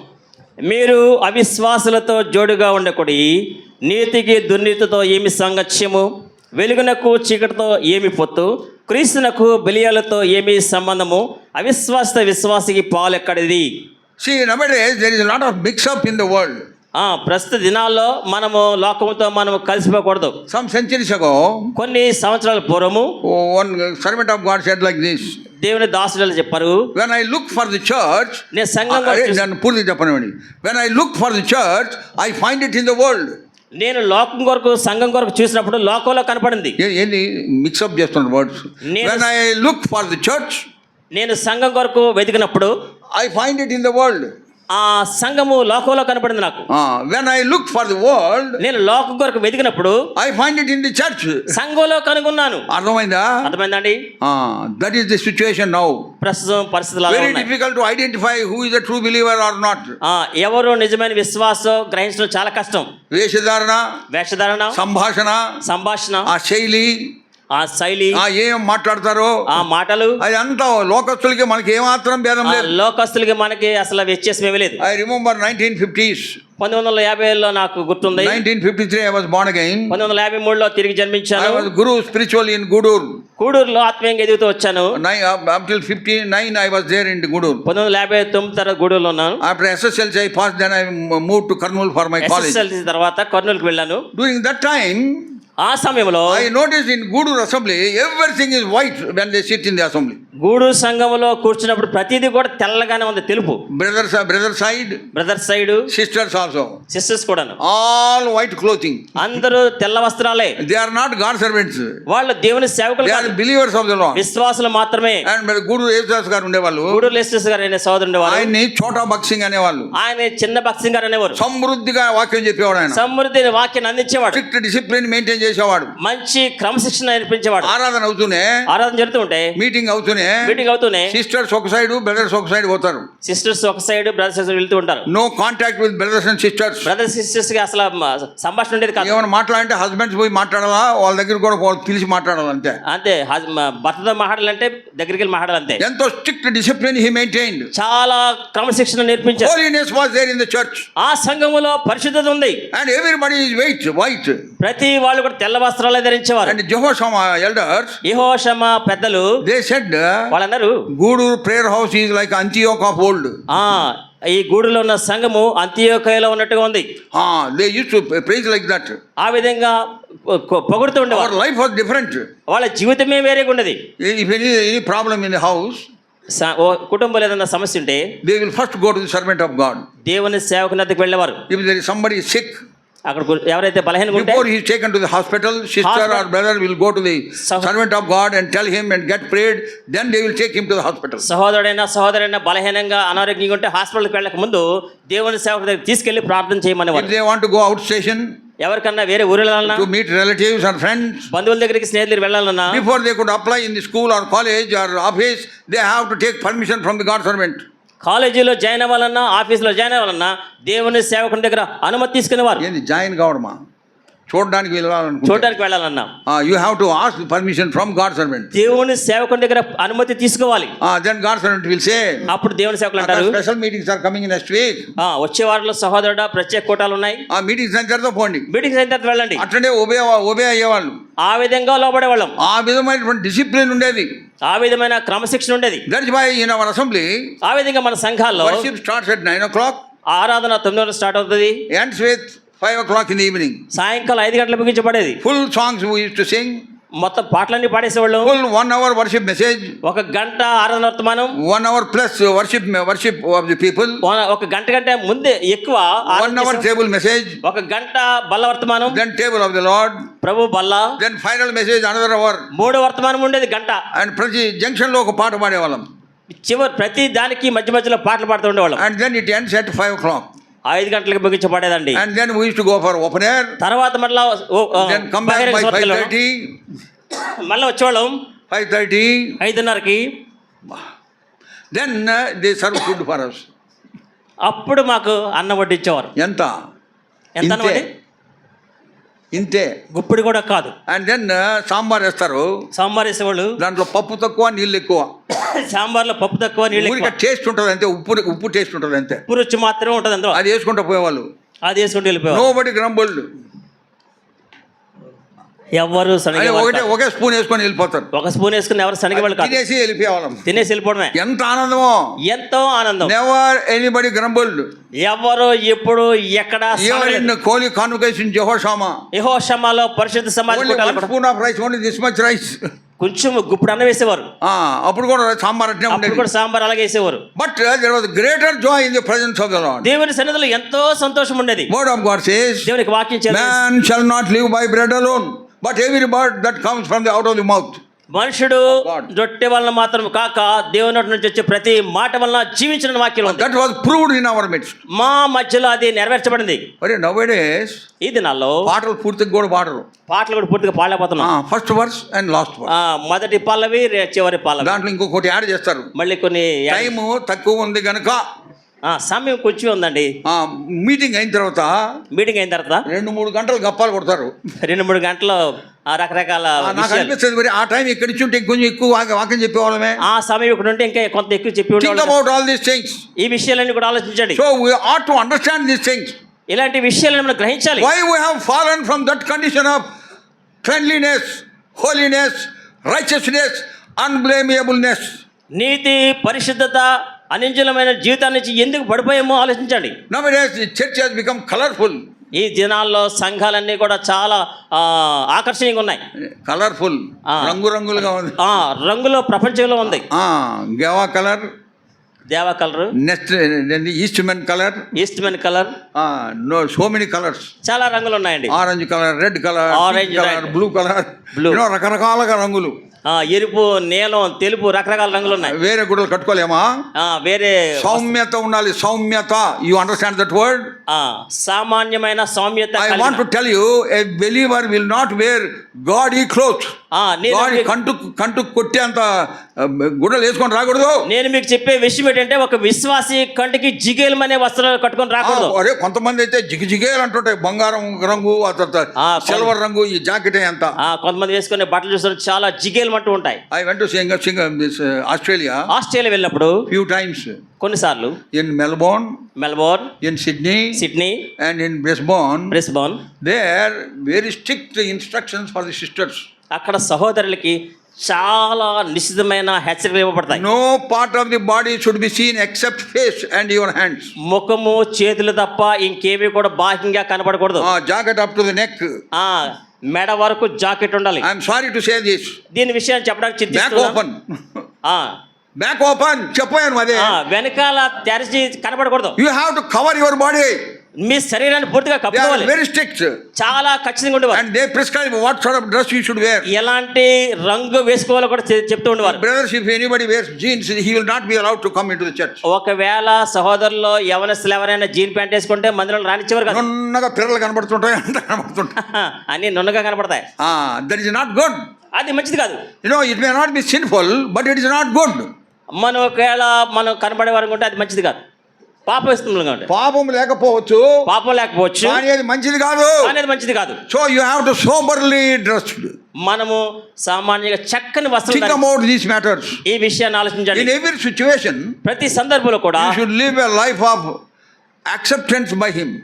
మీరు అవిశ్వాసులతో జోడుగా ఉండకూడి, నీతికి దుర్నీతితో ఏమి సాంగత్యము? వెలుగునకు చీకటితో ఏమి పొత్తు, క్రీస్తునకు బెలియాలతో ఏమి సంబంధము, అవిశ్వాస విశ్వాసికి పాలు ఎక్కడిది. See, nowadays there is a lot of mix-up in the world. ప్రస్తుత దినాల్లో మనము లోకంతో మనము కలిసిపోకూడదు. Some centuries ago, కొన్ని సంవత్సరాల పూర్వము one servant of God said like this, దేవుని దాసులు చెప్పారు, when I look for the church, నేను సంఘం when I look for the church, I find it in the world. నేను లోకం కొరకు సంఘం కొరకు చూసినప్పుడు లోకంలో కనపడింది. ఏంది మిక్సప్ చేస్తున్న words. when I look for the church, నేను సంఘం కొరకు వెతికినప్పుడు I find it in the world. ఆ సంఘము లోకంలో కనపడింది నాకు. when I look for the world, నేను లోకం కొరకు వెతికినప్పుడు I find it in the church. సంఘంలో కనుగొన్నాను. అర్థమైందండి? That is the situation now. ప్రస్తుతం పరిస్థితులు అలా Very ఉన్నాయి. difficult to identify who is a true believer or not. ఎవరు నిజమైన విశ్వాసం గ్రహించడం చాలా కష్టం. వేషధారణ, సంభాషణ, ఆ శైలి, ఆ శైలి, ఏం మాట్లాడతారో ఆ మాటలు, అది అంతా లోకస్తులకి మనకి ఏమాత్రం భేదం లేదు. లోకస్తులకి మనకి అసలు వ్యత్యాసం ఏమీ లేదు. I remember 1950s. 1950లో నాకు గుర్తుంది. 1953 I was born again. 1953లో తిరిగి జన్మించాను. I was guru spiritually in Gudur. గూడూరులో ఆత్మీయంగా ఎదుగుతూ వచ్చాను. Until 59 I was there in Gudur. 1959 తర్వాత గూడూరులో ఉన్నాను. After SSLC I passed, then I moved to Kurnool for my college. SSLC తర్వాత కర్నూలుకి వెళ్ళాను. During that time, ఆ సమయంలో I noticed in Gudur assembly everything is white when they sit in the assembly. Gudur సంఘంలో కూర్చున్నప్పుడు ప్రతిదీ కూడా తెల్లగానే ఉంది, తెలుపు. Brother side, sisters also, sisters కూడా all white clothing. అందరూ తెల్ల వస్త్రాలే. They are not God servants. వాళ్ళు దేవుని సేవకులు They కాదు, are believers of the Lord. విశ్వాసులు మాత్రమే. And Gudur Yesudas గారు ఉండేవాళ్ళు. గూడూరు లెస్టర్స్ గారు అనే సోదరుడు ఉండేవారు. ఆయన్ని చోటా బక్సింగ్ అనేవాళ్ళు. ఆయన చిన్న బక్సింగ్ గారు అనేవారు. సమృద్ధిగా వాక్యం చెప్పేవాడు ఆయన. సమృద్ధి వాక్యాన్ని అందించేవాడు. స్ట్రిక్ట్ డిసిప్లిన్ మెయింటైన్ చేసేవాడు. మంచి క్రమశిక్షణ నేర్పించేవాడు. ఆరాధన జరుగుతూ ఉంటే, మీటింగ్ అవుతూనే సిస్టర్స్ ఒక సైడ్, బ్రదర్స్ ఒక సైడ్ పోతారు. సిస్టర్స్ ఒక సైడ్, బ్రదర్స్ వెళ్తూ ఉంటారు. No contact with brothers and sisters. Brothers sisters కి అసలు సంభాషణ ఉండేది కాదు. ఏమైనా మాట్లాడాలంటే హస్బెండ్స్ పోయి మాట్లాడాలా, వాళ్ళ దగ్గర కూడా పిలిచి మాట్లాడాలి అంతే. భర్తతో మాట్లాడాలంటే దగ్గరికి వెళ్ళి మాట్లాడాలంతే. ఎంతో స్ట్రిక్ట్ డిసిప్లిన్ హి మెయింటైన్డ్. చాలా క్రమశిక్షణ నేర్పించారు. Holiness was there in the church. ఆ సంఘములో పరిశుద్ధత ఉంది. And everybody is white. ప్రతి వాళ్ళు కూడా తెల్ల వస్త్రాలు ధరించేవారు. అండ్ యెహోషామా ఎల్డర్స్, యెహోషామా పెద్దలు, దే సెడ్, వాళ్ళన్నారు, Gudur prayer house is like Antioch of old. ఈ గూడులో ఉన్న సంఘము అంతియోకయలో ఉన్నట్టుగా ఉంది. They used to praise like that. ఆ విధంగా పొగుడుతూ ఉండేవారు. Our life was different. వాళ్ళ జీవితమే వేరేగా ఉండేది. If any problem in the house, కుటుంబంలో ఏదైనా సమస్య ఉంటే, they will first go to the servant of God. దేవుని సేవకుని వద్దకు వెళ్ళేవారు. If there is somebody sick, అక్కడ ఎవరైతే బలహీనంగా ఉంటే, before he is taken to the hospital, sister or brother will go to the servant of God and tell him and get prayed, then they will take him to the hospital. సహోదరుడైనా బలహీనంగా అనారోగ్యంగా ఉంటే హాస్పిటల్కి వెళ్ళక ముందు దేవుని సేవకుడి దగ్గరికి తీసుకెళ్లి ప్రార్థన చేయమని. If they want to go out station, ఎవరికన్నా వేరే ఊరు వెళ్ళాలన్నా, to meet relatives or friends, బంధువుల దగ్గరికి, స్నేహితులు వెళ్ళాలన్నా, before they could apply in the school or college or office, they have to take permission from the God servant. కాలేజీలో join అవ్వాలన్నా, ఆఫీస్లో జాయిన్ అవ్వాలన్నా దేవుని సేవకుని దగ్గర అనుమతి తీసుకునేవారు. ఏంది జాయిన్ కావడమా? చూడడానికి వెళ్ళాలన్నా you have to ask permission from God servant. దేవుని సేవకుని దగ్గర అనుమతి తీసుకోవాలి. Then God servant will say, అప్పుడు దేవుని సేవకులు అంటారు, special meetings are coming next week. వచ్చే వారంలో సహోదరుడా ప్రత్యేక కూటాలు ఉన్నాయి, ఆ మీటింగ్స్ అయిన తర్వాత పోండి, మీటింగ్స్ అయిన తర్వాత వెళ్ళండి. అట్లనే ఒబే అయ్యేవాళ్ళు. ఆ విధంగా లోబడేవాళ్ళం. ఆ విధమైనటువంటి డిసిప్లిన్ ఉండేది, ఆ విధమైన క్రమశిక్షణ ఉండేది. That's why in our assembly, ఆ విధంగా మన సంఘాల్లో వర్షిప్ స్టార్ట్స్ ఎట్ 9 o'clock, ఆరాధన 9 గంటలకు స్టార్ట్ అవుతుంది, ends with 5 o'clock in the evening. సాయంకాలం 5 గంటలకు ముగించబడేది. Full songs we used to sing. మొత్తం పాటలన్నీ పాడేసేవాళ్ళు. Full 1 hour worship message. 1 గంట ఆరాధన వర్తమానం. 1 hour plus worship of the people. 1 గంట కంటే ముందే ఎక్కువ 1 hour table message. 1 గంట బల్ల వర్తమానం. Then table of the Lord. ప్రభు బల్ల. Then final message another hour. 3 వర్తమానం ఉండేది గంట. And ప్రతి జంక్షన్ లో ఒక పాట పాడేవాళ్ళం. ప్రతి దానికి మధ్యలో పాటలు పాడుతూ ఉండేవాళ్ళం. And then it ends at 5 o'clock. 5 గంటలకు ముగించబడేదండి. And then we used to go for open air. తర్వాత మళ్ళా then come back by 5:30. మళ్ళీ వచ్చేవాళ్ళం 5:30. 5:30కి. Then they serve food for us. అప్పుడు మాకు అన్నం వడ్డించేవారు. ఎంత ఇంతే, గుప్పిడి కూడా కాదు. అండ్ దెన్ సాంబార్ వేస్తారు. సాంబార్ వేసేవాళ్ళు, దాంట్లో పప్పు తక్కువ నీళ్ళు ఎక్కువ. సాంబార్లో పప్పు తక్కువ నీళ్ళు ఎక్కువ. టేస్ట్ ఉంటుంది అంతే, ఉప్పు టేస్ట్ ఉంటుంది అంతే, ఉప్పు రుచి మాత్రమే ఉంటుంది అందులో. అది వేసుకుంటూ పోయేవాళ్ళు, అది వేసుకుంటూ వెళ్ళిపోయేవాళ్ళు. నోబడీ గ్రంబుల్డ్. ఎవరు అని శనగేవాళ్ళు ఒకటే ఒకే స్పూన్ వేసుకొని వెళ్ళిపోతారు. ఒక స్పూన్ వేసుకుని ఎవరు శనగేవాళ్ళు కాదు, తినేసి వెళ్ళిపోయేవాళ్ళం. తినేసి వెళ్ళిపోవడమే. ఎంత ఆనందమో. ఎంతో ఆనందం. Never anybody grumbled. ఎవరు ఎప్పుడు ఎక్కడ even in holy convocation Jehoshama, యెహోషామాలో పరిశుద్ధ సమాధి ఓన్లీ కూటాలు one spoon of rice, only this much rice. కొంచెం గుప్పుడు అన్నం వేసేవారు. అప్పుడు కూడా సాంబార్ అట్నే అప్పుడు ఉండేది. కూడా సాంబార్ అలాగే వేసేవారు. But there was greater joy in the presence of the Lord. దేవుని సన్నిధిలో ఎంతో సంతోషం ఉండేది. వర్డ్ ఆఫ్ గాడ్ సేస్, దేవునికి వాక్యం చేత man shall not live by bread alone, but every word that comes from the out of the mouth. మనుషుడు రొట్టె వలన మాత్రం కాక దేవుని నోటి నుంచి వచ్చే ప్రతి మాట వలన జీవించిన వాక్యం ఉంది. That was proved in our midst. మా మధ్యలో అది నెరవేర్చబడింది. మరి nowadays ఈ దినాల్లో పాటలు పూర్తిగా కూడా పాడరు. పాటలు కూడా పూర్తిగా పాడలేకపోతున్నాం. First verse and last verse, మొదటి పల్లవి చివరి పల్లవి, దాంట్లో ఇంకొకటి యాడ్ చేస్తారు. మళ్ళీ కొన్ని టైం తక్కువ ఉంది కనుక సమయం కొంచెం ఉందండి. మీటింగ్ అయిన తర్వాత మీటింగ్ అయిన తర్వాత 2-3 గంటలు గప్పాలు కొడతారు. 2-3 గంటలు రకరకాల నాకు విషయాలు. అనిపిస్తుంది మరి ఆ టైం ఇక్కడ నుంచి ఉంటే కొంచెం ఎక్కువ వాక్యం చెప్పేవాళ్ళమే. ఆ సమయం ఇక్కడ ఉంటే ఇంకా కొంత ఎక్కువ చెప్పి థింక్ ఉండేవాళ్ళు. About all these things. ఈ విషయాలన్నీ కూడా ఆలోచించండి. So we ought to understand these things. ఇలాంటి విషయాలను మనం గ్రహించాలి. Why we have fallen from that condition of cleanliness, holiness, righteousness, unblameableness. నీతి, పరిశుద్ధత, అనింజలమైన జీవితాన్ని నుంచి ఎందుకు పడిపోయామో ఆలోచించండి. Nowadays the church has become colorful. ఈ దినాల్లో సంఘాలన్నీ కూడా చాలా ఆకర్షణీయంగా ఉన్నాయి. కలర్ఫుల్, రంగురంగులుగా ఉంది. రంగులో ప్రపంచంలో ఉంది. గేవా కలర్, దేవ colour, next Eastman colour, Eastman colour, no so many colours. చాలా రంగులు ఉన్నాయండి. Orange colour, red colour, orange colour, blue colour, రకరకాలుగా రంగులు. ఎరుపు, నీలం, తెలుపు, రకరకాల రంగులు ఉన్నాయి. వేరే గుడ్డలు కట్టుకోలేమా? వేరే సౌమ్యత ఉండాలి. సౌమ్యత, యు అండర్స్టాండ్ దట్ వర్డ్? సామాన్యమైన సౌమ్యత. I want to tell you, a believer will not wear gaudy clothes. కంటు కొట్టేంత గుడ్డలు వేసుకొని రాకూడదు. నేను మీకు చెప్పే విషయం ఏంటంటే, ఒక విశ్వాసి కంటికి జిగేలమనే వస్త్రాలు కట్టుకొని రాకూడదు. అరే కొంతమంది అయితే జిగేలు అంటుంటాయి. బంగారం రంగు, సిల్వర్ రంగు, ఈ జాకెట్ అంతా. కొంతమంది వేసుకునే బట్టలు చూస్తారు చాలా జిగేలు అంటూ ఉంటాయి. ఐ వెంట్ టు ఆస్ట్రేలియా వెళ్ళినప్పుడు ఫ్యూ టైమ్స్, కొన్నిసార్లు in Melbourne, in Sydney and in Brisbane, there very strict instructions for the sisters. అక్కడ సహోదరులకి చాలా నిశ్చితమైన హెచ్చరికలు ఇవ్వబడతాయి. No part of the body should be seen except face and your hands. ముఖము, చేతులు తప్ప ఇంకేవి కూడా బాహ్యంగా కనపడకూడదు. Jacket up to the neck. మెడ వరకు జాకెట్ ఉండాలి. I am sorry to say this. దీని విషయాన్ని చెప్పడానికి చింతిస్తున్నాను. Back open. చెప్పాను అదే. వెనకాల తెరిచి కనపడకూడదు. You have to cover your body. మీ శరీరాన్ని పూర్తిగా కప్పుకోవాలి. Very strict. చాలా ఖచ్చితంగా ఉండేవారు. And they prescribe what sort of dress you should wear. ఎలాంటి రంగు వేసుకోవాలో కూడా చెప్తూ ఉండేవారు. Brothers, if anybody wears jeans, he will not be allowed to come into the church. ఒకవేళ సహోదరుల్లో యవనస్తులు ఎవరైనా జీన్ ప్యాంట్ వేసుకుంటే మందిరంలో రానిచ్చేవారు కదా. నున్నగా పిల్లలు కనబడుతుంటాయి, అంతా కనబడుతుంటాయి. అన్ని నున్నగా కనపడతాయి. That is not good. అది మంచిది కాదు. It may not be sinful, but it is not good. మనం ఒకవేళ మనం కనబడే వారు ఉంటే అది మంచిది కాదు. పాపం లేకపోవచ్చు, కానీ అది మంచిది కాదు. మంచిది కాదు. So you have to soberly dressed. మనము సామాన్యంగా చక్కని వస్త్రం. Think about these matters. ఈ విషయాన్ని ఆలోచించండి. ఇన్ ఎవ్రీ సిచ్యువేషన్, ప్రతి సందర్భంలో కూడా you should live a life of acceptance by him.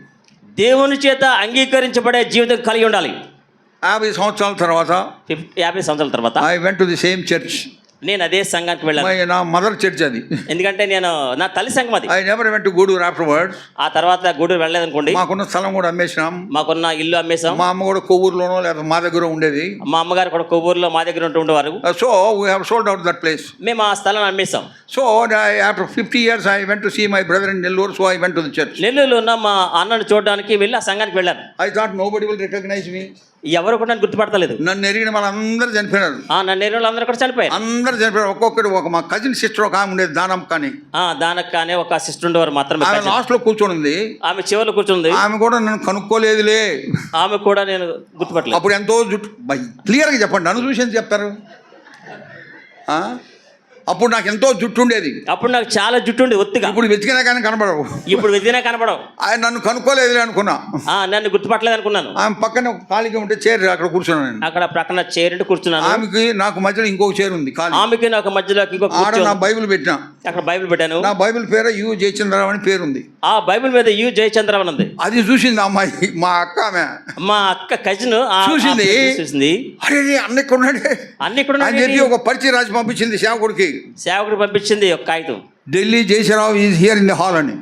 దేవుని చేత అంగీకరించబడే జీవితం కలిగి ఉండాలి. 50 సంవత్సరాల తర్వాత I went to the same church. నేను అదే సంఘానికి వెళ్ళాను. నా మదర్ చర్చ్ అది. ఎందుకంటే నేను నా తల్లి సంఘం అది. I never went to Gudur afterwards. ఆ తర్వాత గూడూరు వెళ్ళలేదు అనుకోండి. మాకున్న స్థలం కూడా అమ్మేసాం. మాకున్న ఇల్లు అమ్మేసాం. మా అమ్మ కూడా కొవ్వూరులోనో లేదా మా దగ్గర ఉండేది. మా అమ్మగారు కూడా కొవ్వూరులో మా దగ్గర ఉండేవారు. So we have sold out that place. మేము ఆ స్థలాన్ని అమ్మేసాం. So after 50 years I went to see my brother in Nellore, so I went to the church. నెల్లూరులో ఉన్న మా అన్నను చూడడానికి వెళ్ళి ఆ సంఘానికి వెళ్ళాను. I thought nobody will recognize me. ఎవరు కూడా నన్ను గుర్తుపడతలేదు. నన్ను ఎరిగిన వాళ్ళందరూ చనిపోయినారు. నన్ను ఎరిగిన వాళ్ళందరూ కూడా చనిపోయారు. అందరూ చనిపోయారు. ఒక్కొక్కటి మా కజిన్ సిస్టర్ ఒక ఆమె ఉండేది, దానమ్మ కానీ. దానక్క అనే ఒక సిస్టర్ ఉండేవారు మాత్రమే. ఆమె లాస్ట్ లో కూర్చొని ఉంది. ఆమె చివరిలో కూర్చుంది. ఆమె కూడా నన్ను కనుక్కోలేదులే. ఆమె కూడా నేను గుర్తుపట్టలేదు. అప్పుడు ఎంతో జుట్టు, క్లియర్గా చెప్పండి, నన్ను చూసి చెప్తారు. అప్పుడు నాకు ఎంతో జుట్టు ఉండేది. అప్పుడు నాకు చాలా జుట్టు ఉండేది ఒత్తిగా. ఇప్పుడు వెతికినా కానీ కనపడవు. ఆయన నన్ను కనుక్కోలేదు అనుకున్నా. నన్ను గుర్తుపట్టలేదు అనుకున్నాను. ఆమె పక్కన ఖాళీగా ఉంటే చైర్, అక్కడ కూర్చున్నాను. అక్కడ పక్కన చైర్ కూర్చున్నాను. ఆమెకి నాకు మధ్యలో ఇంకొక చైర్ ఉంది. ఆమెకి నాకు మధ్యలో ఇంకొక ఆడ నా బైబిల్ పెట్టినా. అక్కడ బైబిల్ పెట్టాను. నా బైబిల్ పేరు యు జయచంద్రరావు అని పేరుంది. ఆ బైబిల్ మీద యు జయచంద్రరావు అని ఉంది. అది చూసింది అమ్మాయి, మా అక్క ఆమె. మా అక్క కజిన్ చూసింది. అరే అన్న ఇక్కడ ఉన్నాడే అన్ని ఇక్కడ అని చెప్పి ఒక పరిచయం రాసి పంపించింది సేవకుడికి. సేవకుడు పంపించింది ఒక కాగితం. Delhi Jayasrao is here in the hall అని.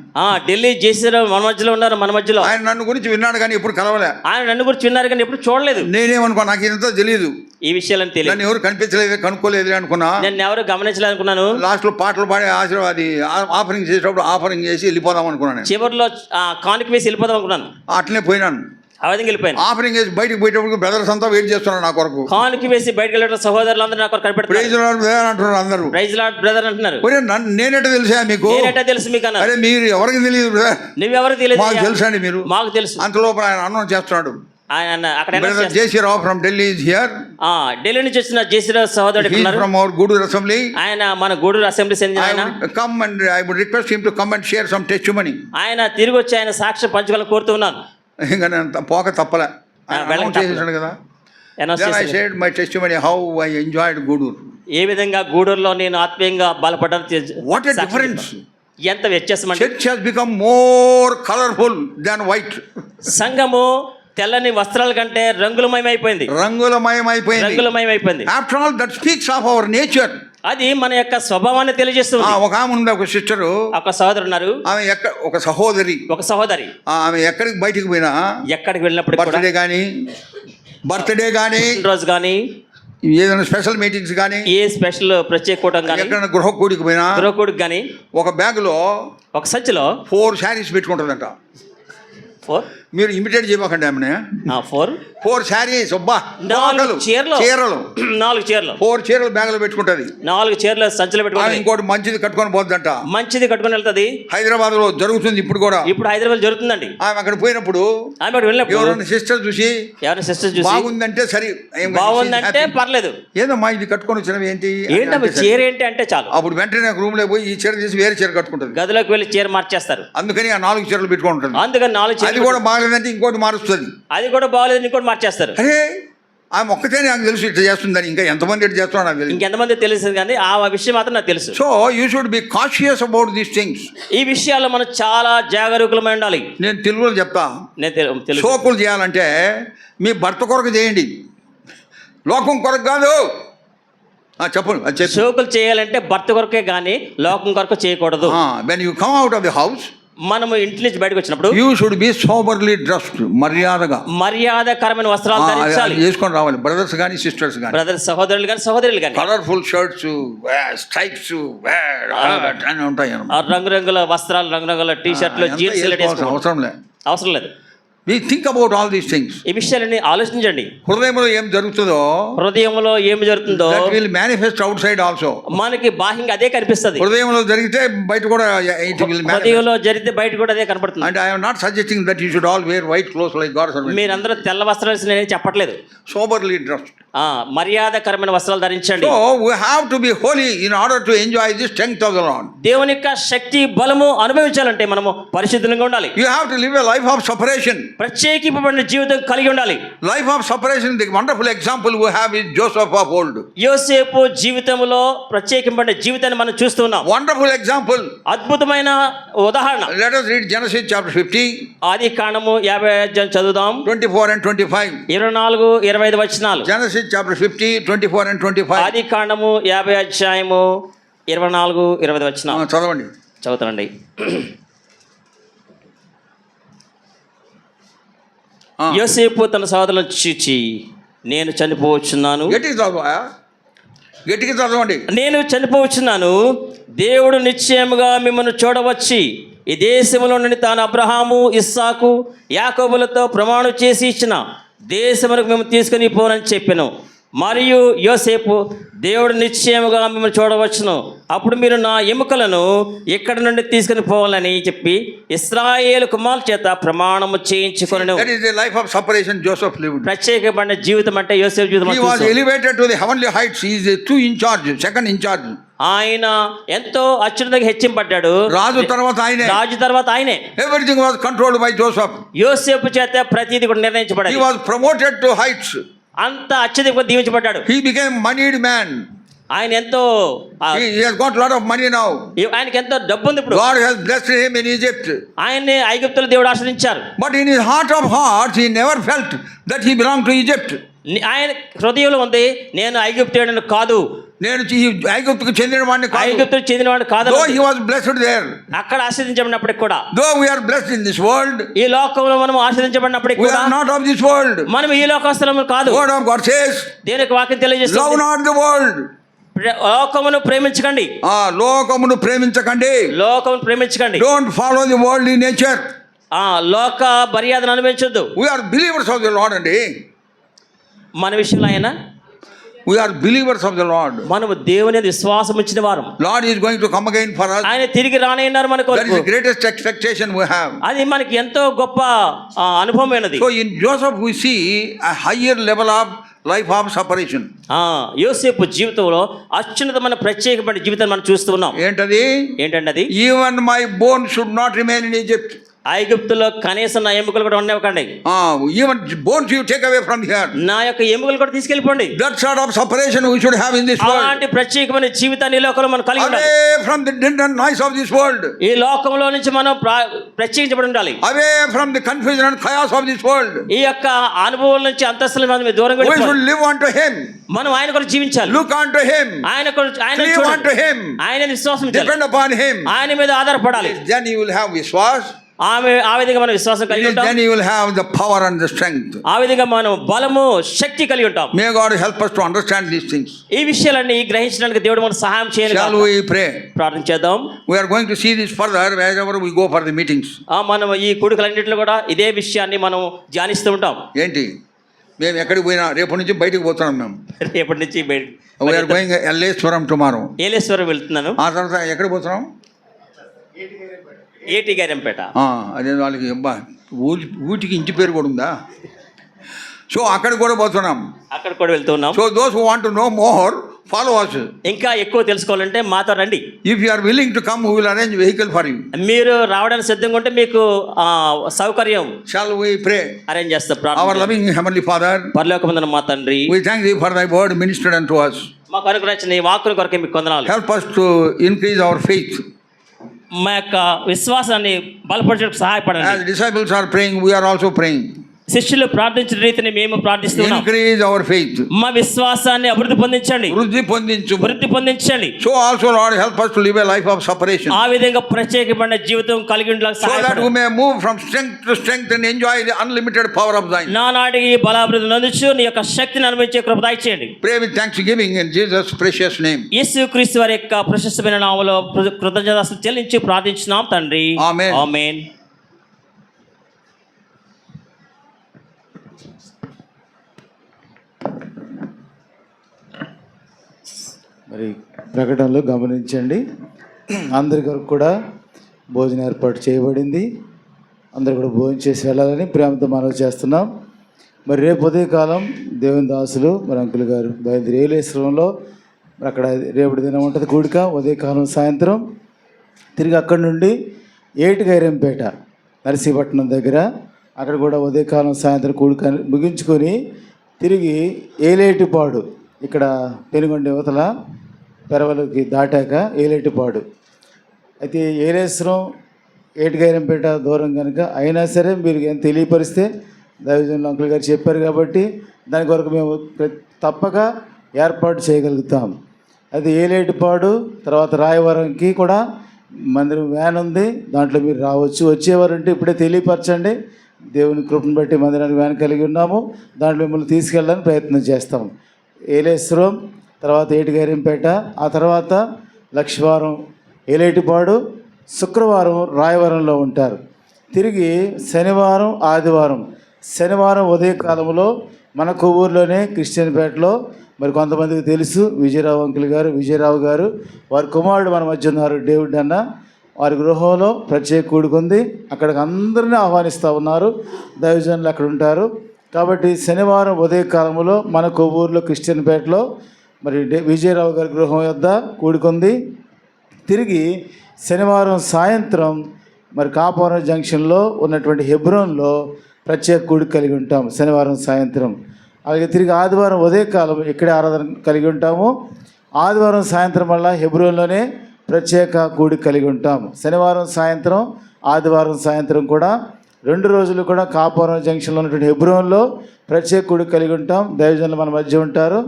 ఢిల్లీ జయశ్రావు మన మధ్యలో ఉన్నారు, మన మధ్యలో. ఆయన నన్ను గురించి విన్నాడు కానీ ఎప్పుడు కలవలే. ఆయన నన్ను గురించి విన్నారు కానీ ఎప్పుడు చూడలేదు. నేనేమనుకో, నాకు ఇంత తెలియదు, ఈ విషయాలని తెలియదు. నన్ను ఎవరు కనిపించలేదు, కనుక్కోలేదు అనుకున్నా. నేను ఎవరు గమనించలేదు అనుకున్నాను. లాస్ట్ లో పాటలు పాడి అది ఆఫరింగ్ చేసేటప్పుడు ఆఫరింగ్ చేసి వెళ్ళిపోదాం అనుకున్నాను. చివరిలో కానుక వేసి వెళ్ళిపోదాం అనుకున్నాను. అట్లనే పోయినాను. ఆ విధంగా వెళ్ళిపోయాను. ఆఫరింగ్ చేసి బయటకు పోయేటప్పుడు బ్రదర్స్ అంతా వెయిట్ చేస్తున్నారు నా కొరకు. కానుక వేసి బయటకు వెళ్ళిన సహోదరులు అందరూ నా కొరకు కనిపెడుతున్నారు. ప్రైజ్ లార్డ్ బ్రదర్ అంటున్నారు అందరూ. ప్రైజ్ లార్డ్ బ్రదర్ అంటున్నారు. నేనేట తెలుసా మీకు? నేనేటా తెలుసు మీకు అన్నారు. అరే మీరు ఎవరికి తెలియదు బ్రదర్, నువ్వెవరికి తెలియదు, మాకు తెలుసా అండి మీరు. మాకు తెలుసు. అంతలోపు ఆయన అనౌన్స్ చేస్తున్నాడు, ఆయన అక్కడ brother Jayasrao from Delhi is here. Delhi నుంచి వచ్చిన జయశ్రావు సహోదరుడు ఉన్నారు. From our Guduru assembly. ఆయన మన గూడూరు అసెంబ్లీ చెందిన ఆయన. Come and I would request him to come and share some testimony. ఆయన తిరిగి వచ్చి ఆయన సాక్ష్యం పంచుకోవాలని కోరుతున్నాను. ఇంకా నేను పోక తప్పలే, చేసేసాడు కదా. Then I shared my testimony how I enjoyed Guduru. ఏ విధంగా గూడూరులో నేను ఆత్మీయంగా బలపడ్డాను. What a difference! ఎంత వ్యత్యాసం అండి. Church has become more colorful than white. సంఘము తెల్లని వస్త్రాల కంటే రంగులమయమైపోయింది. రంగులమయమైపోయింది. After all, that speaks of our nature. అది మన యొక్క స్వభావాన్ని తెలియజేస్తుంది. ఒక ఆమె ఉంది, ఒక సిస్టరు, ఒక సహోదరు ఉన్నారు, ఆమె ఒక సహోదరి, ఒక సహోదరి. ఆమె ఎక్కడికి బయటికి పోయినా, ఎక్కడికి వెళ్ళినప్పుడు బర్త్డే కానీ రోజు కానీ ఏదైనా స్పెషల్ మీటింగ్స్ కానీ, ఏ స్పెషల్ ప్రత్యేక కూటం కానీ, ఎక్కడైనా గృహకూడికి పోయినా, గృహకూడికి కానీ ఒక బ్యాగ్ లో, ఒక సంచిలో 4 శారీస్ పెట్టుకుంటుందంట. 4 మీరు ఇమిటేట్ చేయకండి ఆమె. 4 శారీస్, 4 చీరలు, 4 చీరలు బ్యాగ్ లో పెట్టుకుంటది. 4 చీరలు సంచిలో పెట్టుకుంటది. ఇంకోటి మంచిది కట్టుకొని పోద్దంట. మంచిది కట్టుకొని వెళ్తది. హైదరాబాద్ లో జరుగుతుంది ఇప్పుడు కూడా. ఇప్పుడు హైదరాబాద్ జరుగుతుందండి. ఆమె అక్కడ పోయినప్పుడు, ఎవరైనా సిస్టర్ చూసి బాగుందంటే సరే, బాగుందంటే పర్లేదు, ఏదమ్మా ఇది కట్టుకొని వచ్చినవి ఏంటి, చీర ఏంటి అంటే చాలు. అప్పుడు వెంటనే రూమ్ లో పోయి ఈ చీర తీసి వేరే చీర కట్టుకుంటది. గదిలోకి వెళ్ళి చీర మార్చేస్తారు. అందుకని ఆ 4 చీరలు పెట్టుకుంటుంది. అందుకని 4 చీరలు. అది కూడా బాగలేదంటే ఇంకోటి మారుస్తుంది. అది కూడా బాగలేదు, ఇంకోటి మార్చేస్తారు. అరే ఆమె ఒక్కతే నాకు తెలుసు ఇట్లా చేస్తుందని. ఇంకా ఎంతమంది ఇట్లా చేస్తున్నా నాకు తెలుసు, ఇంకెంతమంది తెలుసు కానీ ఆ విషయం మాత్రం నాకు తెలుసు. So you should be cautious about these things. ఈ విషయాల్లో మనం చాలా జాగరూకులమై ఉండాలి. నేను తెలుగులో చెప్తా. షోకులు చేయాలంటే మీ భర్త కొరకు చేయండి, లోకం కొరకు కాదు. చెప్పండి. షోకులు చేయాలంటే భర్త కొరకే కానీ లోకం కొరకు చేయకూడదు. When you come out of the house, మనము ఇంటి నుంచి బయటకు వచ్చినప్పుడు you should be soberly dressed, మర్యాదకరమైన వస్త్రాలు ధరించాలి, చేసుకొని రావాలి. బ్రదర్స్ కానీ సిస్టర్స్ కానీ, బ్రదర్స్ సహోదరులు కానీ సహోదరులు కానీ. కలర్ఫుల్ షర్ట్స్, స్ట్రైప్స్ అని ఉంటాయి. రంగురంగుల వస్త్రాలు, రంగురంగుల టీ షర్ట్లు, జీన్స్ అవసరం లేదు. We think about all these things. ఈ విషయాలని ఆలోచించండి. హృదయంలో ఏం జరుగుతుందో, that will manifest outside also. మనకి బాహ్యంగా అదే కనిపిస్తుంది. హృదయంలో జరిగితే బయట కూడా it will manifest. హృదయంలో జరిగితే బయట కూడా అదే కనబడుతుంది. And I am not suggesting that you should all wear white clothes like God's servants. మీరందరూ తెల్ల వస్త్రాలు నేను చెప్పట్లేదు. Soberly dressed. మర్యాదకరమైన వస్త్రాలు ధరించండి. So we have to be holy in order to enjoy the strength of the Lord. దేవుని యొక్క శక్తి బలము అనుభవించాలంటే మనము పరిశుద్ధంగా ఉండాలి. You have to live a life of separation. ప్రత్యేకింపబడిన జీవితం కలిగి ఉండాలి. Life of separation, the wonderful example we have is Joseph of old. యోసేపు జీవితంలో ప్రత్యేకింపబడిన జీవితాన్ని మనం చూస్తున్నాం. Wonderful example. అద్భుతమైన ఉదాహరణ. Let us read Genesis chapter 50. ఆదికాండము 50 చదువుదాం. 24 and 25. 24-25 వచనాలు. Genesis chapter 50, 24 and 25. ఆదికాండము 50 అధ్యాయము 24-25 వచనాలు. చదవండి. చదువుతానండి. యోసేపు తన సోదరులను చూచి, నేను చనిపోవచ్చున్నాను. గట్టిగా చదవండి. నేను చనిపోవచ్చున్నాను, దేవుడు నిశ్చయముగా మిమ్మల్ని చూడవచ్చి ఈ దేశంలో నుండి తాను అబ్రహాము, ఇస్సాకు, యాకోబులతో ప్రమాణం చేసి ఇచ్చిన దేశములకు మేము తీసుకుని పోనని చెప్పాను. మరియు యోసేపు, దేవుడు నిశ్చయముగా మిమ్మల్ని చూడవచ్చును, అప్పుడు మీరు నా ఎముకలను ఇక్కడ నుండి తీసుకుని పోవాలని చెప్పి ఇశ్రాయేలు కుమారుల చేత ప్రమాణము చేయించుకొనెను. That is the life of separation Joseph lived. ప్రత్యేకమైన జీవితం అంటే యోసేపు జీవితం. He was elevated to the heavenly heights. He is the second in charge. ఆయన ఎంతో అత్యున్నతంగా హెచ్చింపడ్డాడు. రాజు తర్వాత ఆయనే. Everything was controlled by Joseph. యోసేపు చేత ప్రతిదీ కూడా నిర్ణయించబడింది. He was promoted to heights. అంత అత్యధికంగా దీవించబడ్డాడు. He became moneyed man. ఆయన ఎంతో He has got a lot of money now. ఆయనకి ఎంతో డబ్బు ఉంది ఇప్పుడు. God has blessed him in Egypt. ఆయన్ని ఐగుప్తులో దేవుడు ఆశ్రయించారు. But in his heart of hearts, he never felt that he belonged to Egypt. ఆయన హృదయంలో ఉంది, నేను ఐగుప్తుడని కాదు, నేను ఐగుప్తుకు చెందిన వాడిని కాదు. ఐగుప్తుకు చెందినవాడు కాదు. Though he was blessed there. అక్కడ ఆశీర్వదించబడినప్పటికి కూడా, Though we are blessed in this world, ఈ లోకంలో మనం ఆశీర్వదించబడినప్పటికి we కూడా are not of this world. మనం ఈ లోకస్తులము కాదు. Word of God says, దేవునికి వాక్యం love తెలియజేస్తుంది, not the world. లోకమును ప్రేమించకండి, లోకమును ప్రేమించకండి. లోకమును ప్రేమించకండి. Don't follow the worldly nature. లోక మర్యాదను అనుభవించొద్దు. We are believers of the Lord అండి. మన విషయంలో ఆయన, We are believers of the Lord. మనము దేవుని విశ్వాసం ఇచ్చిన వారం. Lord is going to come again for us. ఆయన తిరిగి రానయ్యారు మన That is కొరకు. the greatest expectation we have. అది మనకి ఎంతో గొప్ప అనుభవమైనది. So in Joseph we see a higher level of life of separation. యోసేపు జీవితంలో అత్యున్నతమైన ప్రత్యేకమైన జీవితాన్ని మనం చూస్తూ ఉన్నాం. ఏంటది? ఏంటంటే అది, Even my bones should not remain in Egypt. ఐగుప్తులో కనీసం నా ఎముకలు కూడా ఉండనివ్వకండి. Even bones you take away from here. నా యొక్క ఎముకలు కూడా తీసుకెళ్ళిపోండి. That sort of separation we should have in this world. అలాంటి ప్రత్యేకమైన జీవితాన్ని ఈ లోకంలో మనం కలిగి ఉండాలి. Away from the din and noise of this world. ఈ లోకంలో నుంచి మనం ప్రత్యేకించబడి ఉండాలి. Away from the confusion and chaos of this world. ఈ యొక్క అనుభవం నుంచి అంతస్తుల మనం దూరంగా We వెళ్ళిపోవాలి. should live unto him. మనం ఆయన కొరకు జీవించాలి. Look unto him. ఆయన Cleave unto him. ఆయన విశ్వాసం ఉంచాలి. Depend upon him. ఆయన మీద ఆధారపడాలి. Then you will have viswas. ఆ విధంగా మనం విశ్వాసం కలిగి ఉంటాం. Then you will have the power and the strength. ఆ విధంగా మనం బలము శక్తి కలిగి ఉంటాం. May God help us to understand these things. ఈ విషయాలన్నీ గ్రహించడానికి దేవుడు మనకు సహాయం చేయాలి. Shall we pray? ప్రార్థన చేద్దాం. We are going to see this further wherever we go for the meetings. మనం ఈ కూడికలన్నింటిలో కూడా ఇదే విషయాన్ని మనం ధ్యానిస్తూ ఉంటాం. ఏంటి? మేము ఎక్కడికి పోయినా రేపటి నుంచి బయటకు పోతున్నాం మేము. రేపటి నుంచి We are going Yelleswaram tomorrow. Yeleswaram వెళ్తున్నాను. ఆ తర్వాత ఎక్కడికి పోతున్నాం? ఏటి గారంపేట. అదే వాళ్ళకి అబ్బా ఊటికి ఇంటి పేరు కూడా ఉందా? సో అక్కడికి కూడా పోతున్నాం. అక్కడ కూడా వెళ్తున్నాం. So those who want to know more follow us. ఇంకా ఎక్కువ తెలుసుకోవాలంటే మాతో రండి. If you are willing to come, we will arrange vehicle for you. మీరు రావడానికి సిద్ధంగా ఉంటే మీకు సౌకర్యం Shall we pray? అరేంజ్ చేస్తాం. Our loving heavenly Father, పరలోకమందున్న మా తండ్రి, we thank thee for thy word ministered unto us. మాకు అనుగ్రహించిన ఈ వాక్కుల కొరకే మీకు వందనాలు. Help us to increase our faith. మా యొక్క విశ్వాసాన్ని బలపరచడానికి సహాయపడండి. As disciples are praying, we are also praying. శిష్యులు ప్రార్థించిన రీతిని మేము ప్రార్థిస్తున్నాం. Increase our faith. మా విశ్వాసాన్ని అభివృద్ధి పొందించండి. వృద్ధి పొందించండి. So also Lord help us to live a life of separation. ఆ విధంగా ప్రత్యేకమైన జీవితం కలిగి ఉండడానికి So that we సహాయపడండి. may move from strength to strength and enjoy the unlimited power of thine. నానాటికి బలాభివృద్ధి నందుచు నీ యొక్క శక్తిని అనుభవించే కృప దయచేయండి. Pray with thanksgiving in Jesus' precious name. యేసుక్రీస్తు వారి యొక్క ప్రశస్తమైన నామములో కృతజ్ఞతలు చెల్లించి ప్రార్థించున్నాం తండ్రి. Amen. ఆమేన్. మరి ప్రకటనలో గమనించండి, అందరి కొరకు కూడా భోజనం ఏర్పాటు చేయబడింది. అందరు కూడా భోజనం చేసి వెళ్ళాలని ప్రేమతో మనవి చేస్తున్నాం. మరి రేపు ఉదయకాలం దేవుని దాసులు మరి అంకుల్ గారు బయలుదేరి ఏలేశ్వరంలో మరి అక్కడ రేపటి దినం ఉంటుంది కూడిక. ఉదయకాలం సాయంత్రం తిరిగి అక్కడి నుండి ఏటిగైరంపేట నర్సీపట్నం దగ్గర అక్కడ కూడా ఉదయకాలం సాయంత్రం కూడిక ముగించుకొని తిరిగి ఏలేటిపాడు, ఇక్కడ పెనుగొండ యువతల పెరవలకి దాటాక ఏలేటిపాడు. అయితే ఏలేశ్వరం ఏటిగైరంపేట దూరం కనుక అయినా సరే మీరు ఏం తెలియపరిస్తే దైవజనులు అంకుల్ గారు చెప్పారు కాబట్టి దాని కొరకు మేము తప్పక ఏర్పాటు చేయగలుగుతాం. అది ఏలేటిపాడు తర్వాత రాయవరంకి కూడా మందిరం వ్యాన్ ఉంది, దాంట్లో మీరు రావచ్చు. వచ్చేవారంటే ఇప్పుడే తెలియపరచండి. దేవుని కృపను బట్టి మందిరానికి వ్యాన్ కలిగి ఉన్నాము, దాంట్లో మిమ్మల్ని తీసుకెళ్ళడానికి ప్రయత్నం చేస్తాం. ఏలేశ్వరం తర్వాత ఏటిగైరంపేట, ఆ తర్వాత లక్షవారం ఏలేటిపాడు, శుక్రవారం రాయవరంలో ఉంటారు. తిరిగి శనివారం ఆదివారం, శనివారం ఉదయకాలంలో మన కొవ్వూరులోనే క్రిస్టియన్పేటలో మరి కొంతమందికి తెలుసు విజయరావు అంకుల్ గారు, విజయరావు గారు వారి కుమారుడు మన మధ్య ఉన్నారు డేవిడ్ అన్న, వారి గృహంలో ప్రత్యేక కూడుకుంది. అక్కడికి అందరినీ ఆహ్వానిస్తూ ఉన్నారు, దైవజనులు అక్కడ ఉంటారు. కాబట్టి శనివారం ఉదయకాలంలో మన కొవ్వూరులో క్రిస్టియన్పేటలో మరి విజయరావు గారి గృహం వద్ద కూడుకుంది. తిరిగి శనివారం సాయంత్రం మరి కాపురం జంక్షన్లో ఉన్నటువంటి హెబ్రోన్లో ప్రత్యేక కూడిక కలిగి ఉంటాం శనివారం సాయంత్రం. అలాగే తిరిగి ఆదివారం ఉదయకాలం ఇక్కడే ఆరాధన కలిగి ఉంటాము. ఆదివారం సాయంత్రం వల్ల హెబ్రోన్లోనే ప్రత్యేక కూడి కలిగి ఉంటాం. శనివారం సాయంత్రం, ఆదివారం సాయంత్రం కూడా 2 రోజులు కూడా కాపురం జంక్షన్లో ఉన్నటువంటి హెబ్రోన్లో ప్రత్యేక కూడి కలిగి ఉంటాం. దైవజనులు మన మధ్య ఉంటారు.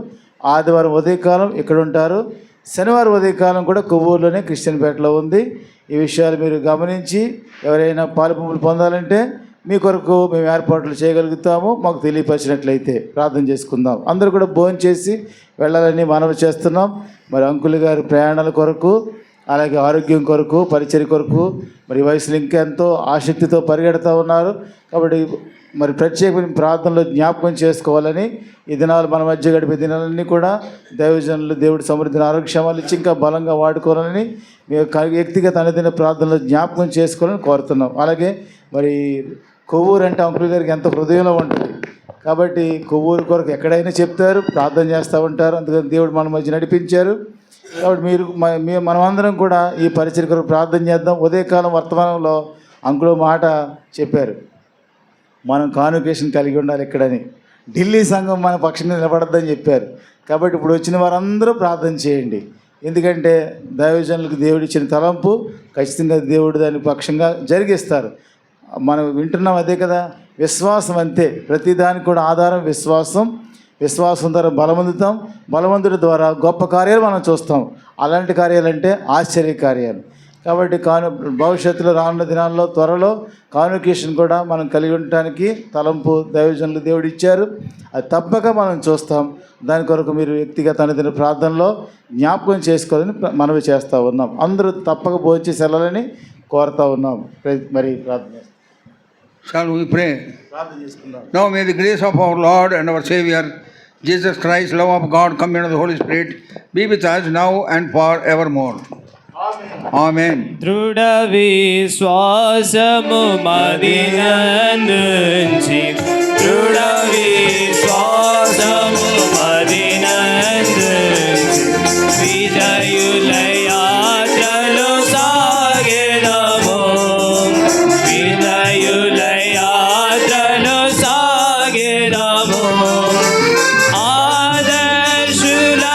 ఆదివారం ఉదయకాలం ఇక్కడ ఉంటారు. శనివారం ఉదయకాలం కూడా కొవ్వూరులోనే క్రిస్టియన్పేటలో ఉంది. ఈ విషయాలు మీరు గమనించి ఎవరైనా పాలుపంపులు పొందాలంటే మీ కొరకు మేము ఏర్పాట్లు చేయగలుగుతాము. మాకు తెలియపరిచినట్లయితే ప్రార్థన చేసుకుందాం. అందరూ కూడా భోజనం చేసి వెళ్ళాలని మనవి చేస్తున్నాం. మరి అంకుల్ గారి ప్రయాణాల కొరకు, అలాగే ఆరోగ్యం కొరకు, పరిచర్య కొరకు మరి వయసులో ఇంకెంతో ఆసక్తితో పరిగెడుతూ ఉన్నారు. కాబట్టి మరి ప్రత్యేకమైన ప్రార్థనలో జ్ఞాపకం చేసుకోవాలని, ఈ దినాలు మన మధ్య గడిపే దినాలన్నీ కూడా దైవజనులు దేవుడి సమృద్ధిని ఆరోగ్యక్షేమాలు ఇచ్చి ఇంకా బలంగా వాడుకోవాలని మీ వ్యక్తిగత అనుదిన ప్రార్థనలో జ్ఞాపకం చేసుకోవాలని కోరుతున్నాం. అలాగే మరి కొవ్వూరు అంటే అంకుల్ గారికి ఎంత హృదయంలో ఉంటుంది కాబట్టి కొవ్వూరు కొరకు ఎక్కడైనా చెప్తారు, ప్రార్థన చేస్తూ ఉంటారు. అందుకని దేవుడు మన మధ్య నడిపించారు. కాబట్టి మీరు మనమందరం కూడా ఈ పరిచర్య కొరకు ప్రార్థన చేద్దాం. ఉదయకాలం వర్తమానంలో అంకులు మాట చెప్పారు, మనం కాన్వకేషన్ కలిగి ఉండాలి ఇక్కడని. ఢిల్లీ సంఘం మన పక్షంగా నిలబడద్దని చెప్పారు. కాబట్టి ఇప్పుడు వచ్చిన వారందరూ ప్రార్థన చేయండి. ఎందుకంటే దైవజనులకు దేవుడు ఇచ్చిన తలంపు ఖచ్చితంగా దేవుడు దాని పక్షంగా జరిగిస్తారు. మనం వింటున్నాం అదే కదా, విశ్వాసం అంతే. ప్రతిదానికి కూడా ఆధారం విశ్వాసం. విశ్వాసం ద్వారా బలవంతుతాం, బలవంతుడి ద్వారా గొప్ప కార్యాలు మనం చూస్తాం. అలాంటి కార్యాలంటే ఆశ్చర్య కార్యాలు. కాబట్టి భవిష్యత్తులో రానున్న దినాల్లో త్వరలో కాన్వకేషన్ కూడా మనం కలిగి ఉండటానికి తలంపు దైవజనులు దేవుడు ఇచ్చారు. అది తప్పక మనం చూస్తాం. దాని కొరకు మీరు వ్యక్తిగత అనుదిన ప్రార్థనలో జ్ఞాపకం చేసుకోవాలని మనవి చేస్తూ ఉన్నాం. అందరూ తప్పక భోంచేసి వెళ్ళాలని కోరుతూ ఉన్నాం. మరి ప్రార్థన Shall we pray? Now may the grace of our Lord and our Savior Jesus Christ, love of God, communion of the Holy Spirit be with us now and forevermore. Amen. దృఢ విశ్వాసము మదినందుంచి, దృఢ విశ్వాసము మదినందుంచి, విజయులయాత్రలో సాగెదము, విజయులయాత్రలో సాగెదము. ఆదర్శులమై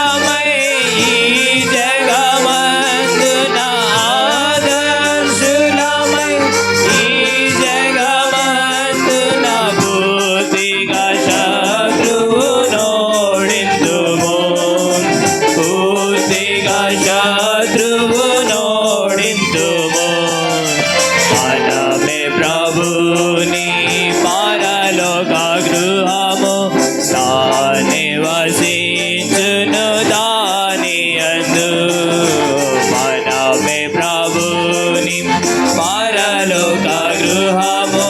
ఈ జగమందున, ఆదర్శులమై ఈ జగమందున పూర్తిగా శత్రువునోడింతుము, పూర్తిగా శత్రువునోడింతుము. మనమే ప్రభుని పరలోక గృహము, తానే వసించును దాని యందు. మనమే ప్రభుని పరలోక గృహము,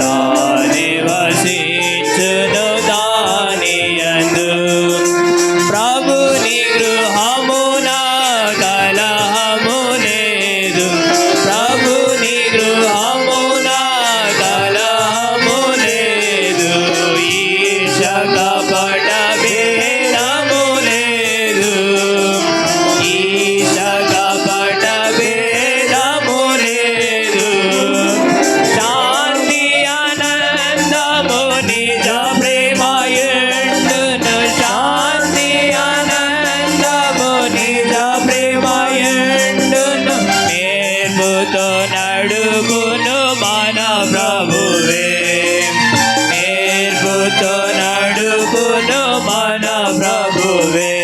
తానే వసించును దాని యందు. ప్రభుని గృహమున కలహము లేదు, ప్రభుని గృహమున కలహము లేదు. ఈర్ష్య కపట భేదము లేదు, ఈర్ష్య కపట భేదము లేదు. శాంతి ఆనందము నిజ ప్రేమయుండును, శాంతి ఆనందము నిజ ప్రేమయుండును. నేర్పుతో నడుగును మన ప్రభువే, నేర్పుతో నడుగును మన ప్రభువే.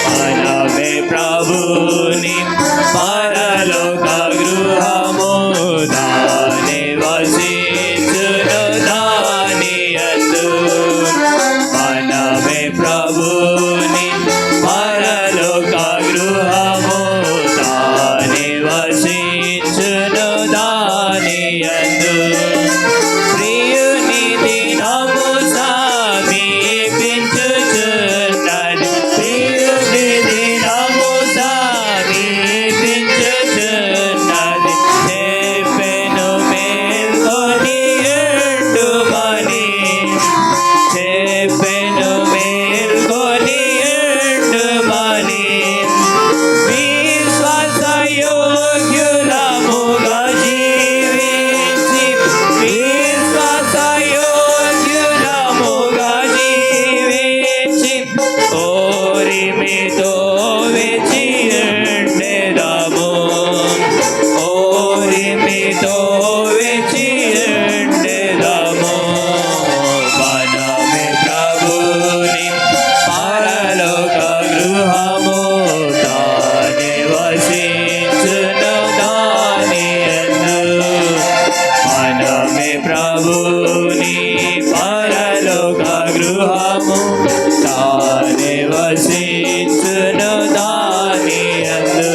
మనమే ప్రభుని పరలోక గృహము, దాని వసించును దాని యందు. మనమే ప్రభుని పరలోక గృహము, దాని వసించును దాని యందు. ప్రియుని దినము సమీపించుచున్నది, ప్రియుని దినము సమీపించుచున్నది. వసించును దాని యందు.